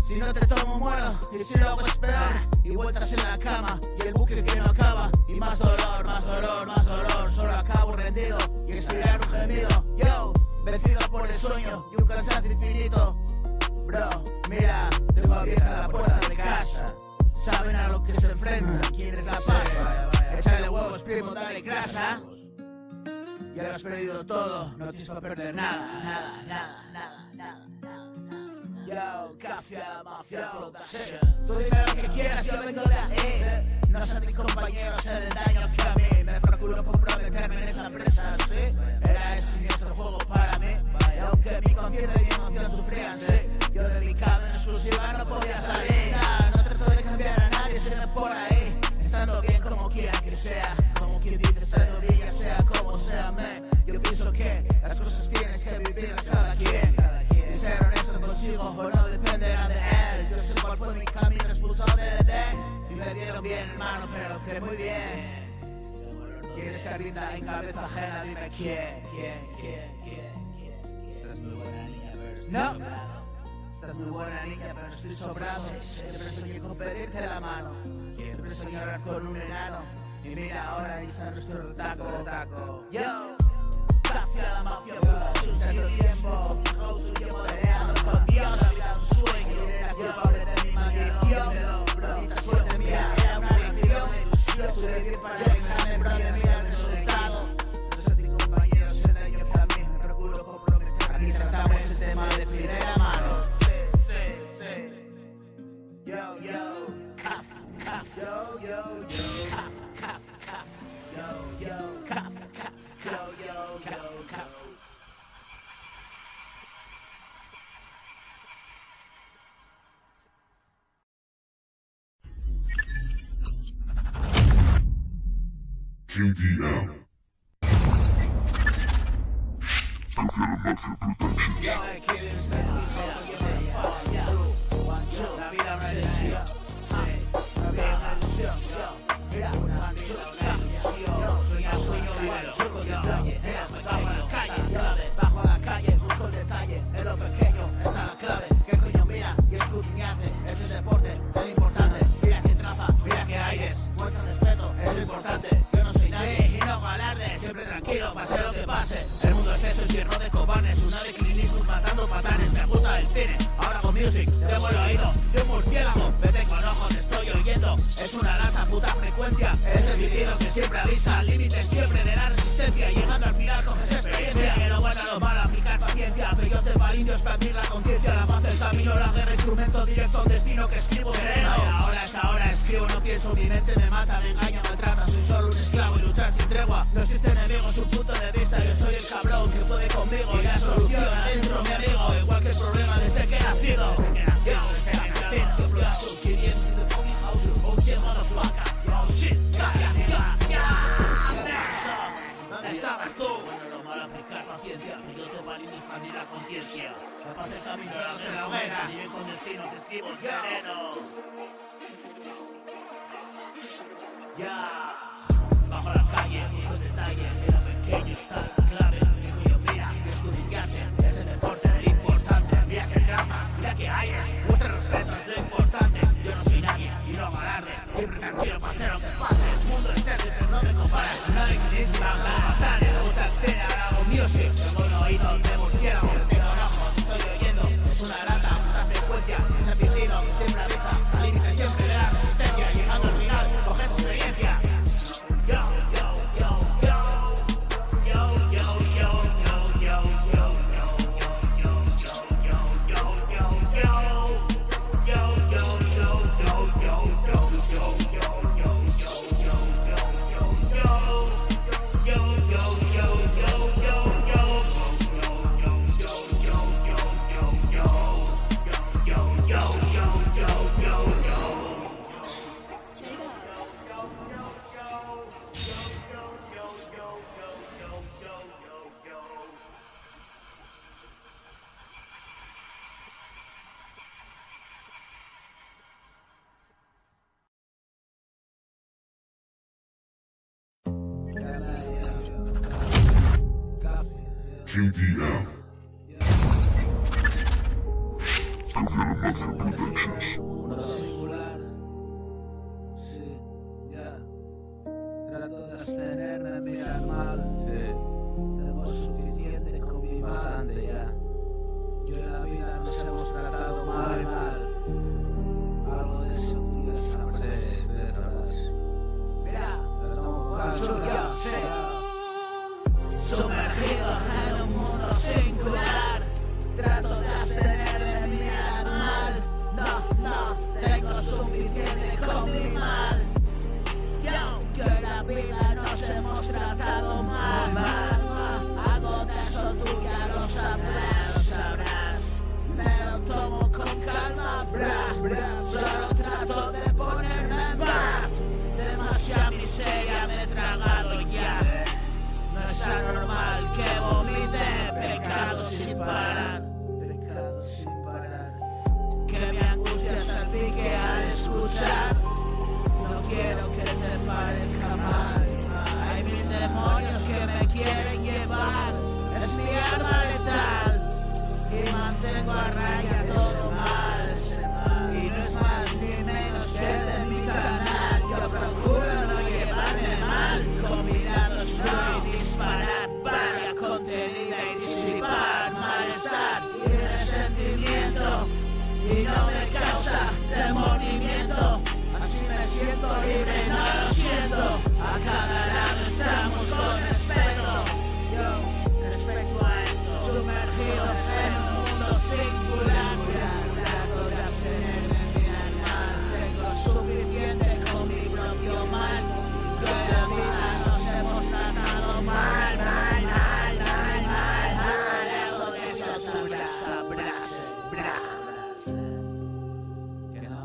Si no te tomo muero, y si lo hago es peor. Y vueltas en la cama, y el bucle que no acaba. Y más dolor, más dolor, más dolor. Solo acabo rendido, y expirar un gemido. Yo, vencido por el sueño, y un cansancio infinito. Bro, mira, tengo abierta la puerta de casa. Saben a lo que se enfrentan, quién es la paz. Échale huevos, primo, dale grasa. Ya lo has perdido todo, no tienes para perder nada. Yo, café a la mafia, tú dime lo que quieras, yo vengo de ahí. No son mis compañeros, sé del daño que a mí. Me procuro comprometerme en esa empresa, sí. Era el siniestro juego para mí. Y aunque mi conciencia y mi emoción sufrían, sí. Yo dedicado en exclusiva no podía salir. No trato de cambiar a nadie, siempre por ahí. Estando bien como quiera que sea. Como quien dice, estando bien ya sea como sea, man. Yo pienso que las cosas tienes que vivirlas cada quien. Y ser honesto consigo o no dependerá de él. Yo sé cuál fue mi camino expulsado del Edén. Y me dieron bien, hermano, pero que muy bien. ¿Quieres carita en cabeza ajena? Dime quién. Estás muy buena niña, pero no. Estás muy buena niña, pero estoy sobrado. Siempre soñé con pedirte la mano. Siempre soñé hablar con un enano. Y mira, ahora ahí está nuestro taco. Yo, café a la mafia, puta, sucia el tiempo. House, llevo peleando con Dios. La vida un sueño, era culpable de mi maldición. Maldita suerte mía, era una lección. Ilusión, sobrevivir para el examen, brother, mira el resultado. No son mis compañeros, el daño que a mí me procuro comprometer. Aquí tratamos el tema de primera mano. Yo, caf, yo, caf. KDM. La vida una ilusión. La vida una ilusión. Mira, una ilusión. Sueño, vívelo. Busco el detalle, bajo la calle. Bajo la calle, busco el detalle. En lo pequeño está la clave. ¿Qué coño mira? Y escudriñarte. Es el deporte, es lo importante. Mira que traza, mira que aires. Muestra respeto, es lo importante. Yo no soy nadie y no hago alarde. Siempre tranquilo, pase lo que pase. El mundo es eso, infierno de cobardes. Una de Clint Eastwood matando patanes. Me gusta el cine, ahora con music. Tengo el oído de un murciélago. Vete con ojos, te estoy oyendo. Es una lanza, puta frecuencia. Es el sentido que siempre avisa. Límites siempre de la resistencia. Llegando al final coges experiencia. Que no bueno lo malo, aplicar paciencia. Peyote para indio, expandir la conciencia. La paz, el camino, la guerra, instrumento directo a un destino que escribo sereno. Ahora es ahora, escribo, no pienso. Mi mente me mata, me engaña, maltrata. Soy solo un esclavo y luchar sin tregua. No existe enemigo, su punto de vista. Yo soy el cabrón que puede conmigo. Y la solución adentro, mi amigo. Igual que el problema desde que he nacido. ¿Dónde estabas tú? Bueno, lo malo aplicar paciencia. Que yo te valí expandir la conciencia. La paz del camino en la hoguera. Vive con destino, te escribo el sereno. Ya. Bajo la calle, busco el detalle. En lo pequeño está la clave. Yo mira, escudriñarte. Es el deporte de lo importante. Mira que traza, mira que aires. Muestra los retos, lo importante. Yo no soy nadie y no hago alarde. Siempre tranquilo, pase lo que pase. El mundo externo, pero no me comparas. Nadie que dice, habla, matar. Me gusta el cine, ahora hago music. Tengo un oído, KDM. Mundo singular. Sí, ya. Trato de abstenerme, mirar mal. Sí. Tengo suficiente con mi bastante ya. Yo en la vida nos hemos tratado mal. Algo de eso tú ya sabrás. Mira, yo sé. Sumergido en un mundo singular. Trato de abstenerme, mirar mal. No, tengo suficiente con mi mal. Yo en la vida nos hemos tratado mal. Algo de eso tú ya lo sabrás. Me lo tomo con calma, solo trato de ponerme en paz. Demasiada miseria me he tragado ya. No es anormal que vomite pecado sin parar. Que mi angustia salpique al escuchar. No quiero que te parezca mal. Hay mil demonios que me quieren llevar. Es mi arma letal y mantengo a raya todo mal. Y no es más ni menos que de mi canal. Yo procuro no llevarme mal. Con mirada oscura y disparar para contenida y disipar malestar y resentimiento. Y no me causa remordimiento. Así me siento libre, no lo siento. A cada lado estamos con respeto. Yo respeto a esto. Sumergidos en un mundo singular. Trato de abstenerme, mirar mal. Tengo suficiente con mi propio mal. Que la vida nos hemos tratado mal. Eso de eso sabrás. Que no,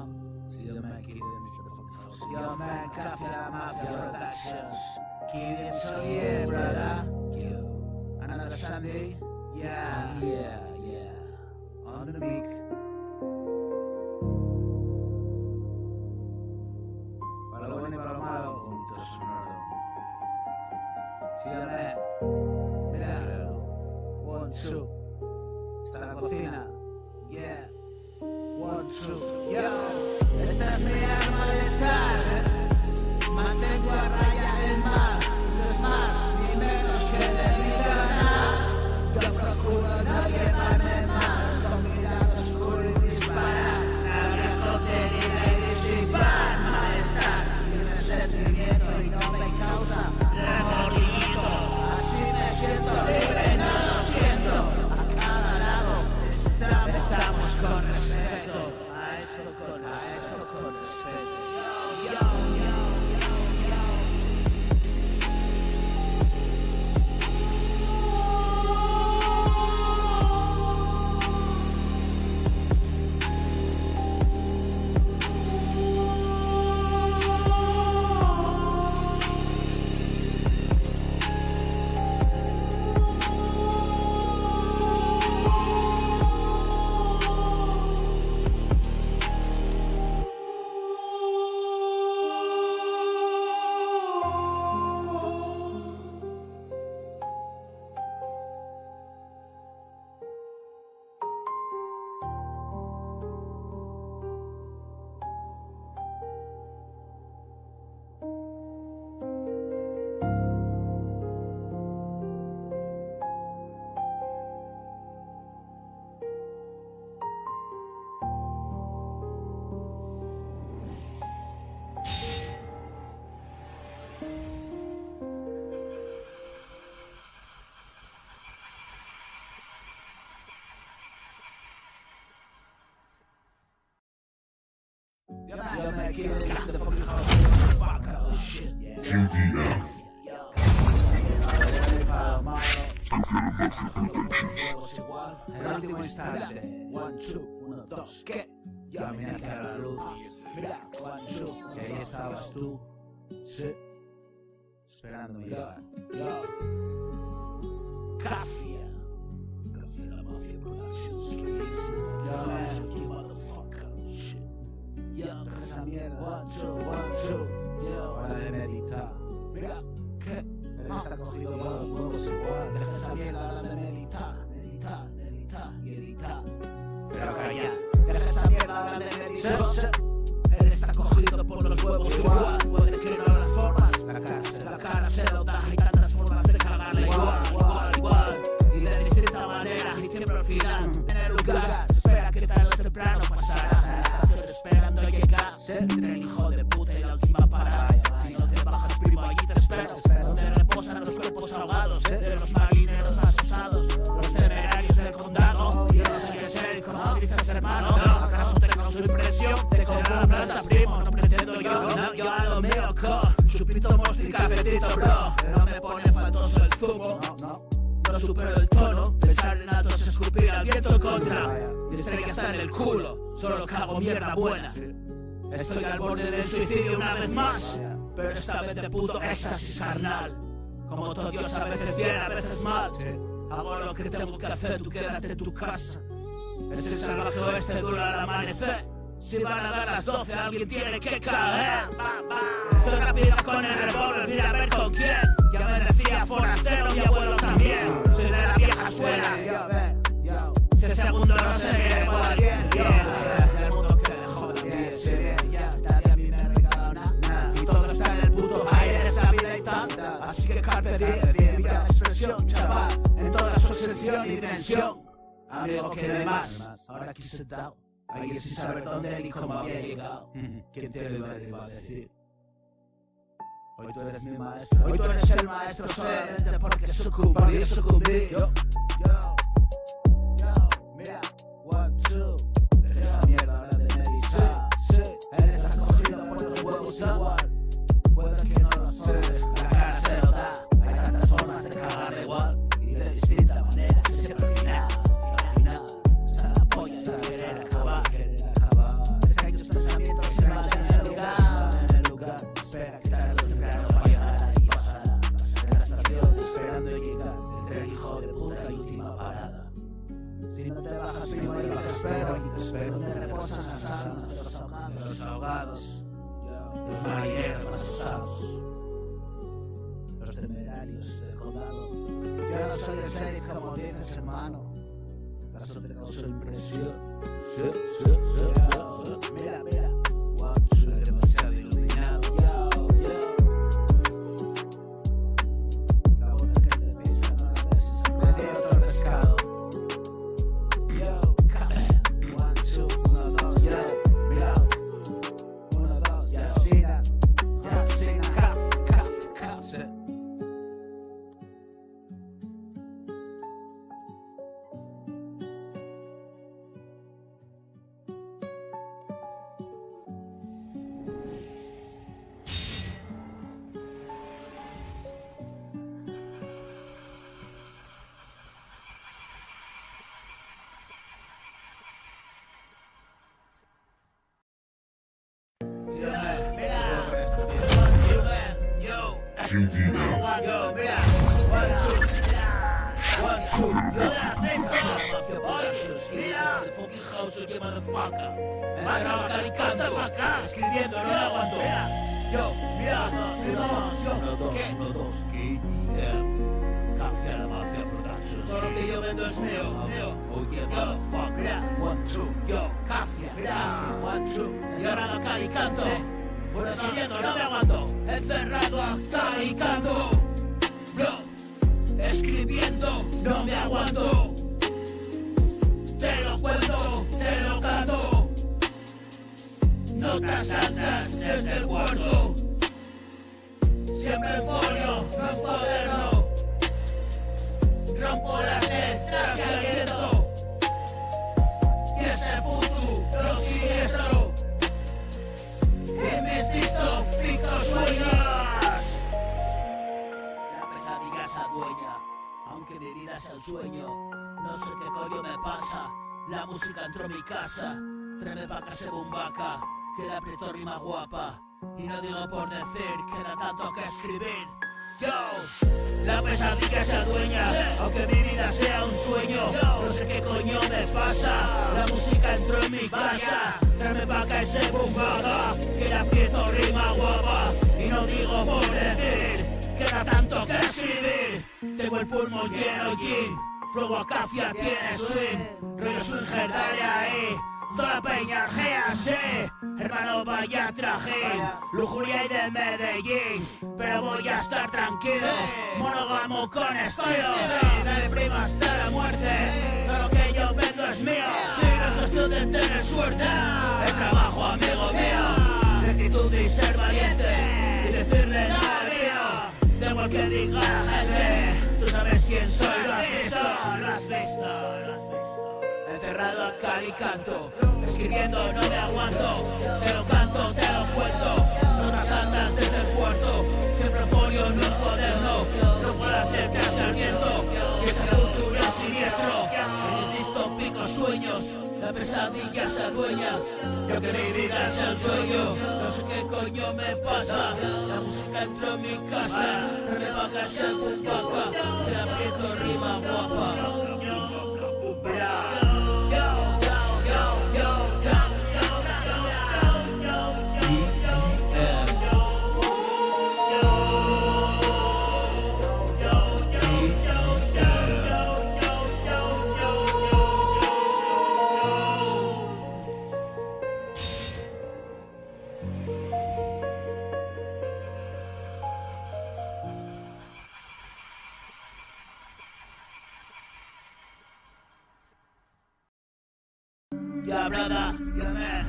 si yo me quito yo me café la mafia productions. Kid Xavier, brother. Another Sunday. Yeah. On the mic. Para lo bueno y para lo malo, bonito sonoro. Sígueme. Mira. 1, 2. Está en la cocina. Yeah. 1, 2. Yo. Esta es mi arma letal. Mantengo a raya el mal. No es más ni menos que de mi canal. Yo procuro no llevarme mal. Con mirada oscura y disparar. Rabia contenida y disipar. Malestar y resentimiento y no me causa remordimiento. Así me siento libre, no lo siento. A cada lado estamos con respeto. A esto con respeto. Yo me quiero dejar de fucking fuck out shit. KDM. En el último instante. 1, 2, 1, 2. ¿Qué? Yo caminé hacia la luz. Mira, 1, 2. Y ahí estabas tú. Sí. Esperándome llegar. Yo. Cafia. Café la Mafia Productions. Yo me motherfucker shit. Yo, esa mierda. 1, 2, 1, 2. Yo, hora de meditar. Mira, ¿qué? Él está cogido con los huevos igual. Esa mierda, hora de meditar. sigo yo a lo mío con chupito, mosto y cafetito, bro. No me pone faltoso el zumo, no supero el tono. Pensar en alto es escupir al viento contra. Mi estrella está en el culo, solo cago mierda buena. Estoy al borde del suicidio una vez más, pero esta vez de puto éxtasis carnal. Como todo Dios, a veces bien, a veces mal. Hago lo que tengo que hacer, tú quédate en tu casa. Es el salvaje oeste, dura al amanecer. Si van a dar las 12, alguien tiene que caer. Soy rápido con el revólver, mira a ver con quién. Ya me decía forastero, mi abuelo también. Soy de la vieja escuela. Si el segundo no se me igual bien, el mundo que le joda bien, se bien, ya. Nadie a mí me regala nada. Y todo está en el puto aire de esa vida y tanta. Así que carpe diem, mira la expresión, chaval. En toda su extensión y dimensión. Amigo, quiere más. Ahora aquí sentado. Alguien sin saber dónde ni cómo había llegado. ¿Quién te lo iba a decir? Hoy tú eres mi maestro. Hoy tú eres el maestro solamente porque sucumbí. Yo, mira, 1, 2. Deja esa mierda ahora de meditar. Sí, eres la cogida por los huevos igual. Puede que no los tomes, la cara se lo da. Hay tantas formas de cagar de igual y de distinta manera. Siempre al final está la polla de querer acabar. Extraños pensamientos se van en el lugar. Espera que tarde o temprano pasará y pasará. En la estación esperando llegar entre el hijo de puta y última parada. Si no te bajas primero yo te espero. Donde reposan las almas de los ahogados, los marineros más usados, los temerarios del condado. Yo no soy el sheriff como dices, hermano. ¿Acaso te causó impresión? Sí. Mira, 1, 2, demasiado iluminado. La bota que te pisa no la ves, me dio otro pescado. Café. 1, 2, 1, 2, mira. 1, 2, Yacina, café. Escribiendo, no aguanto. Mira, Café a la Mafia Productions. Todo lo que yo vendo es mío. Oye, motherfucker. Mira, 1, 2, Café, mira, 1, 2. Y ahora no cal y canto. Bueno, escribiendo, no me aguanto. Encerrado a cal y canto. Escribiendo, no me aguanto. Te lo cuento, te lo canto. Notas altas desde el cuarto. Siempre en folio, no en cuaderno. Rompo las letras y aliento. Y ese futuro siniestro. Y mis distópicos sueños. La pesadilla se adueña, aunque mi vida sea un sueño. No sé qué coño me pasa. La música entró en mi casa. Tráeme pa' casa bumbaca, que la aprieto rima guapa. Y no digo por decir, queda tanto que escribir. La pesadilla se adueña, aunque mi vida sea un sueño. No sé qué coño me pasa. La música entró en mi casa. Tráeme pa' acá ese bumbaca, que la aprieto rima guapa. Y no digo por decir, queda tanto que escribir. Tengo el pulmón lleno y gin. Flow Acafia tiene swing. Rollo swinger, dale ahí. Toda la peña argea, sí. Hermano, vaya trajín. Lujuria y de Medellín. Pero voy a estar tranquilo. Monógamo con estilo. Dale prima hasta la muerte. Todo lo que yo vendo es mío. Sí, no es cuestión de tener suerte. Es trabajo, amigo mío. Rectitud y ser valiente. Y decirle nada mío. Da igual que diga la gente. Tú sabes quién soy, lo has visto. Lo has visto. Encerrado a cal y canto. Escribiendo no me aguanto. Te lo canto, te lo cuento. Quiero que mi vida sea un sueño. No sé qué coño me pasa. La música entró en mi casa. Me pagas el fufaca. Le aprieto rima guapa. Ya, brother, ya, brother,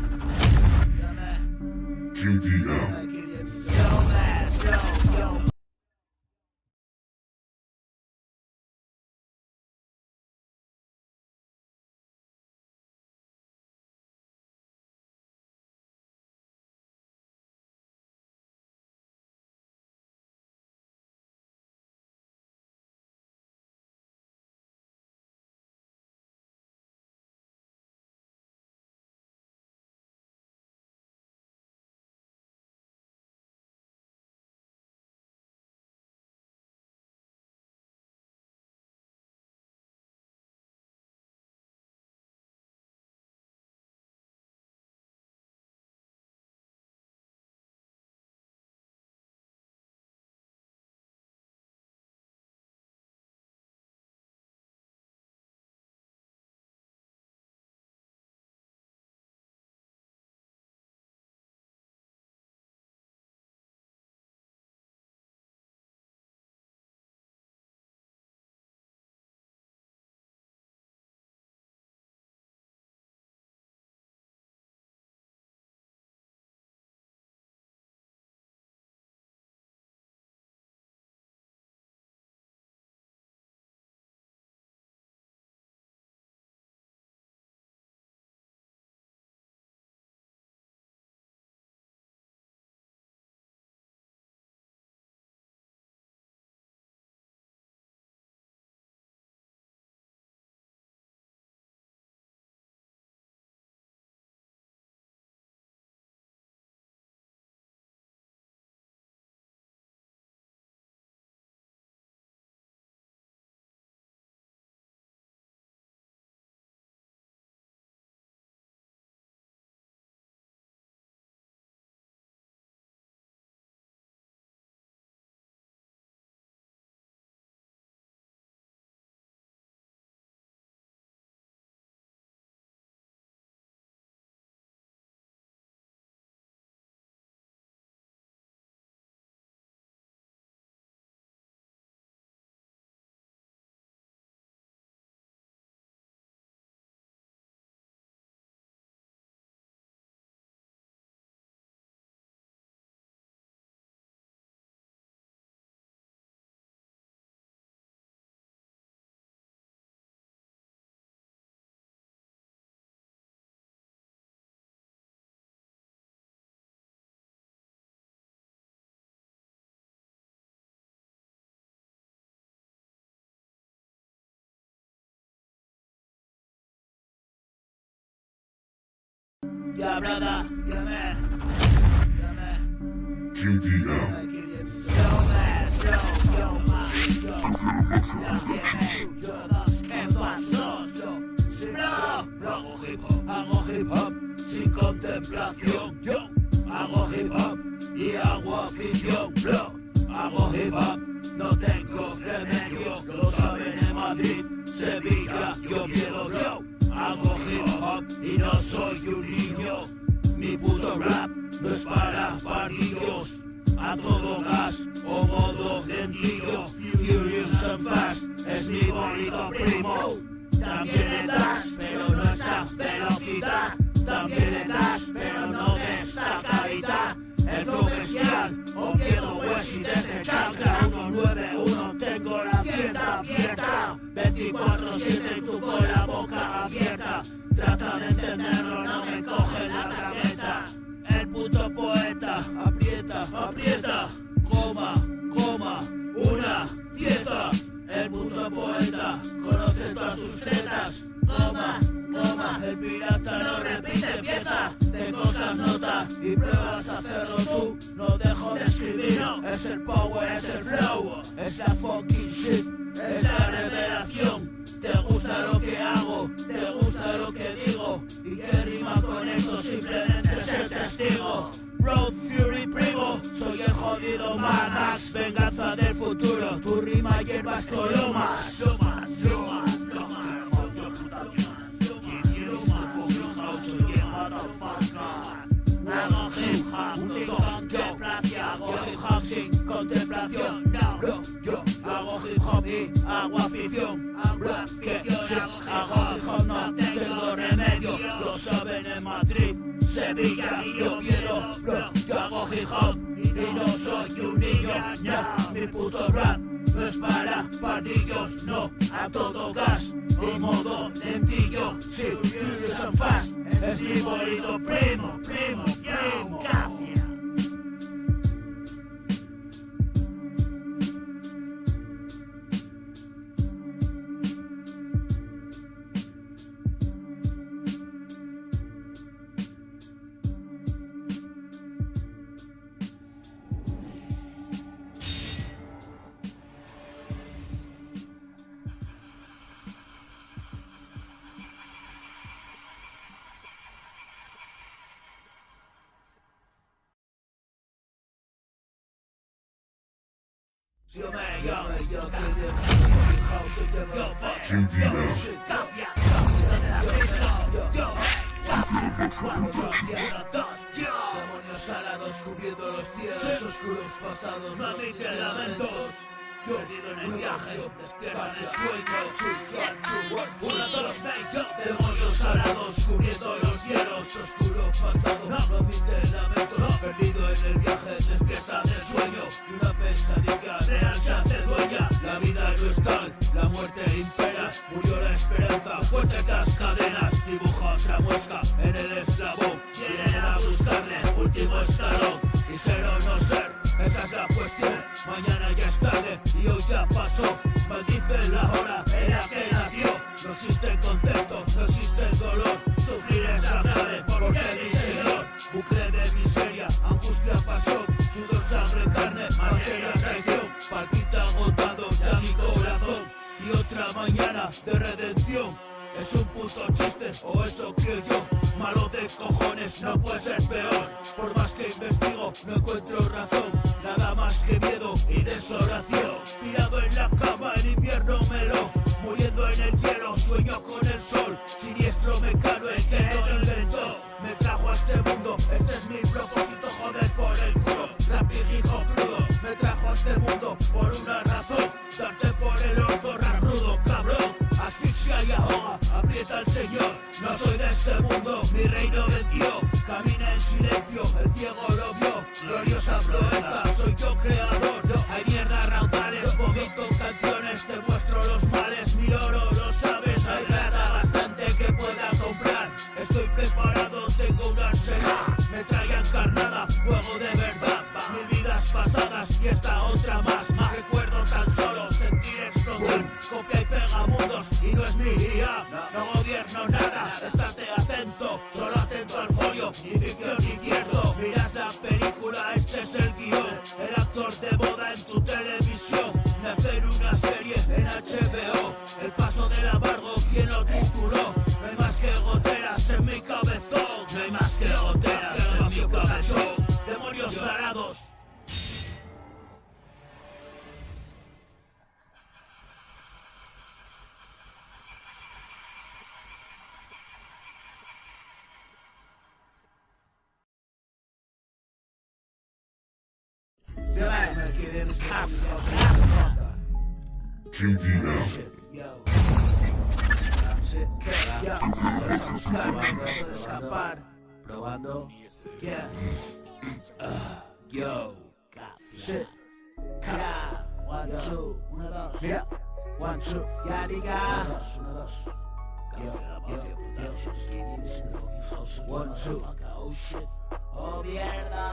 hago hip hop sin contemplación, yo hago hip hop y hago afición, bro. Hago hip hop, no tengo remedio, lo saben en Madrid, Sevilla y Oviedo, yo. Hago hip hop y no soy un niño, mi puto rap no es para pardillos. A todo gas o modo lentillo, furious and fast, es mi bonito primo. También le das, pero no está velocidad. También le das, pero no de esta calidad. El flow bestial, Oviedo, West y desde Chancla. 191, tengo la tienda abierta. 24/7 tú con la boca abierta. Trata de entenderlo, no me coge la cabeza. El puto poeta, aprieta, aprieta. Coma, coma, una pieza. El puto poeta conoce todas tus tetas. Coma, toma. El pirata no repite pieza, de cosas nota y pruebas a hacerlo tú. No dejo de escribir, no. Es el power, es el flow, es la fucking shit, es la revelación. Te gusta lo que hago, te gusta lo que digo, y que rima con esto simplemente ser testigo. Road Fury primo, soy el jodido Mad Max, venganza del futuro, tu rima hierbas colomas. Hago hip hop sin contemplación, hago hip hop sin contemplación, no, yo hago hip hop y hago afición, que yo hago hip hop, no tengo remedio, lo saben en Madrid, Sevilla y Oviedo, yo hago hip hop y no soy un niño, no, mi puto rap no es para pardillos, no, a todo gas y modo lentillo, sí, furious and fast, es mi bolito primo, café. Demonios alados cubriendo los cielos oscuros pasados, no admiten lamentos. Perdido en el viaje, despierta en el sueño. 1, 2, demonios alados cubriendo los cielos oscuros pasados, no admiten lamentos. Perdido en el viaje, despierta del sueño, y una pesadilla real se hace dueña. La vida no es tal, la muerte impera. Murió la esperanza, fuertes las cadenas. Dibuja otra muesca en el eslabón. Vienen a buscarle, último escalón. Y ser o no ser, esa es la cuestión. Mañana ya es tarde y hoy ya pasó. Maldice la hora en la que nació. No existe el concepto, no existe el dolor. Sufrir es la clave, porque mi señor. Bucle de miseria, angustia, pasión. Sudor, sangre, carne, materia, traición. Palpita agotado ya mi corazón. Y otra mañana de redención. Es un puto chiste, o eso creo yo. Malo de cojones, no puede ser peor. Por más que investigo, no encuentro razón. Nada más que miedo y desolación. Tirado en la cama en invierno melo. Muriendo en el hielo, sueño con el sol. Siniestro mecano, el que lo inventó. Me trajo a este mundo, este es mi propósito. Joder por el culo, rap y hijo crudo. Me trajo a este mundo por una razón. Darte por el orto, rap rudo, cabrón. Asfixia y ahoga, aprieta el señor. No soy de este mundo, mi reino venció. Camina en silencio, el ciego lo vio. Gloriosa proeza, soy yo creador. Hay mierda raudales, vomito canciones. Te muestro los males, mi oro, lo sabes. Hay plata bastante que pueda comprar. Estoy preparado, tengo un arsenal. Me traían carnada, fuego de verdad. Mil vidas pasadas y esta otra más. Recuerdo tan solo sentir explotar. Copia y pega mundos y no es mi IA. No gobierno nada, estate atento. Solo atento al folio, ni ficción ni cierto. Miras la película, este es el guión. El actor de moda en tu televisión. Nacer una serie en HBO. El paso del amargo, ¿quién lo tituló? No hay más que goteras en mi cabezón. No hay más que goteras en mi cabezón. Demonios salados. Escapar, probando, yeah, yo, shit, yeah, 1, 2, 1, 2, mira, 1, 2, ya diga, 1, 2, yo, 1, 2, oh mierda,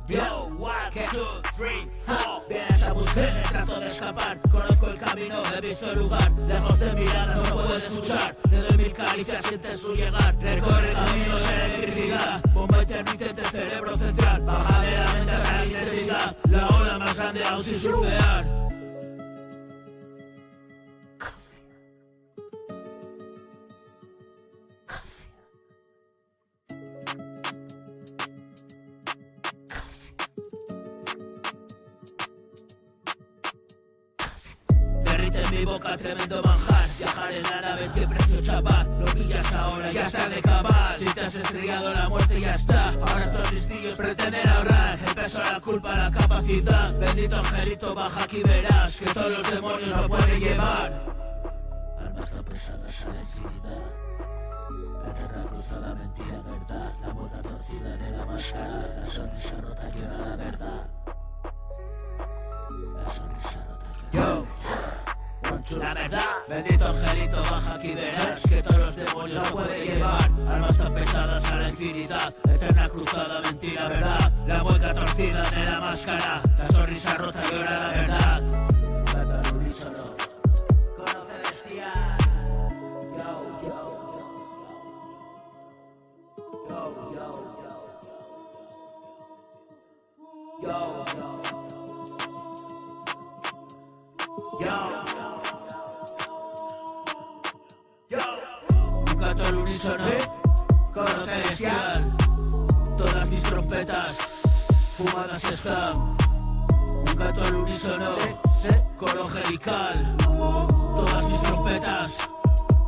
yo, 1, 2, 3, 4. Vienes a buscarme, trato de escapar. Conozco el camino, he visto el lugar. Lejos de mirada no puedes escuchar. Te doy 1000 caras. caricias sienten su llegar. Recorre caminos de electricidad, bomba intermitente, cerebro central. Baja de la mente a la intensidad, la ola más grande aún sin surfear. En mi boca tremendo manjar, viajar en la nave, qué precio chapar. Lo pillas ahora, ya está de cabal. Si te has estrellado la muerte ya está. Ahora estos listillos pretenden ahorrar el peso, la culpa, la capacidad. Bendito angelito, baja aquí verás que todos los demonios lo pueden llevar. Almas tan pesadas a la infinidad, eterna cruzada, mentira, verdad. La boca torcida de la máscara, la sonrisa rota llora la verdad. La sonrisa rota llora. La verdad, bendito angelito, baja aquí verás que todos los demonios lo pueden llevar. Almas tan pesadas a la infinidad, eterna cruzada, mentira, verdad. La mueca torcida de la máscara, la sonrisa rota llora la verdad. Mata al unísono, coro celestial. Yo, yo, yo, yo, yo, yo, yo, yo. Un canto al unísono, coro celestial. Todas mis trompetas fumadas están. Un canto al unísono, coro angelical. Todas mis trompetas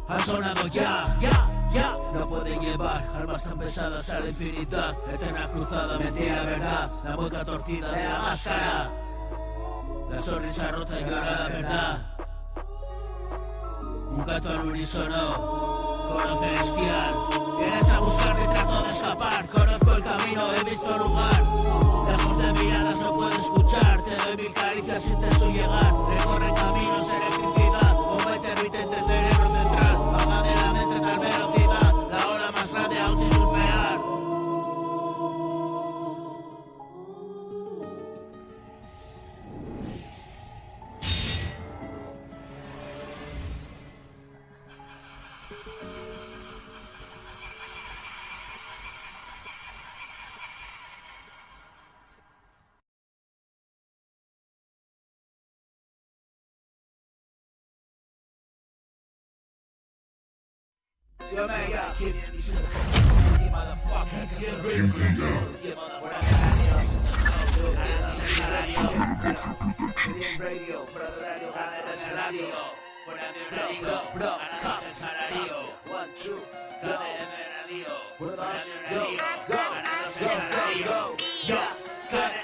han sonado ya, ya, ya. No pueden llevar almas tan pesadas a la infinidad, eterna cruzada, mentira, verdad. La mueca torcida de la máscara, la sonrisa rota y llora la verdad. Un canto al unísono, coro celestial. Vienes a buscarme y trato de escapar. Conozco el camino, he visto el lugar. Lejos de miradas no puedo escuchar. Te doy mil caricias, sientes su llegar. Recorre caminos, electricidad. Bomba intermitente, cerebro central. Baja de la mente tal velocidad. La ola más grande aún sin surfear. Yo me llamo Kid motherfucker, Kid Radio, fuera de horario, gana el salario. Fuera de horario, bro, gana el salario. 1, 2, gana el radio. Fuera de horario, gana el salario. Gana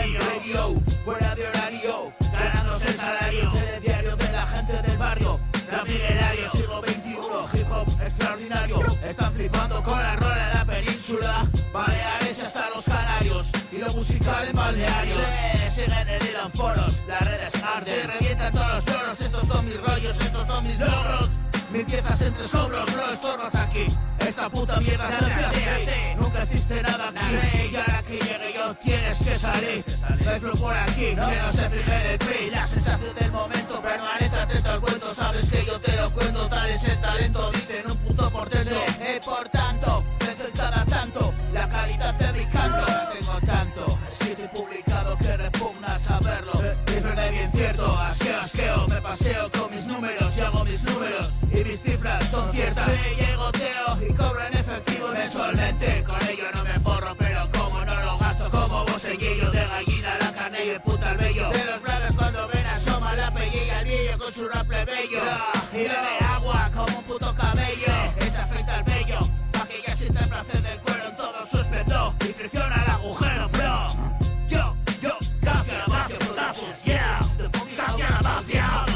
el radio, fuera de horario, ganándose el salario. Telediario de la gente del barrio, la milenario, siglo XXI, hip hop extraordinario. Están flipando con la rola en la península, Baleares hasta los Canarios, y lo musical en balnearios. Siguen en hilo en foros, las redes arden, se revientan todos los loros. Estos son mis rollos, estos son mis logros. Mil piezas entre escombros, no estorbas aquí. Esta puta mierda se hace así. Nunca hiciste nada aquí, y ahora que llegue yo tienes que salir. No hay flow por aquí, que no se fije en el PRI. La sensación del momento, permanece atento al cuento. Sabes que yo te lo cuento, tal es el talento. Dicen un puto portento, por tanto, desde cada tanto, la calidad de mi canto. Tengo tanto, escrito y publicado que repugna saberlo. Es verdad y bien cierto, asqueo, me paseo con mis números y hago mis números. Y mis cifras son ciertas. Sí, llego teo y cobro en efectivo mensualmente. Con ello no me forro, pero como no lo gasto, como boceguillo de gallina, la carne y el puta al vello. De los brothers cuando ven asoma la pellilla al vídeo con su rap plebeyo. Y bebe agua como un puto camello. Esa afecta al vello, pa' que ya sienta el placer del cuero en todo su esplendor. Y fricciona el agujero, bro. Yo, café la mafia, putazos, yeah. Café la mafia,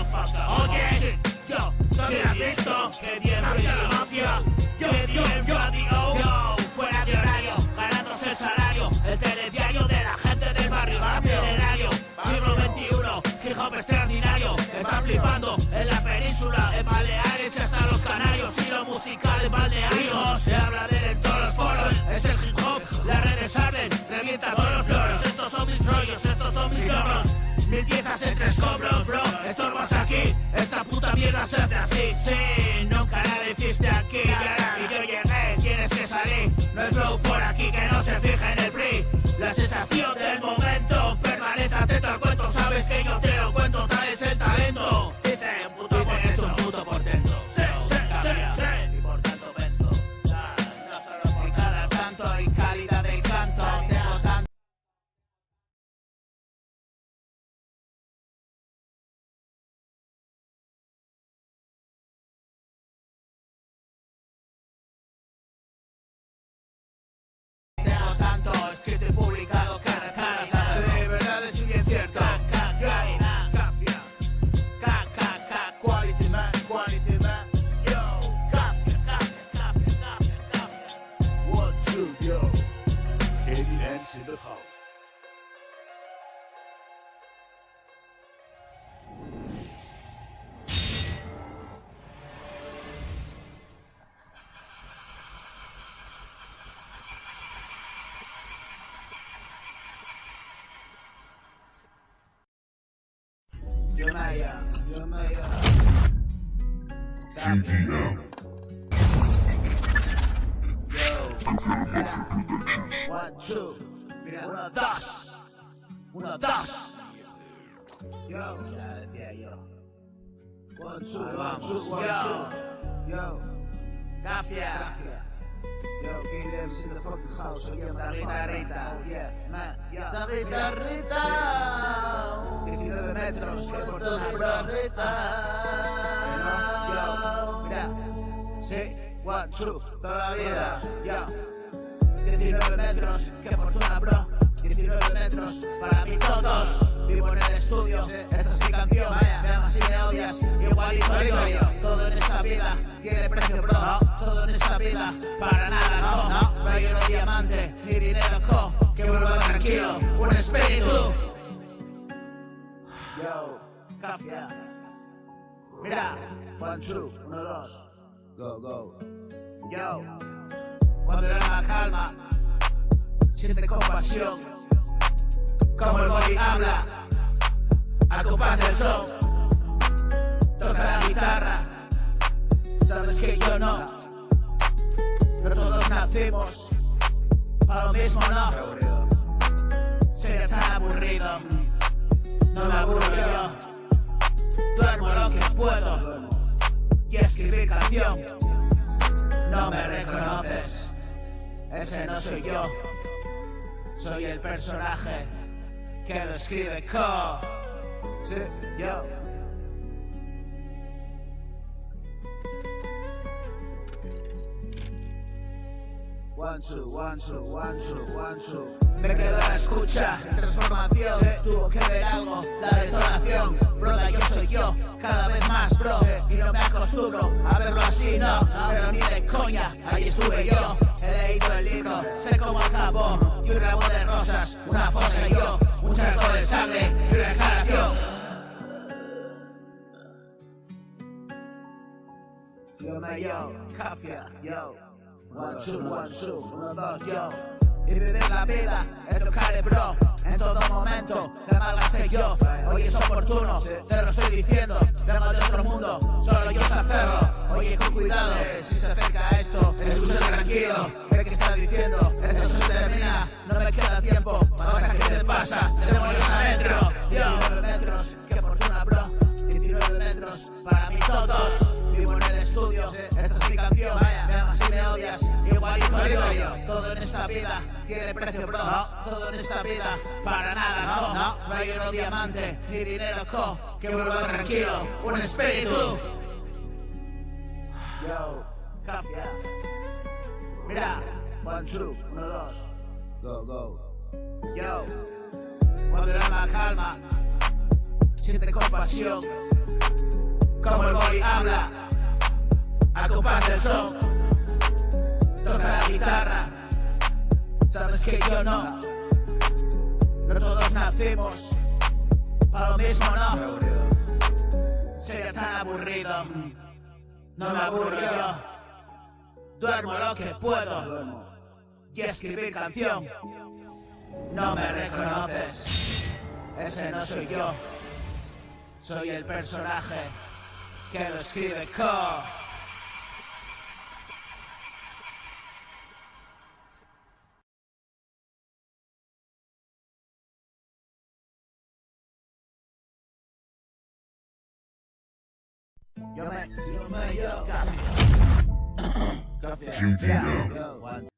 oye, yo, ¿dónde has visto? Que bien la mafia, que bien radio, fuera de horario, ganándose el salario. El telediario de la gente del barrio, milenario, siglo XXI, hip hop extraordinario. Están flipando en la península, en Baleares y hasta los Canarios. Y lo musical en balnearios, se habla de él en todos los foros. Es el hip hop, las redes arden, revienta todos los loros. Estos son mis rollos, estos son mis logros. Mil piezas entre escombros, bro, estorbas aquí. Esta puta mierda se hace así, sí, no canal hiciste aquí, y yo llegué, tienes que salir. No es flow por aquí que no se fija en el PRI. La sensación del momento, permanece atento al cuento. Sabes que yo te lo cuento, tal es el talento. Dicen que es un puto portento. Y por tanto venzo. No solo por cada tanto y calidad del canto. Tengo tanto. Tengo tanto escrito y publicado cara a cara, ¿sabes? De verdad es bien cierto. Cafia. Quality man. Yo, Cafia. 1, 2, yo. KDN's in the house. Yo Maya. TDM. Yo. 1, 2. Mira, 1, 2. Yo. Ya decía yo. 1, 2. Yo. Cafia. Yo, KDM's in the fucking house. Rita. Oh yeah, man. Esa Rita. 19 metros, que fortuna, bro. Yo, mira. Sí, 1, 2, toda la vida. Yo. 19 metros, que fortuna, bro. 19 metros, para mí todos. Vivo en el estudio, esta es mi canción. Me amas y me odias, igualito yo. Todo en esta vida tiene precio, bro. Todo en esta vida, para nada, no hay oro diamante, ni dinero, que vuelva tranquilo, un espíritu. Yo, Cafia. Mira, 1, 2, 1, 2. Go. Yo, cuando el alma calma, siente compasión. Como el body habla, al compás del son. Toca la guitarra, sabes que yo no. No todos nacimos para lo mismo, no. Sería tan aburrido. No me aburro yo. Duermo lo que puedo y escribir canción. No me reconoces, ese no soy yo. Soy el personaje que lo escribe sí, yo. One, two. Me quedo a la escucha, transformación. Tuvo que ver algo, la detonación. Broda, yo soy yo, cada vez más, bro. Y no me acostumbro a verlo así, no. Pero ni de coña, ahí estuve yo. He leído el libro, sé cómo acabó. Y un ramo de rosas, una fosa y yo. Un charco de sangre y una exhalación. Yo, Cafia, yo. 1, 2, yo. Y vivir la vida es lo que haré, bro. En todo momento la malgasté yo. Hoy es oportuno, te lo estoy diciendo. Vengo de otro mundo, solo yo sé hacerlo. Oye, con cuidado, si se acerca a esto, escucha tranquilo. Ve que está diciendo, esto se termina. No me queda tiempo, pasa que te pasa. Demonios adentro, yo. 19 metros, qué fortuna, bro. 19 metros, para mí todos. Vivo en el estudio, esta es mi canción. Me amas y me odias, igualito yo. Todo en esta vida tiene precio, bro. Todo en esta vida, para nada, no hay oro diamante, ni dinero, que vuelva tranquilo, un espíritu. Yo, Cafia. Mira, 1, 2, 1, 2. Go. Yo, cuando el alma calma, siente compasión. Como el body habla, al compás del son. Toca la guitarra, sabes que yo no. No todos nacimos para lo mismo, no. Sería tan aburrido, no me aburro yo. Duermo lo que puedo y escribir canción. No me reconoces, ese no soy yo. Soy el personaje que lo escribe Yo, man. yo. Café. GDM. Yo, one.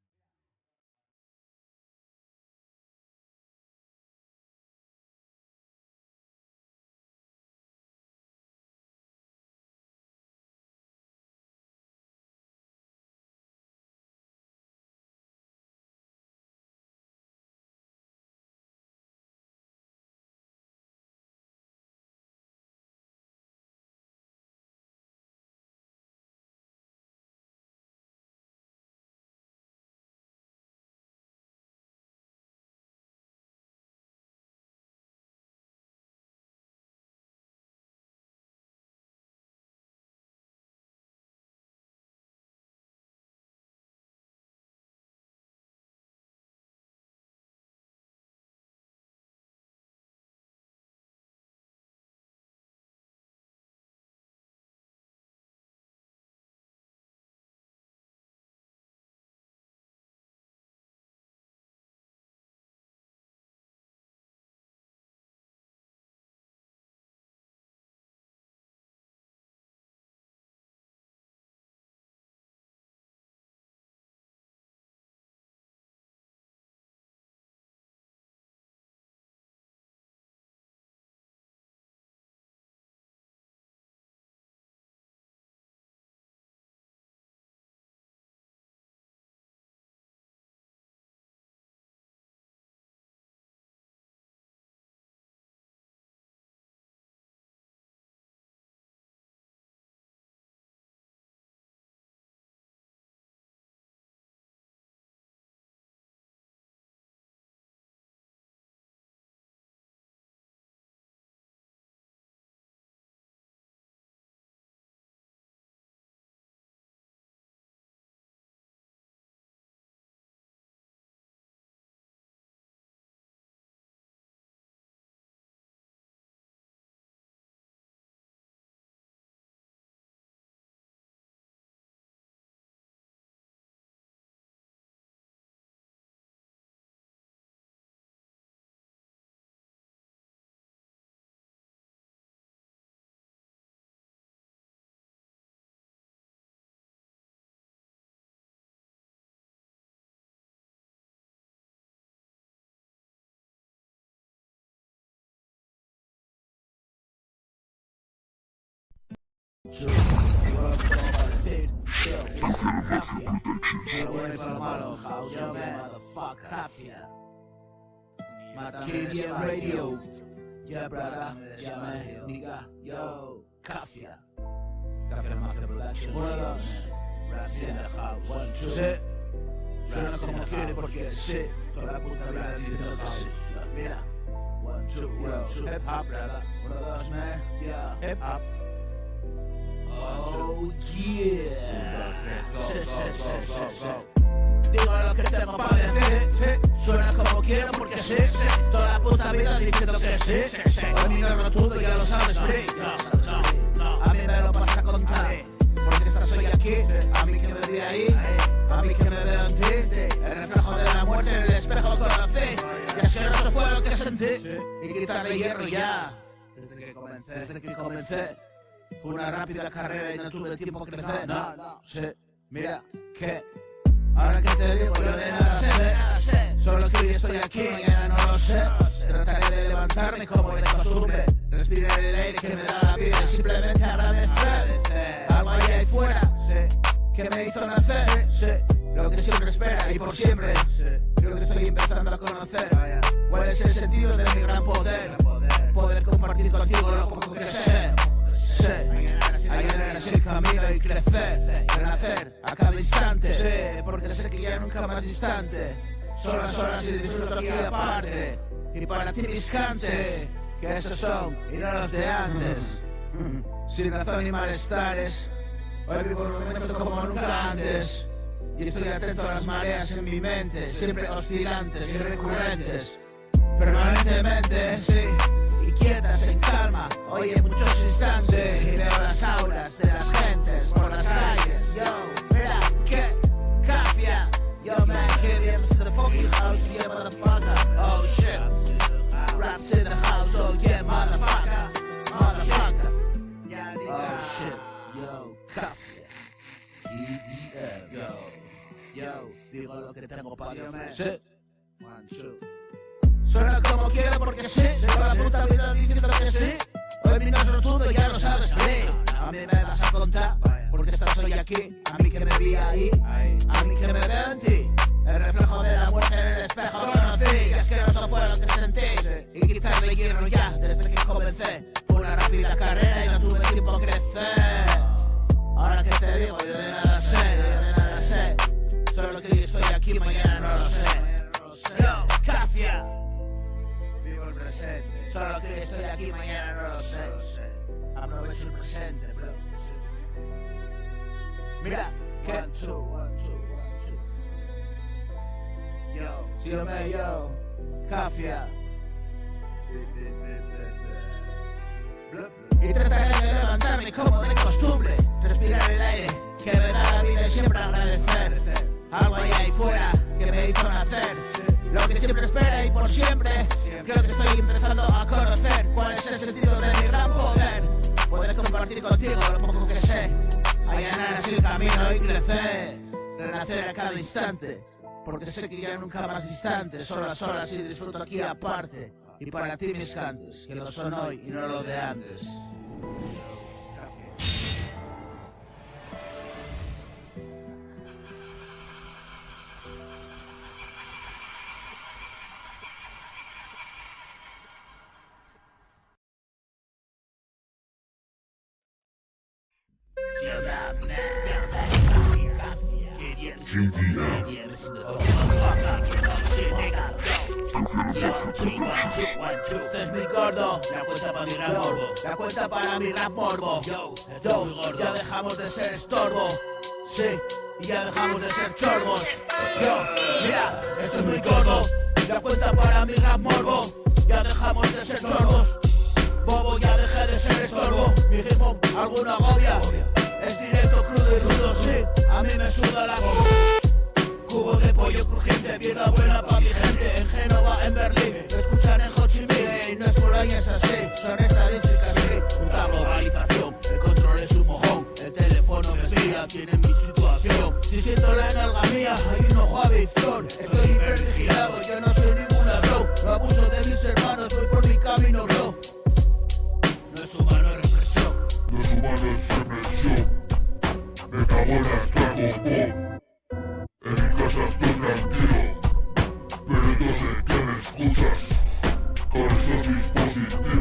KDM Radio. Yeah, brother. Yeah, man. Nigga. Yo. Kafia. Kafia Mafia Production. Uno, dos. Raps in the house. One, two. Sí. Suena como quiere porque sí. Toda la puta vida diciendo que sí. Mira. One, two, one, two. Hip hop, brother. Uno, dos, man. Yeah. Hip hop. Oh, yeah. Digo lo que tengo para decir, suena como quiero porque sí, toda la puta vida diciendo que sí, a mí no es rotundo, ya lo sabes, a mí me lo pasa con tal, porque estás hoy aquí, a mí que me vi ahí, a mí que me veo en ti, el reflejo de la muerte en el espejo conocí, y asqueroso fue lo que sentí, y quitarle hierro ya, desde que comencé. Fue una rápida carrera y no tuve tiempo que crecer. No, sí, mira, que ahora que te digo, yo de nada sé. Solo que hoy estoy aquí, mañana no lo sé. Trataré de levantarme como de costumbre. Respirar el aire que me da la vida y simplemente agradecer. Algo ahí ahí fuera, que me hizo nacer. Lo que siempre espera y por siempre. Creo que estoy empezando a conocer cuál es el sentido de mi gran poder. Poder compartir contigo lo poco que sé. Allanar así el camino y crecer, renacer a cada instante, porque sé que ya nunca más distante, solas y disfruto aquí aparte, y para ti mis cantes, que esos son y no los de antes, sin razón ni malestares, hoy vivo un momento como nunca antes, y estoy atento a las mareas en mi mente, siempre oscilantes y recurrentes, permanentemente, sí. Y quietas en calma, hoy en muchos instantes y veo las aulas de las gentes por las calles. Yo, mira, que Kafia. Yo, man, KDM to the fucking house, yeah, motherfucker. Oh, shit. Raps in the house, oh, yeah, motherfucker. Oh, shit. tengo patio. Sí. One, two. Suena como quiero porque sí. Llevo la puta vida diciendo que sí. Hoy mi no es rotundo, ya lo sabes, sí. A mí me vas a contar porque estás hoy aquí. A mí que me vi ahí, a mí que me veo en ti. El reflejo de la muerte en el espejo conocí. Y es que no fue lo que sentí. Y quitarle hierro ya desde que comencé. Fue una rápida carrera y no tuve tiempo a crecer. Ahora que te digo, yo de nada sé, solo que hoy estoy aquí, mañana no lo sé. Yo, Cafia, vivo el presente. Solo que hoy estoy aquí, mañana no lo sé. Aprovecho el presente, bro. Mira, que one, two. Yo, Cafia. Y trataré de levantarme como de costumbre. Respirar el aire que me da la vida y siempre agradecer. Algo hay ahí fuera que me hizo nacer. Lo que siempre espera y por siempre. Creo que estoy empezando a conocer cuál es el sentido de mi gran poder. Poder compartir contigo lo poco que sé. Allanar así el camino y crecer. Renacer a cada instante. Porque sé que ya nunca más distante. Solo a solas y disfruto aquí aparte. Y para ti mis cantes, que lo son hoy y no lo de antes. Este es mi gordo, la cuenta para mi rap morbo. La cuenta para mi rap morbo. Yo, ya dejamos de ser estorbo. Sí, y ya dejamos de ser chorbos. Yo, mira, esto es muy gordo. La cuenta para mi rap morbo. Ya dejamos de ser chorbos. Bobo, ya dejé de ser estorbo. Mi hip hop, alguna agobia. Es directo, crudo y rudo, sí. A mí me suda la cubo de pollo crujiente, mierda buena pa' mi gente. En Génova, en Berlín, me escuchan en Ho Chi Minh. Y no es por ahí, es así, son estadísticas, sí. Puta globalización, el control es un mojón. El teléfono me espía, tiene mi situación. Si siento la nalga mía, hay un ojo a visión. Estoy hipervigilado, yo no soy ningún ladrón. No abuso de mis hermanos, voy por mi camino, bro. No es humano represión. No es humano es represión. Me cago en la estrago, en mi casa estoy tranquilo, pero yo sé que me escuchas. Con esos dispositivos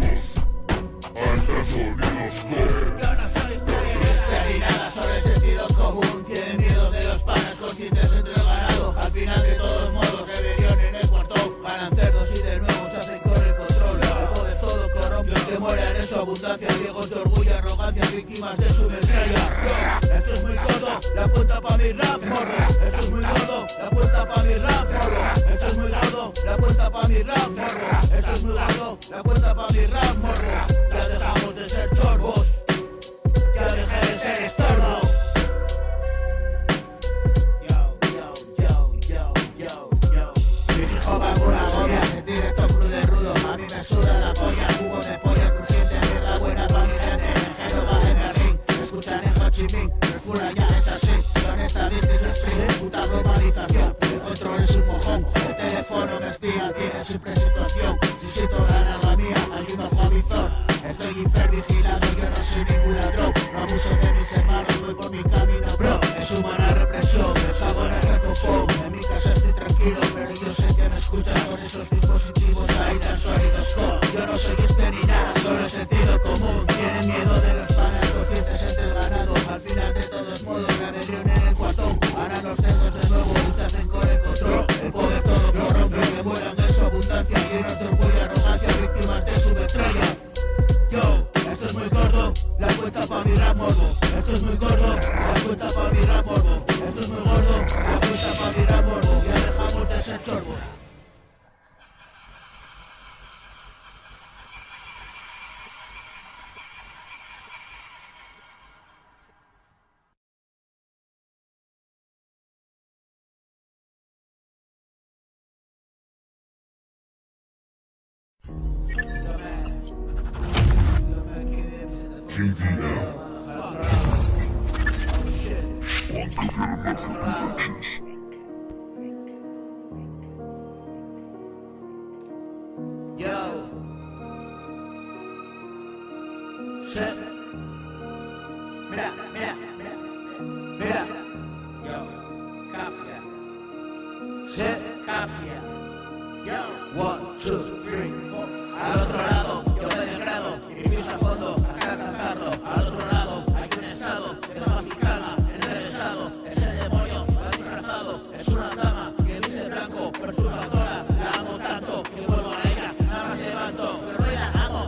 hay tres sonidos Yo no soy espera ni nada, solo el sentido común. Tienen miedo de los panas conscientes entre el ganado. Al final de todos modos, rebelión en el cuartón. Ganan cerdos y de nuevo se hacen con el control. El poder todo corrompe, los que mueran en su abundancia. Ciegos de orgullo y arrogancia, víctimas de su metralla. Esto es muy gordo, la cuenta pa' mi rap, morro. Esto es muy gordo, la cuenta pa' mi rap, morro. Esto es muy gordo, la cuenta pa' mi rap, morro. Esto es muy gordo, la cuenta pa' mi rap, morro. Ya dejamos de ser chorbos. Ya dejé de ser estorbo. Mi hijo va con la gobia, en directo crudo y rudo. A mí me suda la polla, cubo de polla crujiente, mierda buena pa' mi gente. En Génova, en Berlín, me escuchan en Ho Chi Minh. Me fura ya es así, son estadísticas, sí. Puta globalización, el control es un mojón. El teléfono me espía, tiene siempre situación. Si siento la nalga mía, hay un ojo a visor. Estoy hipervigilado, yo no soy ningún ladrón. No abuso de mis hermanos, voy por mi camino, bro. Es humana represión, me cago en el cacofón. En mi casa estoy tranquilo, pero yo sé que me escuchan con esos dispositivos ahí tan sólidos. Yo no soy ni nada, solo el sentido común. Tienen miedo de los panas conscientes entre el ganado. Al final de todos modos, rebelión en el cuartón. Ganan los cerdos de nuevo y se hacen con el control. El poder todo corrompe, que mueran de su abundancia. Llenos de orgullo y arrogancia, víctimas de su metralla. Yo, esto es muy gordo, la cuenta pa' mi rap morbo. Esto es muy gordo, la cuenta pa' mi rap morbo. Esto es muy gordo, la cuenta pa' mi rap morbo. Ya dejamos de ser chorbos. Sí. Mira, mira, mira, mira. Yo, Cafia. Sí, Cafia. Yo, 1, 2, 3, 4. Al otro lado, yo me degrado y piso a fondo hasta alcanzarlo. Al otro lado, hay un estado que no va a calma, enrevesado. Es el demonio, va disfrazado. Es una dama que dice blanco, perturbadora. La amo tanto que vuelvo a ella, nada más levanto. Pero hoy la amo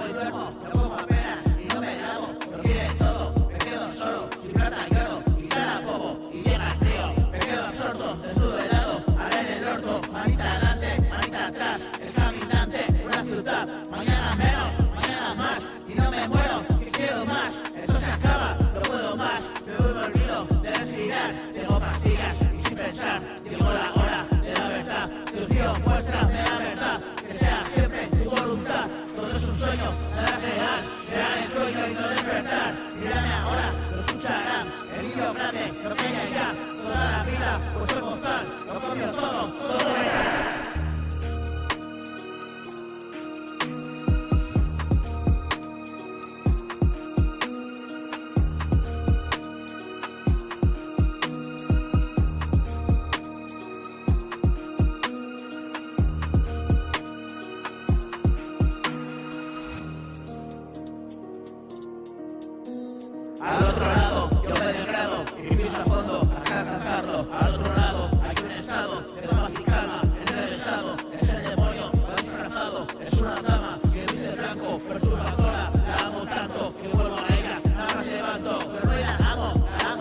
y duermo. Me pongo apenas y no me lavo. Lo quiere todo, me quedo solo, sin plata y oro. Y cara bobo, y llega el frío. Me quedo absorto, desnudo helado. Ala en el orto, manita adelante, manita atrás. El caminante, una ciudad. Mañana menos, mañana más. Y no me muero, que quiero más. Esto se acaba, no puedo más. Me vuelvo olvido de respirar. Tengo pastillas y sin pensar. Llegó la hora de la verdad. Dios mío, muéstrame la verdad. Que sea siempre tu voluntad. Todo es un sueño, nada es real. Real el sueño y no despertar. Mírame ahora, lo escucharán. El niño grande, pequeña ya. Toda la vida, pues soy Mozart. Lo cambio todo, todo es. Al otro lado, yo me degrado y piso a fondo hasta alcanzarlo. Al otro lado, hay un estado de paz y calma, enrevesado. Es el demonio, va disfrazado. Es una dama que dice blanco, perturbadora. La amo tanto que vuelvo a ella, nada más levanto. Pero hoy la amo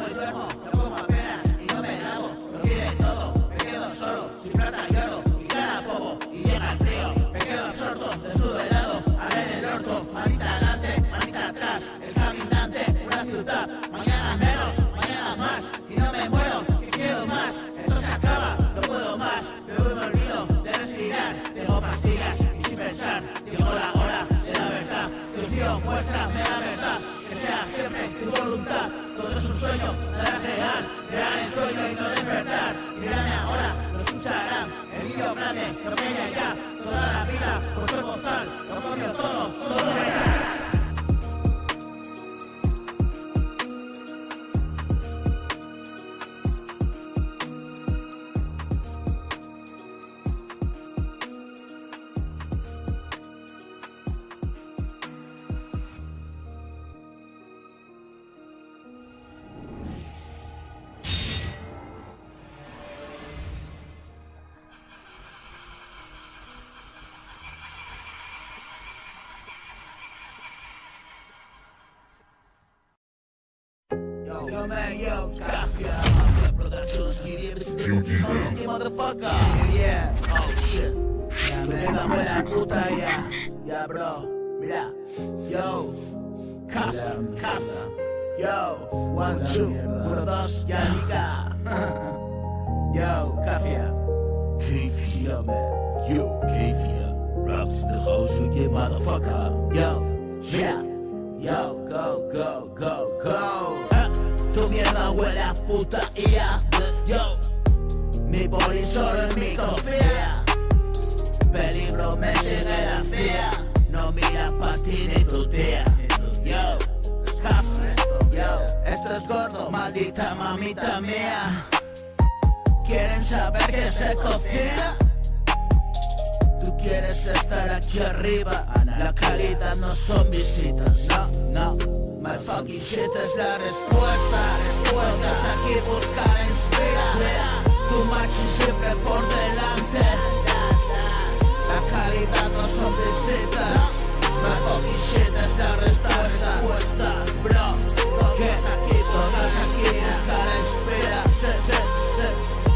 y duermo. Me pongo apenas y no me lavo. Lo quiere todo, me quedo solo, sin plata y oro. Y cara bobo, y llega el frío. Me quedo absorto, desnudo helado. Ala en el orto, manita adelante, manita atrás. El caminante, una ciudad. Mañana menos, mañana más. Y no me muero, que quiero más. Esto se acaba, no puedo más. Me olvido de respirar. Tengo pastillas y sin pensar. Llegó la hora de la verdad. Dios mío, muéstrame la verdad. Que sea siempre tu voluntad. Todo es un sueño, nada es real. Real el sueño y no despertar. Mírame ahora, lo escucharán. El niño grande, pequeña ya. Toda la vida, pues soy Mozart. Lo cambio todo, todo es. Yo man, yo, Cafia, Mafia Productions, motherfucker. Yeah, oh shit. Dame la puta ya, bro. Mira, yo, Cafia. Yo, 1, 2, 1, 2, ya diga. Yo, Cafia. Cafia, man. Yo, Cafia. Rocks the house, you motherfucker. Yo, mira. Yo, go. Tu mierda huele a puta IA. Yo, mi poli solo en mí confía. Peligro me sigue la CIA. No mira pa' ti ni tu tía. Yo, esto es gordo, maldita mamita mía. ¿Quieren saber qué se cocina? Tú quieres estar aquí arriba. La calidad no son visitas. No. My fucking shit es la respuesta. Puedes aquí buscar e inspirar. Tu macho siempre por delante. La calidad no son visitas. My fucking shit es la respuesta. Bro, todas aquí buscar e inspirar.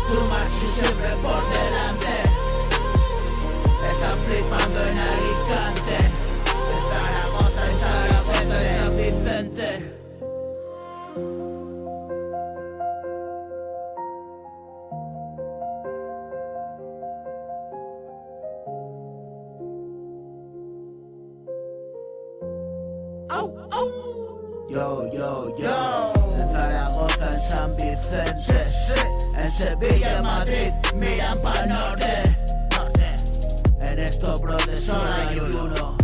Tu macho siempre por delante. Están flipando en Alicante. Zaragoza, San Vicente. Yo. En Zaragoza, en San Vicente. En Sevilla, Madrid, miran pa'l norte. En esto, bro, de solo hay uno.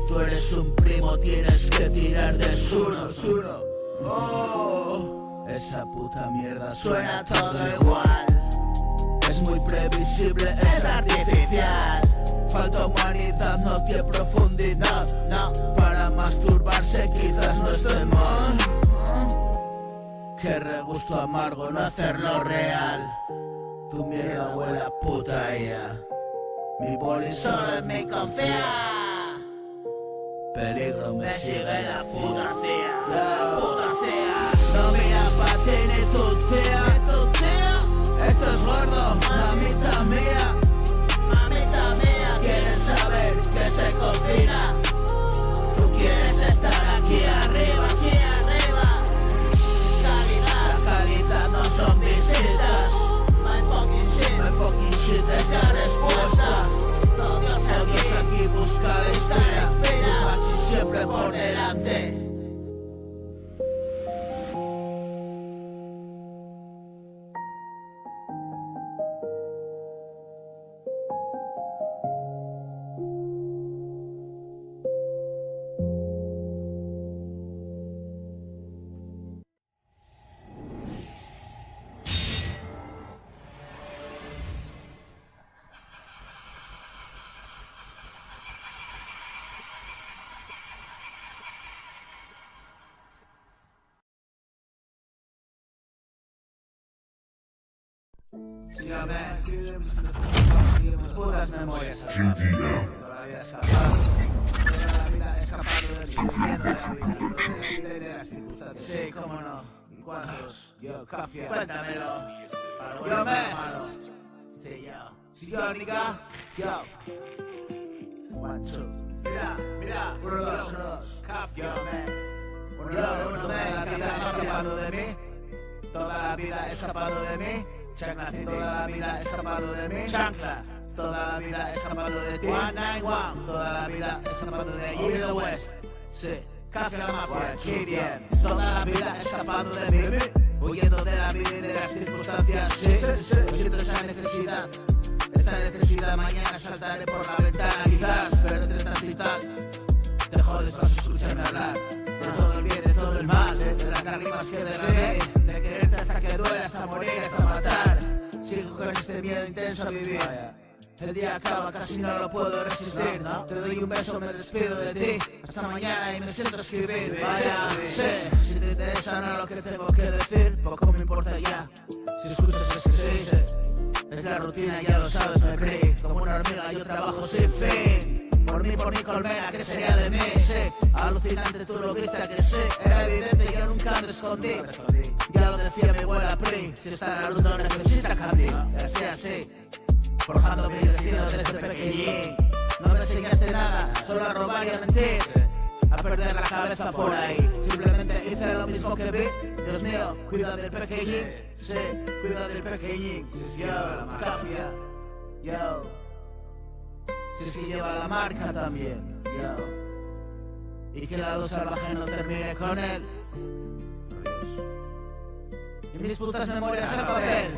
Tú eres un primo, tienes que tirar de Suno. Oh, esa puta mierda suena todo igual. Es muy previsible, es artificial. Falta humanidad, no tiene profundidad. No, para masturbarse quizás no esté mal. Qué regusto amargo no hacerlo real. Tu mierda huele a puta ya. Mi boli solo en mí confía. Peligro me sigue la puta tía. La puta tía. No mira pa' ti ni tu tía. Esto es gordo, mamita mía. Mamita mía. ¿Quieres saber qué se cocina? Tú quieres estar aquí arriba, aquí arriba. Calidad, la calidad no son visitas. My fucking shit es la respuesta. El Dios aquí busca la espera. Así siempre por delante. Sígame, puras memorias. Todavía escapado. Toda la vida escapado de mi vida y de las circunstancias. Sí, cómo no. ¿Y cuántos? Yo, Cafia. Cuéntamelo. Yo me. Sí, yo. Sí, yo, nigga. Yo. 1, 2. Mira. 1, 2. Cafia. Yo me. 1, 2. Toda la vida escapando de mí. Toda la vida escapando de mí. Chancla, toda la vida escapando de mí. Chancla, toda la vida escapando de ti. 191, toda la vida escapando de allí de West. Sí, Café la mafia, qué bien. Toda la vida escapando de mí. Huyendo de la vida y de las circunstancias. Sí, oyendo esa necesidad. Esta necesidad mañana saltaré por la ventana quizás. Pero entre tanto y tal, te jodes, vas a escucharme hablar. De todo el bien, de todo el mal, de las lágrimas que derramé, de quererte hasta que duele, hasta morir, hasta matar. Sigo con este miedo intenso a vivir. El día acaba, casi no lo puedo resistir. Te doy un beso, me despido de ti. Hasta mañana y me siento a escribir. Vaya, sé, si te interesa no lo que tengo que decir, poco me importa ya. Si escuchas es que sí, es la rutina, ya lo sabes, me pri. Como una hormiga yo trabajo sin fin. Por mí, colmena, ¿qué sería de mí? Sí, alucinante, tú lo viste, que sí. Era evidente, yo nunca me escondí. Ya lo decía mi abuela Pri. Si está la luz no necesita candil. Así, forjando mi destino desde pequeñín. No me enseñaste nada, solo a robar y a mentir, a perder la cabeza por ahí. Simplemente hice lo mismo que vi. Dios mío, cuida del pequeñín. Sí, cuida del pequeñín. Yo, Cafia, yo. Si es que lleva la marca también, yo. Y que la luz salvaje no termine con él. Y mis putas memorias en papel.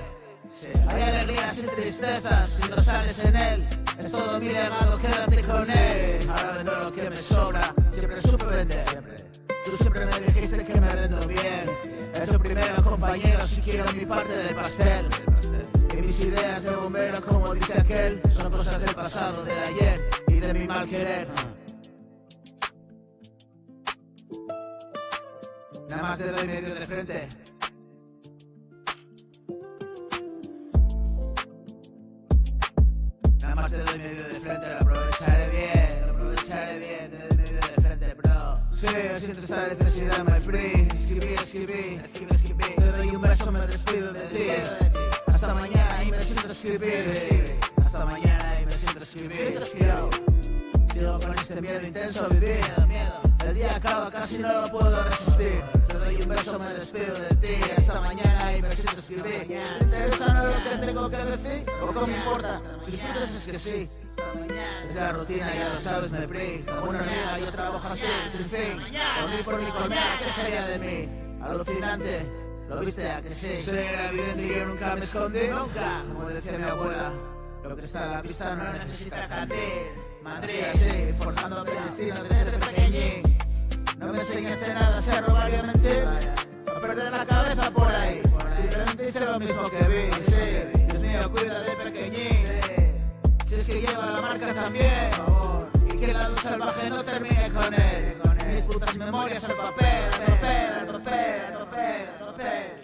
Hay alegrías y tristezas si no sales en él. Es todo mi legado, quédate con él. Ahora vendo lo que me sobra, siempre supe vender. Tú siempre me dijiste que me vendo bien. Es tu primero compañero si quiero mi parte del pastel. Y mis ideas de bombero, como dice aquel, son cosas del pasado, del ayer y de mi mal querer. Nada más te doy medio de frente. Nada más te doy medio de frente, lo aprovecharé bien, te doy medio de frente, bro. Sí, siento esta necesidad, my free. Escribí. Te doy un beso, me despido de ti. Hasta mañana y me siento a escribir. Hasta mañana y me siento a escribir. Sigo con este miedo intenso a vivir. El día acaba, casi no lo puedo resistir. Te doy un beso, me despido de ti. Hasta mañana y me siento a escribir. ¿Te interesa no lo que tengo que decir? Poco me importa, si escuchas es que sí. Es la rutina, ya lo sabes, me pri. Como una hormiga yo trabajo así, sin fin. Por mi colmena, ¿qué sería de mí? Alucinante, ¿lo viste a que sí? Será evidente que yo nunca me escondí, nunca. Como decía mi abuela, lo que está en la pista no necesita candil. Madrid, así, forjando mi destino desde pequeñín. No me enseñaste nada, se robaría mentir. A perder la cabeza por ahí. Simplemente hice lo mismo que vi. Sí, Dios mío, cuida de pequeñín. Si es que lleva la marca también. Y que el lado salvaje no termine con él. Mis putas memorias al papel, al papel, al papel, al papel, al papel.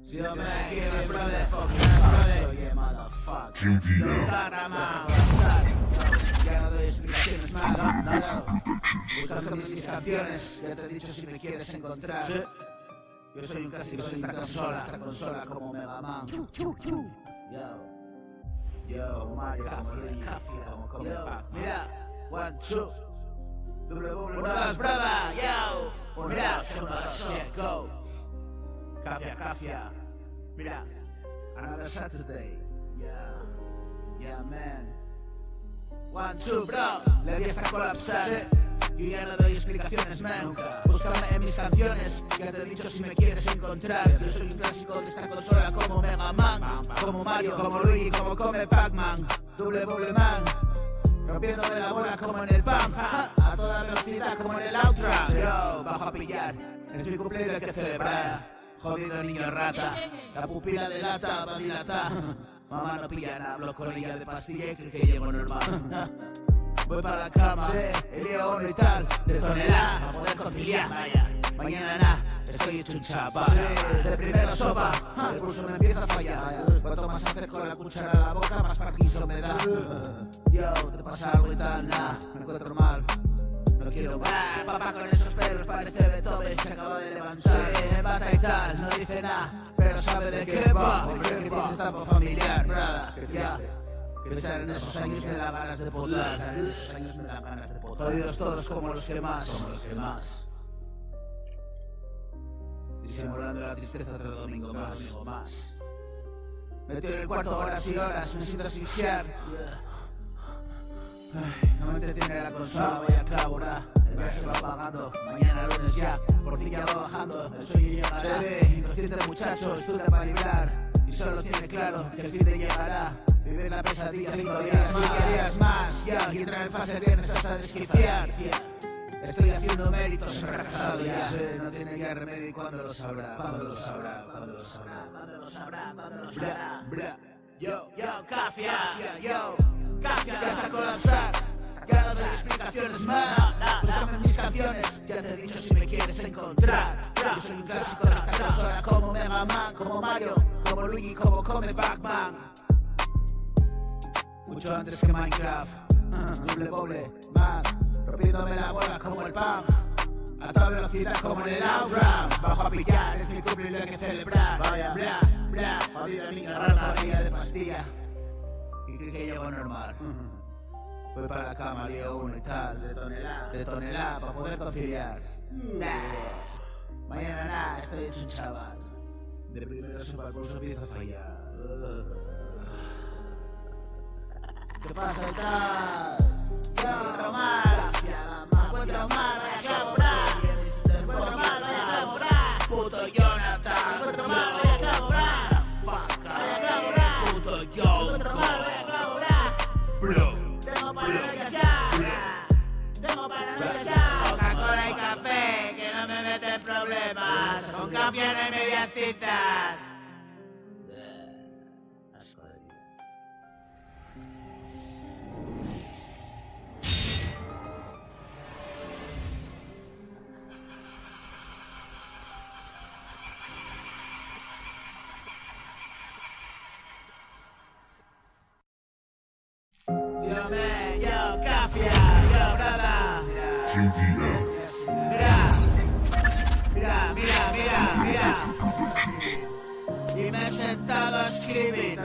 Si no me quieres, brother, oye, motherfucker. No caramba, ya no doy explicaciones más, nada. Buscando mis canciones, ya te he dicho si me quieres encontrar. Yo soy un clásico de esta consola como Mega Man. Yo, Mario, como Luigi, como Comeback. Mira, 1, 2, brothers, brother, yo. Mira, 1, 2, go. Cafia, mira, another Saturday, yeah man. 1, 2, bro, le di hasta colapsar, yo ya no doy explicaciones, man. Búscame en mis canciones, ya te he dicho si me quieres encontrar. Yo soy un clásico de esta consola como Mega Man, como Mario, como Luigi, como Come Pac-Man, Double Man, rompiéndome la bola como en el pump, a toda velocidad como en el outro. Yo, bajo a pillar, es mi cumpleaños hay que celebrar. Jodido niño rata, la pupila de lata va a dilatar. Mamá no pilla nada, hablo con ella de pastilla y creo que llego normal. Voy para la cama, el día 1 y tal, de tonelada, para poder conciliar. Mañana nada, estoy hecho un chapa. De primera sopa, el pulso me empieza a fallar. Cuanto más acerco la cuchara a la boca, más Parkinson me da. Yo, te pasa algo y tal, nah, me encuentro mal. No quiero más, papá con esos perros parece Beethoven, se acaba de levantar. Se mata y tal, no dice nada, pero sabe de qué va. Porque que tienes etapa familiar, brada, ya. Pensar en esos años me da ganas de poder. Esos años me dan ganas de poder. Jodidos todos como los que más. Disimulando la tristeza otro domingo más. Metido en el cuarto horas y horas, me siento asfixiar. No me entretiene la consola, vaya clavura. El gas se va apagando, mañana lunes ya. Por fin ya va bajando, el sueño llegará. Inconsciente muchacho, estudia para librar. Y solo tiene claro que el fin de llegará. Vivir la pesadilla 5 días más. Ya, y entrar en fase viernes hasta desquiciar. Estoy haciendo méritos, fracasado ya. No tiene ya remedio y cuándo lo sabrá. Cuándo lo sabrá. Yo, Cafia, Cafia, ya está a colapsar. Ya no doy explicaciones más. Búscame en mis canciones, ya te he dicho si me quieres encontrar. Yo soy un clásico de esta consola como Mega Man, como Mario, como Luigi, como Come Pac-Man. Mucho antes que Minecraft, doble man, rompiéndome la bola como el pump. A toda velocidad como en el outrun. Bajo a pillar, es mi cumpleaños hay que celebrar. Bla, jodido niño rata, día de pastilla. Y creo que llego normal. Voy para la cama, día 1 y tal. De tonelada, para poder conciliar. Mañana nada, estoy hecho un chaval. De primero sopa el pulso empiezo a fallar. ¿Qué pasa y tal? Yo, traumar, encuentro mal, vaya a colaborar. Encuentro mal, vaya a colaborar. Puto Jonathan, encuentro mal, vaya a colaborar. Vaya a colaborar. Puto yo, encuentro mal, vaya a colaborar. Bro, tengo paranoia ya. Tengo paranoia ya. Coca-Cola y café, que no me meten problemas. Con café no hay medias tintas. Yo, Cafia, yo, brada. Mira. Y me he sentado a escribir.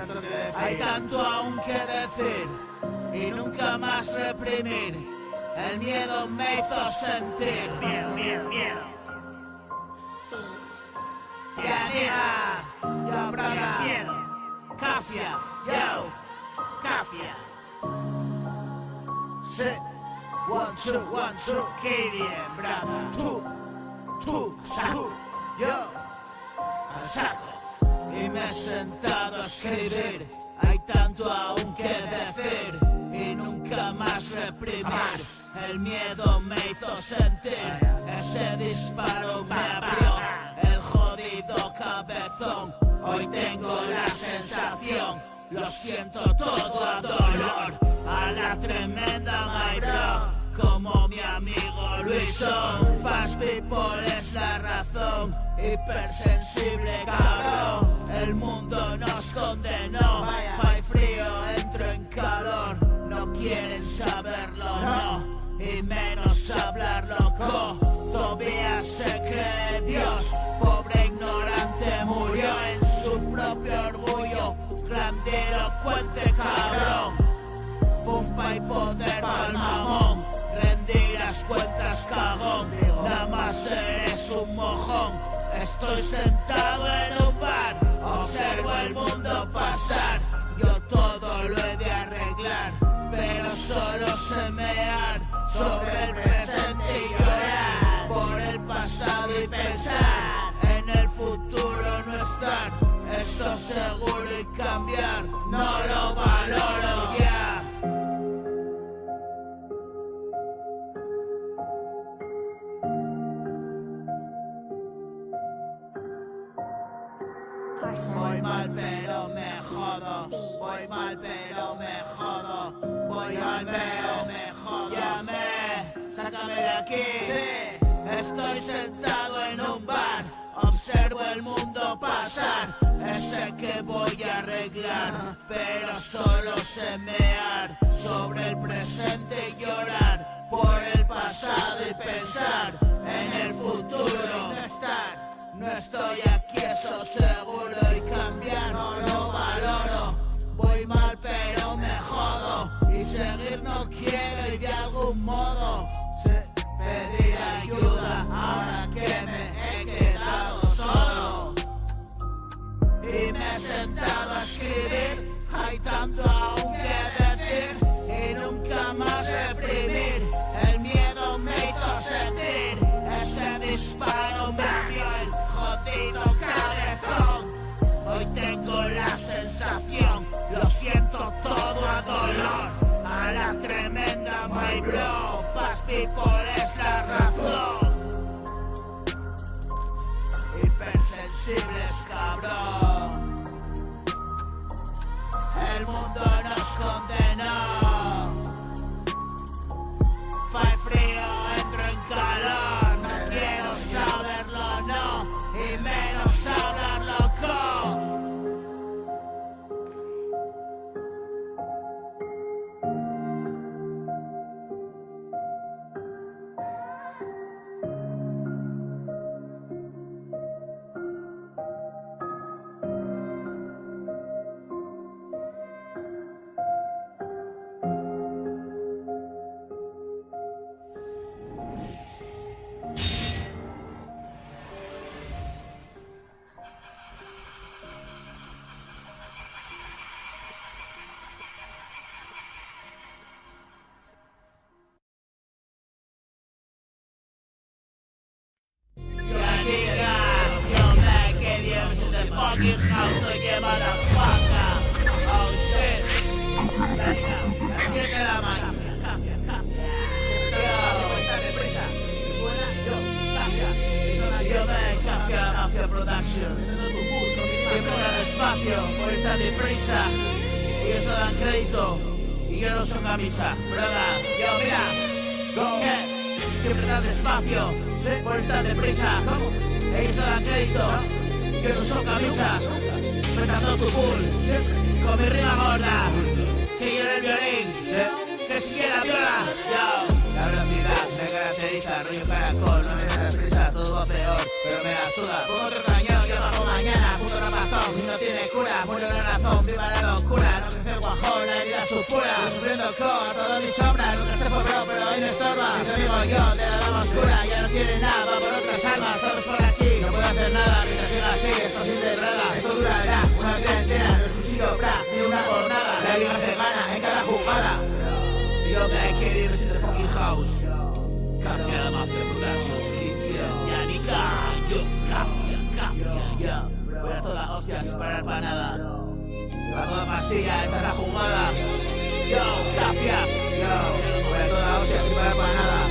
Hay tanto aún que decir y nunca más reprimir. El miedo me hizo sentir. Miedo. Y anima. Yo, Cafia, yo, Cafia. Sí, 1, 2, qué bien, brother. Tú, saco, yo, al saco. Y me he sentado a escribir, hay tanto aún que decir y nunca más reprimir. El miedo me hizo sentir, ese disparo me abrió el jodido cabezón. Hoy tengo la sensación, lo siento todo a dolor, a la tremenda my bro, como mi amigo Luisón. Past people es la razón, hipersensible cabrón. El mundo nos condenó, hay frío, entro en calor. No quieren saberlo, no, y menos hablarlo. Todavía se cree Dios, pobre ignorante murió en su propio orgullo. Grandilocuente cabrón, pompa y poder pa'l mamón. Rendirás cuentas cagón, nada más eres un mojón. Estoy sentado en un bar, observo el mundo pasar. Yo todo lo he de arreglar, pero solo sé mear sobre el presente y llorar por el pasado y pensar en el futuro no estar. Eso seguro y cambiar, no lo valoro ya. Voy mal pero me jodo, voy mal pero me jodo, voy mal pero me jodo. Llame, sácame de aquí. Sí. Estoy sentado en un bar, observo el mundo pasar. Ese que voy a arreglar, pero solo sé mear sobre el presente y llorar por el pasado y pensar en el futuro no estar. No estoy aquí, eso seguro, y cambiar no lo valoro. Voy mal pero me jodo, y seguir no quiero y de algún modo pedir ayuda ahora que me he quedado solo. Y me he sentado a escribir, hay tanto aún que decir y nunca más reprimir. El miedo me hizo sentir, ese disparo me abrió el jodido cabezón. Hoy tengo la sensación, lo siento todo a dolor, a la tremenda my bro. Past people es la razón, hipersensibles cabrón. El mundo nos condenó, fai frío, entro en calor. No quiero saberlo, no, y menos hablarlo con. Fucking house again, motherfucker. Oh shit. Las 7 de la mañana. Deprisa. Suena yo, Cafia. Yo me Cafia Production. Siempre da despacio, vuelta deprisa. Ellos no dan crédito y yo no uso camisa. Brother, yo mira. ¿Qué? Siempre da despacio, vuelta deprisa. Ellos no dan crédito. Yo no uso camisa, petando tu pool, con mi rima gorda, que quiere el violín, que si quiere la viola. Yo, la velocidad me caracteriza, rollo caracol, no me da prisa, todo va peor, pero me la suda. Pongo otro cañón, yo bajo mañana, puto rapazón, y no tiene cura, muero la razón, viva la locura, no crece el guajón, la herida supura. Estoy sufriendo con todas mis sombras, nunca se fue bro, pero hoy me estorba. Mis amigos yo, de la dama oscura, ya no tienen nada, va por otras almas, solo es por aquí, no puedo hacer nada mientras siga así, esto sin de brada, esto durará una vida entera, no exclusivo, bra. hostias sin parar para nada. A toda pastilla, esta es la jugada. Yo, Cafia, yo, voy a toda hostia sin parar para nada.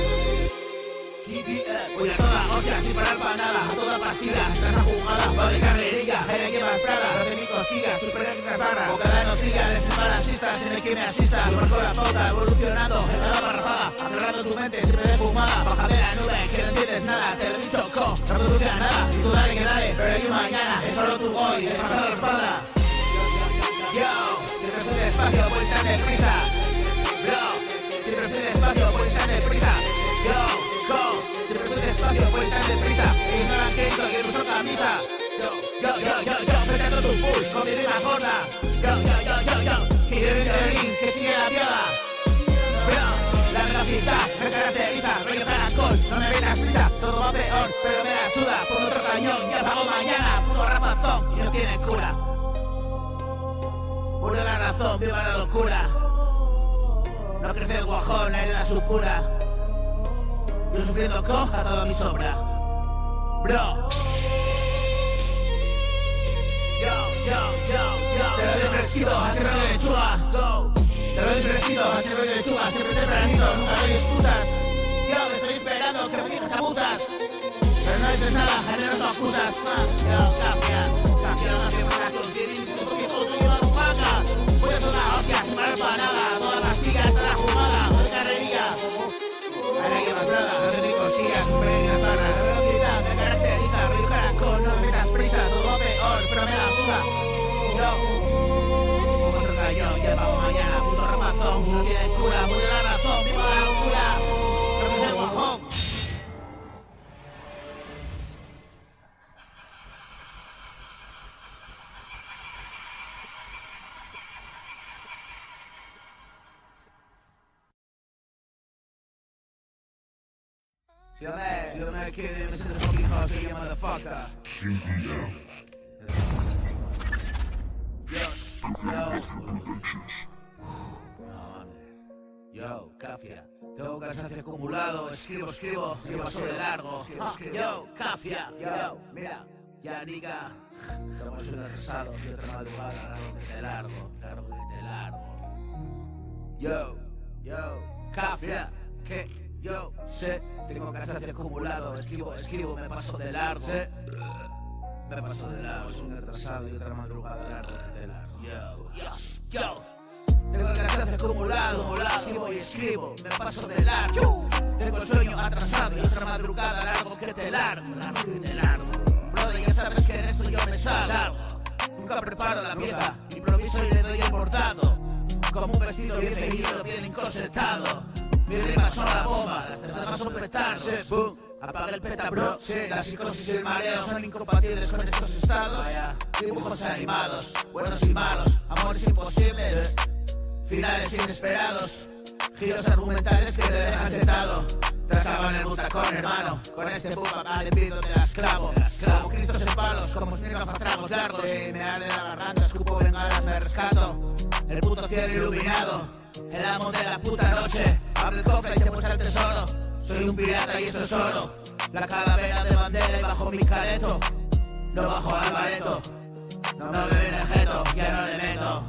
Voy a toda hostia sin parar para nada. A toda pastilla, esta es la jugada. Voy de carrerilla, aire que más prada. No de mi cosigas, tus pequeñas barras. Boca de nocilla, le firma la asista, sin el que me asista. Tu marco la pauta, evolucionando, en la barrafada. Aclarando tu mente, siempre de fumada. Baja de la nube, que no entiendes nada. Te lo he dicho, no produce nada. Y tú dale que dale, pero hay un mañana. Es solo tu hoy, el pasado la espalda. Yo, siempre fui despacio, por estar deprisa. Bro, siempre fui despacio, por estar deprisa. Yo, siempre fui despacio, por estar deprisa. Ellos no han querido que uso camisa. Yo, metiendo tu push con mi rima gorda. Yo, que yo ring, que sigue la viola. Bro, la velocidad me caracteriza, rollo caracol, no me vengas prisa. Todo va peor, pero me la suda. Pongo otro cañón, ya pago mañana. Puto rapazón, y no tiene cura. Murió la razón, viva la locura. No crece el guajón, la hereda su cura. Yo sufriendo coja toda mi sombra. Bro. Yo. Te lo doy fresquito, así rollo de lechuga. Go. Te lo doy fresquito, así rollo de lechuga. Siempre tempranito, nunca doy excusas. Yo, te estoy esperando que me digas abusas. Pero no dices nada, genero no acusas. Yo, Cafia, no me para tus CDs. Porque todos soy una rufaca. Voy a toda hostia sin parar para nada. Toda pastilla, esta es la jugada. Voy de carrería. Ahora que más nada, no te digo sillas, tus pequeñas barras. La velocidad me caracteriza, rollo caracol, no me metas prisa. Todo va peor, pero me la suda. Yo, como otro cañón, ya pago mañana. Puto rapazón, no tiene cura. Murió la razón, viva la locura. No me hace guajón. Si yo me quedé, me siento fucking hot, soy yo motherfucker. Yo, Cafia, tengo cansancio acumulado, escribo, me paso de largo. Yo, Cafia, yo, mira, ya nica, estamos un atrasado, yo otra madrugada, largo que te largo. Yo, Cafia, que yo sé, tengo cansancio acumulado, escribo, me paso de largo. Me paso de largo, soy un atrasado y otra madrugada, largo que te largo. Yo. Tengo el cansancio acumulado, escribo, me paso de largo. Tengo el sueño atrasado y otra madrugada, largo que te largo. Brother, ya sabes que en esto yo me salgo. Nunca preparo la pieza, improviso y le doy el bordado. Como un vestido bien ceñido, bien encorsetado. Mis rimas son la bomba, las demás son petardos. Boom, apaga el peta, bro. La psicosis y el mareo son incompatibles con estos estados. Dibujos animados, buenos y malos, amores imposibles. Finales inesperados, giros argumentales que te dejan sentado. Te acabo en el butacón, hermano. Con este boom le pido te la esclavo. Como cristos en palos, como smirnoff a tragos largos. Me arde la garganta, escupo bengalas, me rescato. El puto cielo iluminado, el amo de la puta noche. Abre el cofre y te muestra el tesoro. Soy un pirata y esto es oro. La calavera de bandera y bajo mi careto. No bajo al bareto. No me ven el jeto, ya no le meto.